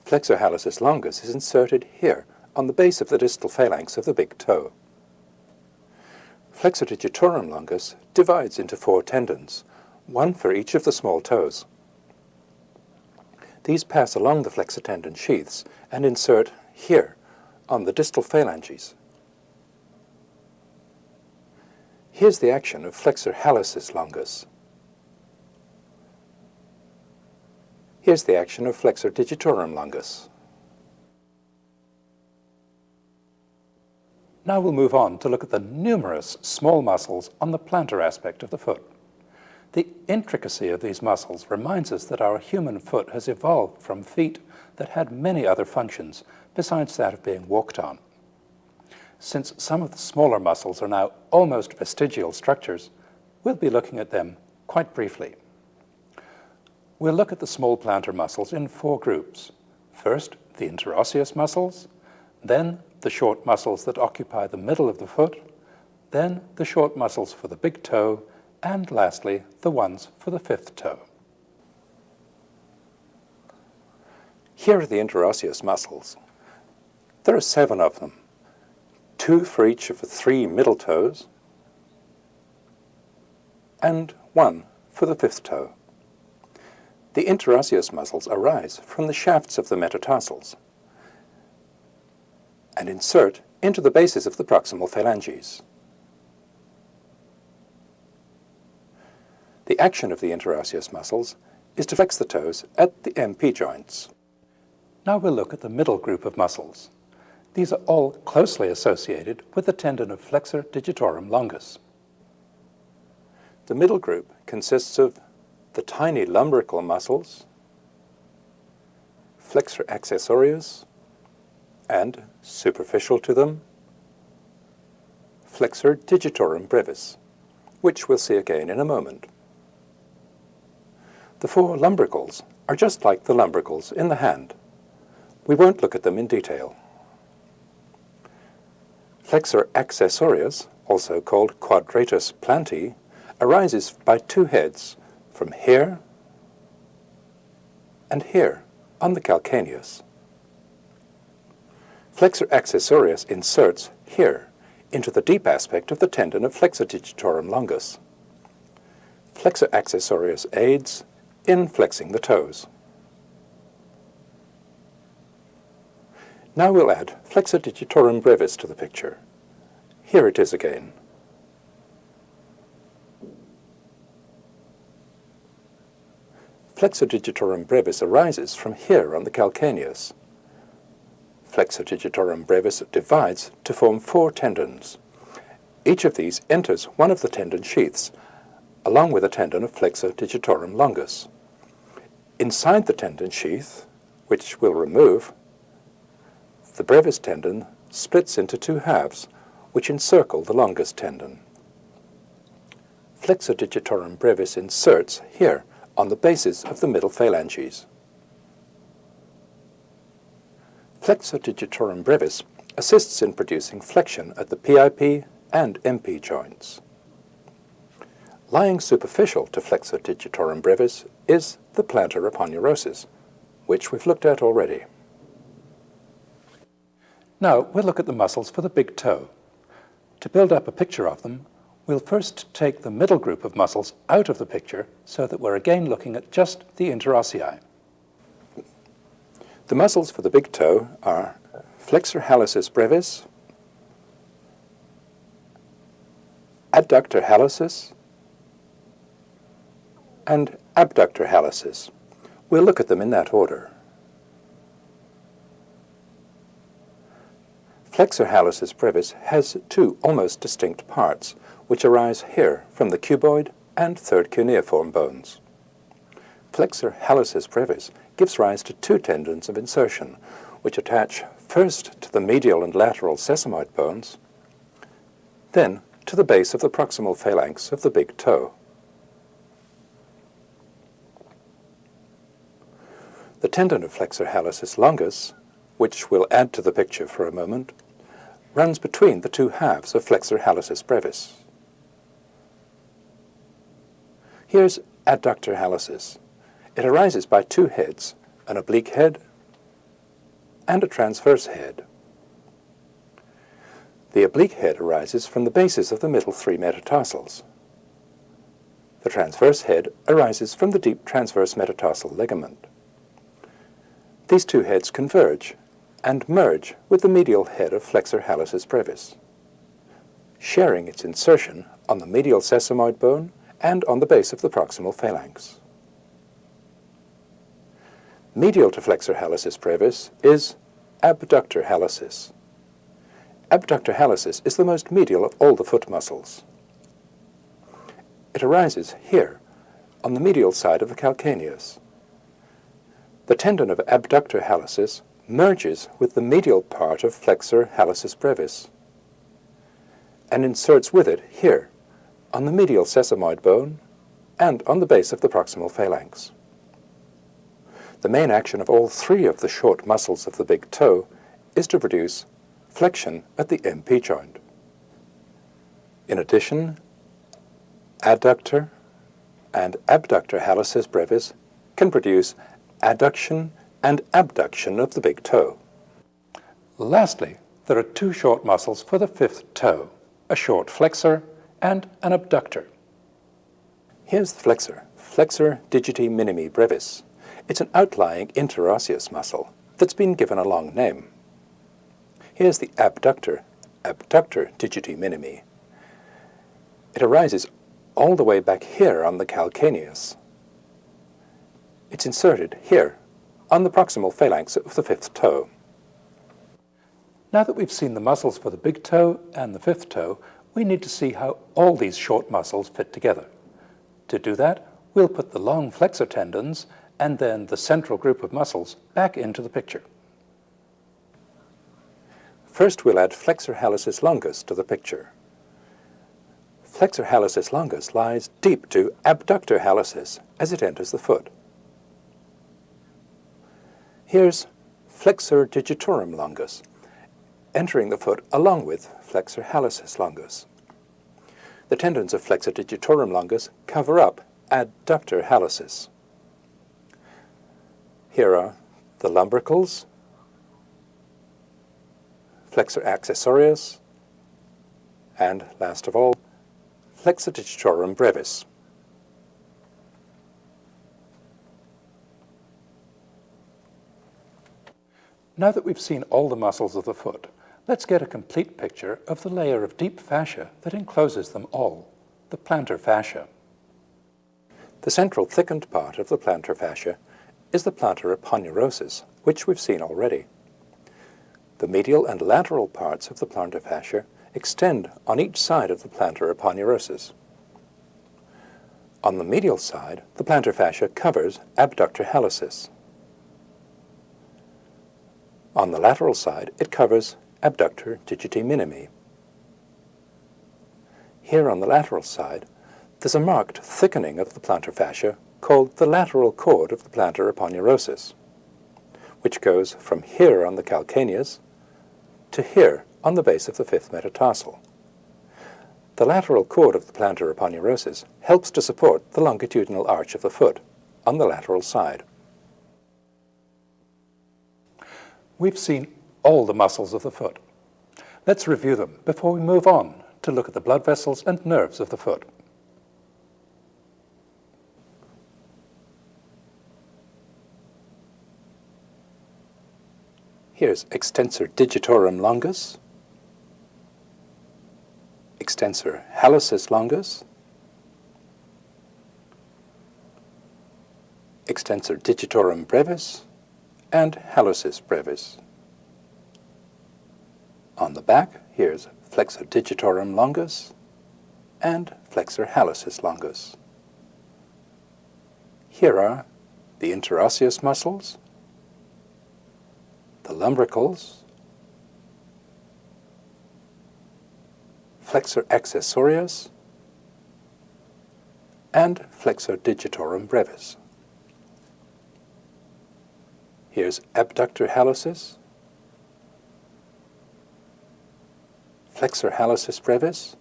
Flexor hallucis longus is inserted here, on the base of the distal phalanx of the big toe. Flexor digitorum longus divides into four tendons, one for each of the small toes. These pass along the flexor tendon sheaths and insert here, on the distal phalanges. Here's the action of flexor hallucis longus. Here's the action of flexor digitorum longus. Now we'll move on to look at the numerous small muscles on the plantar aspect of the foot. The intricacy of these muscles reminds us that our human foot has evolved from feet that had many other functions besides that of being walked on. Since some of the smaller muscles are now almost vestigial structures, we'll be looking at them quite briefly. We'll look at the small plantar muscles in four groups. First, the interosseous muscles, then the short muscles that occupy the middle of the foot, then the short muscles for the big toe, and lastly, the ones for the fifth toe. Here are the interosseous muscles. There are 7 of them, 2 for each of the 3 middle toes, and 1 for the fifth toe. The interosseous muscles arise from the shafts of the metatarsals and insert into the bases of the proximal phalanges. The action of the interosseous muscles is to flex the toes at the MP joints. Now we'll look at the middle group of muscles. These are all closely associated with the tendon of flexor digitorum longus. The middle group consists of the tiny lumbrical muscles, flexor accessorius, and, superficial to them, flexor digitorum brevis, which we'll see again in a moment. The four lumbricals are just like the lumbricals in the hand. We won't look at them in detail. Flexor accessorius, also called quadratus plantae, arises by two heads from here and here on the calcaneus. Flexor accessorius inserts here into the deep aspect of the tendon of flexor digitorum longus. Flexor accessorius aids in flexing the toes. Now we'll add flexor digitorum brevis to the picture. Here it is again. Flexor digitorum brevis arises from here on the calcaneus. Flexor digitorum brevis divides to form four tendons. Each of these enters one of the tendon sheaths, along with a tendon of flexor digitorum longus. Inside the tendon sheath, which we'll remove, the brevis tendon splits into two halves, which encircle the longus tendon. Flexor digitorum brevis inserts here on the bases of the middle phalanges. Flexor digitorum brevis assists in producing flexion at the PIP and MP joints. Lying superficial to flexor digitorum brevis is the plantar aponeurosis, which we've looked at already. Now we'll look at the muscles for the big toe. To build up a picture of them, we'll first take the middle group of muscles out of the picture so that we're again looking at just the interossei. The muscles for the big toe are flexor hallucis brevis, adductor hallucis, and abductor hallucis. We'll look at them in that order. Flexor hallucis brevis has two almost distinct parts, which arise here from the cuboid and third cuneiform bones. Flexor hallucis brevis gives rise to two tendons of insertion, which attach first to the medial and lateral sesamoid bones, then to the base of the proximal phalanx of the big toe. The tendon of flexor hallucis longus, which we'll add to the picture for a moment, runs between the two halves of flexor hallucis brevis. Here's adductor hallucis. It arises by two heads, an oblique head and a transverse head. The oblique head arises from the bases of the middle three metatarsals. The transverse head arises from the deep transverse metatarsal ligament. These two heads converge and merge with the medial head of flexor hallucis brevis, sharing its insertion on the medial sesamoid bone and on the base of the proximal phalanx. Medial to flexor hallucis brevis is abductor hallucis. Abductor hallucis is the most medial of all the foot muscles. It arises here, on the medial side of the calcaneus. The tendon of abductor hallucis merges with the medial part of flexor hallucis brevis and inserts with it here, on the medial sesamoid bone and on the base of the proximal phalanx. The main action of all three of the short muscles of the big toe is to produce flexion at the MP joint. In addition, adductor and abductor hallucis brevis can produce adduction and abduction of the big toe. Lastly, there are two short muscles for the fifth toe, a short flexor and an abductor. Here's the flexor, flexor digiti minimi brevis. It's an outlying interosseous muscle that's been given a long name. Here's the abductor, abductor digiti minimi. It arises all the way back here on the calcaneus. It's inserted here, on the proximal phalanx of the fifth toe. Now that we've seen the muscles for the big toe and the fifth toe, we need to see how all these short muscles fit together. To do that, we'll put the long flexor tendons and then the central group of muscles back into the picture. First, we'll add flexor hallucis longus to the picture. Flexor hallucis longus lies deep to abductor hallucis as it enters the foot. Here's flexor digitorum longus, entering the foot along with flexor hallucis longus. The tendons of flexor digitorum longus cover up adductor hallucis. Here are the lumbricals, flexor accessorius, and last of all, flexor digitorum brevis. Now that we've seen all the muscles of the foot, let's get a complete picture of the layer of deep fascia that encloses them all, the plantar fascia. The central thickened part of the plantar fascia is the plantar aponeurosis, which we've seen already. The medial and lateral parts of the plantar fascia extend on each side of the plantar aponeurosis. On the medial side, the plantar fascia covers abductor hallucis. On the lateral side, it covers abductor digiti minimi. Here on the lateral side, there's a marked thickening of the plantar fascia called the lateral cord of the plantar aponeurosis, which goes from here on the calcaneus to here on the base of the fifth metatarsal. The lateral cord of the plantar aponeurosis helps to support the longitudinal arch of the foot on the lateral side. We've seen all the muscles of the foot. Let's review them before we move on to look at the blood vessels and nerves of the foot. Here's extensor digitorum longus, extensor hallucis longus, extensor digitorum brevis, and hallucis brevis. On the back, here's flexor digitorum longus and flexor hallucis longus. Here are the interosseous muscles, the lumbricals, flexor accessorius, and flexor digitorum brevis. Here's abductor hallucis, flexor hallucis brevis,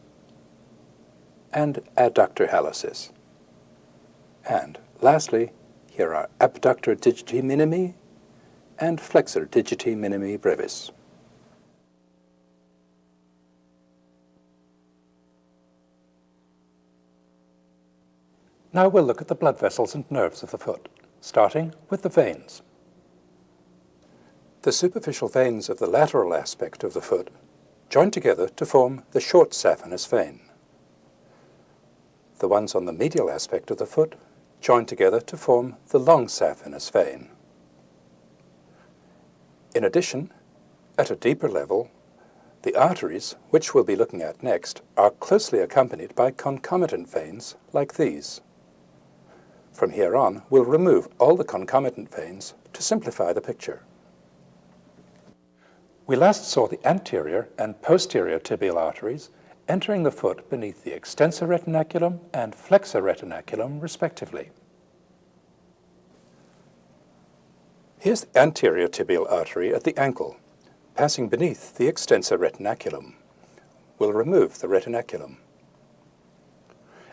and adductor hallucis. And lastly, here are abductor digiti minimi and flexor digiti minimi brevis. Now we'll look at the blood vessels and nerves of the foot, starting with the veins. The superficial veins of the lateral aspect of the foot join together to form the short saphenous vein. The ones on the medial aspect of the foot join together to form the long saphenous vein. In addition, at a deeper level, the arteries, which we'll be looking at next, are closely accompanied by concomitant veins like these. From here on, we'll remove all the concomitant veins to simplify the picture. We last saw the anterior and posterior tibial arteries entering the foot beneath the extensor retinaculum and flexor retinaculum, respectively. Here's the anterior tibial artery at the ankle, passing beneath the extensor retinaculum. We'll remove the retinaculum.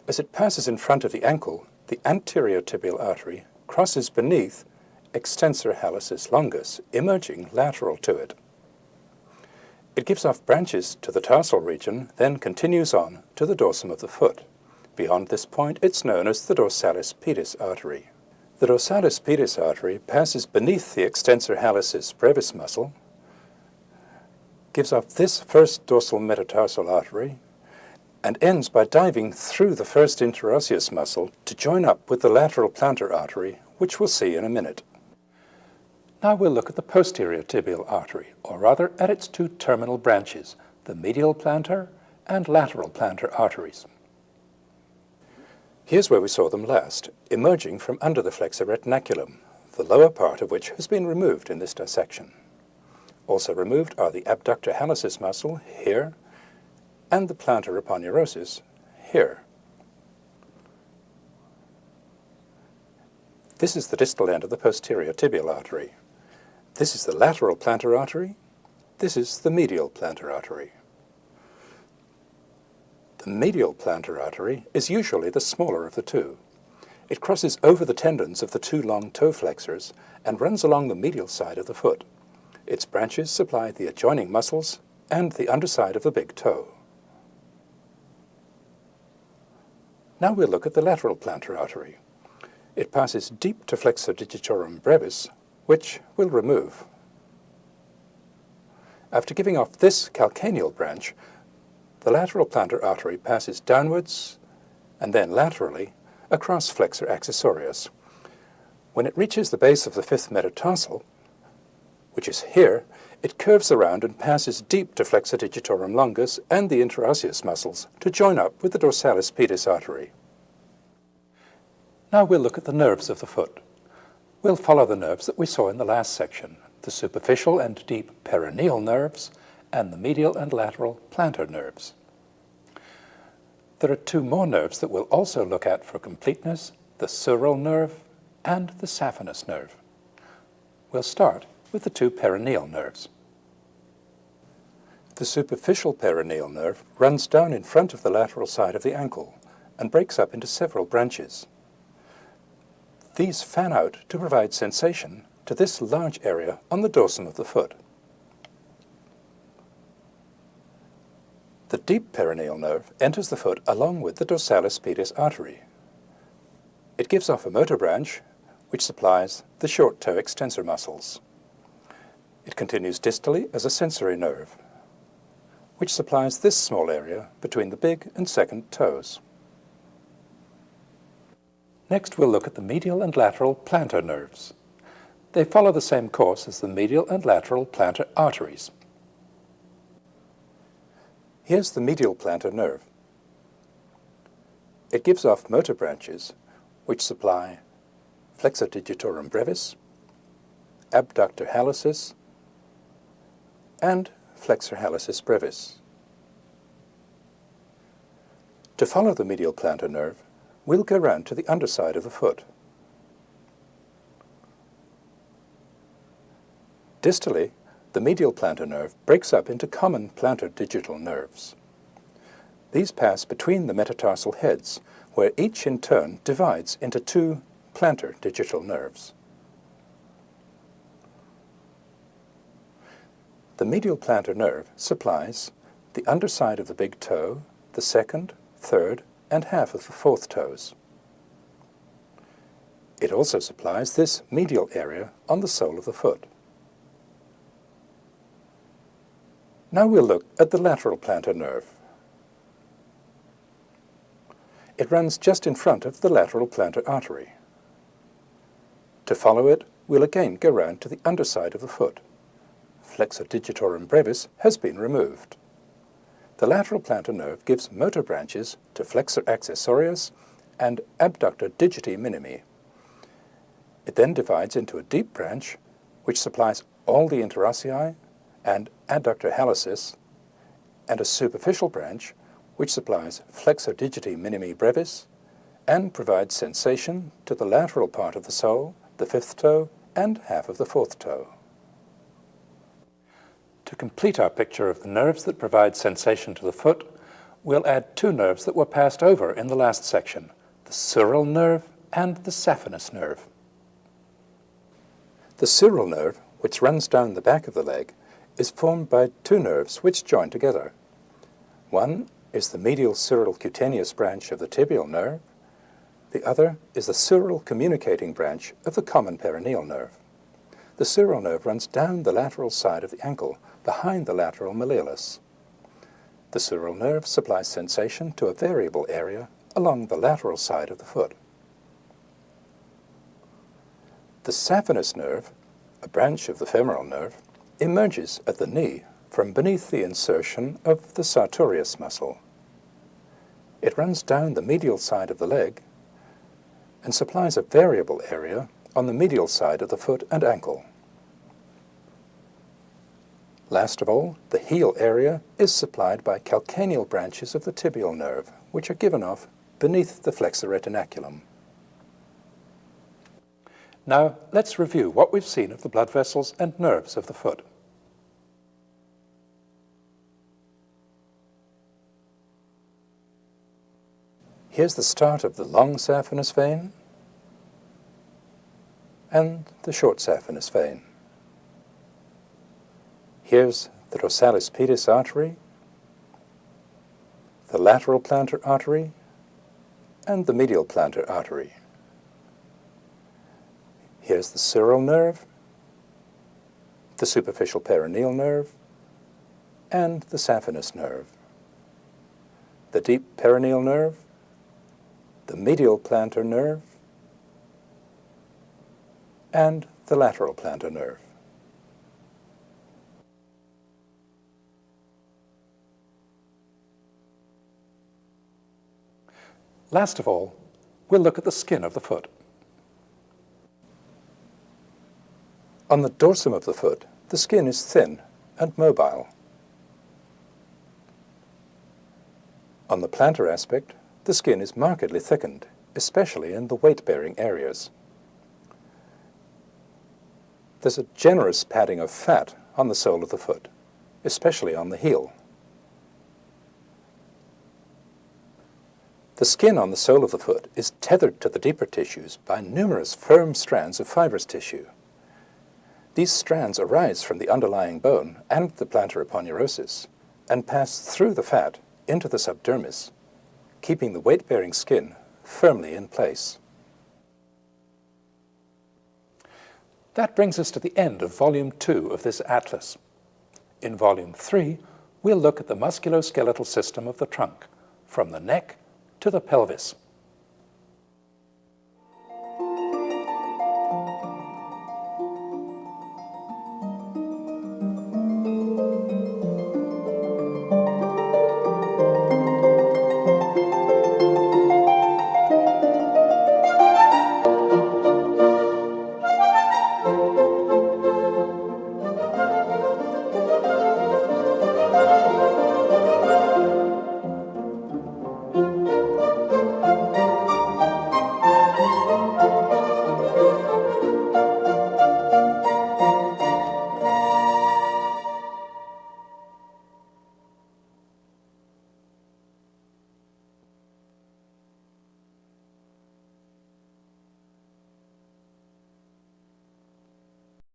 As it passes in front of the ankle, the anterior tibial artery crosses beneath extensor hallucis longus, emerging lateral to it. It gives off branches to the tarsal region, then continues on to the dorsum of the foot. Beyond this point, it's known as the dorsalis pedis artery. The dorsalis pedis artery passes beneath the extensor hallucis brevis muscle, gives off this first dorsal metatarsal artery, and ends by diving through the first interosseous muscle to join up with the lateral plantar artery, which we'll see in a minute. Now we'll look at the posterior tibial artery, or rather at its two terminal branches, the medial plantar and lateral plantar arteries. Here's where we saw them last, emerging from under the flexor retinaculum, the lower part of which has been removed in this dissection. Also removed are the abductor hallucis muscle here and the plantar aponeurosis here. This is the distal end of the posterior tibial artery. This is the lateral plantar artery. This is the medial plantar artery. The medial plantar artery is usually the smaller of the two. It crosses over the tendons of the two long toe flexors and runs along the medial side of the foot. Its branches supply the adjoining muscles and the underside of the big toe. Now we'll look at the lateral plantar artery. It passes deep to flexor digitorum brevis, which we'll remove. After giving off this calcaneal branch, the lateral plantar artery passes downwards and then laterally across flexor accessorius. When it reaches the base of the fifth metatarsal, which is here, it curves around and passes deep to flexor digitorum longus and the interosseous muscles to join up with the dorsalis pedis artery. Now we'll look at the nerves of the foot. We'll follow the nerves that we saw in the last section, the superficial and deep peroneal nerves and the medial and lateral plantar nerves. There are two more nerves that we'll also look at for completeness, the sural nerve and the saphenous nerve. We'll start with the two peroneal nerves. The superficial peroneal nerve runs down in front of the lateral side of the ankle and breaks up into several branches. These fan out to provide sensation to this large area on the dorsum of the foot. The deep peroneal nerve enters the foot along with the dorsalis pedis artery. It gives off a motor branch which supplies the short toe extensor muscles. It continues distally as a sensory nerve, which supplies this small area between the big and second toes. Next, we'll look at the medial and lateral plantar nerves. They follow the same course as the medial and lateral plantar arteries. Here's the medial plantar nerve. It gives off motor branches which supply flexor digitorum brevis, abductor hallucis, and flexor hallucis brevis. To follow the medial plantar nerve, we'll go round to the underside of the foot. Distally, the medial plantar nerve breaks up into common plantar digital nerves. These pass between the metatarsal heads, where each in turn divides into two plantar digital nerves. The medial plantar nerve supplies the underside of the big toe, the second, third, and half of the fourth toes. It also supplies this medial area on the sole of the foot. Now we'll look at the lateral plantar nerve. It runs just in front of the lateral plantar artery. To follow it, we'll again go round to the underside of the foot. Flexor digitorum brevis has been removed. The lateral plantar nerve gives motor branches to flexor accessorius and abductor digiti minimi. It then divides into a deep branch which supplies all the interossei and adductor hallucis, and a superficial branch which supplies flexor digiti minimi brevis and provides sensation to the lateral part of the sole, the fifth toe, and half of the fourth toe. To complete our picture of the nerves that provide sensation to the foot, we'll add two nerves that were passed over in the last section, the sural nerve and the saphenous nerve. The sural nerve, which runs down the back of the leg, is formed by two nerves which join together. One is the medial sural cutaneous branch of the tibial nerve. The other is the sural communicating branch of the common peroneal nerve. The sural nerve runs down the lateral side of the ankle, behind the lateral malleolus. The sural nerve supplies sensation to a variable area along the lateral side of the foot. The saphenous nerve, a branch of the femoral nerve, emerges at the knee from beneath the insertion of the sartorius muscle. It runs down the medial side of the leg and supplies a variable area on the medial side of the foot and ankle. Last of all, the heel area is supplied by calcaneal branches of the tibial nerve, which are given off beneath the flexor retinaculum. Now, let's review what we've seen of the blood vessels and nerves of the foot. Here's the start of the long saphenous vein and the short saphenous vein. Here's the dorsalis pedis artery, the lateral plantar artery, and the medial plantar artery. Here's the sural nerve, the superficial perineal nerve, and the saphenous nerve, the deep perineal nerve, the medial plantar nerve, and the lateral plantar nerve. Last of all, we'll look at the skin of the foot. On the dorsum of the foot, the skin is thin and mobile. On the plantar aspect, the skin is markedly thickened, especially in the weight-bearing areas. There's a generous padding of fat on the sole of the foot, especially on the heel. The skin on the sole of the foot is tethered to the deeper tissues by numerous firm strands of fibrous tissue. These strands arise from the underlying bone and the plantar aponeurosis and pass through the fat into the subdermis, keeping the weight-bearing skin firmly in place. That brings us to the end of Volume 2 of this atlas. In Volume 3, we'll look at the musculoskeletal system of the trunk, from the neck to the pelvis.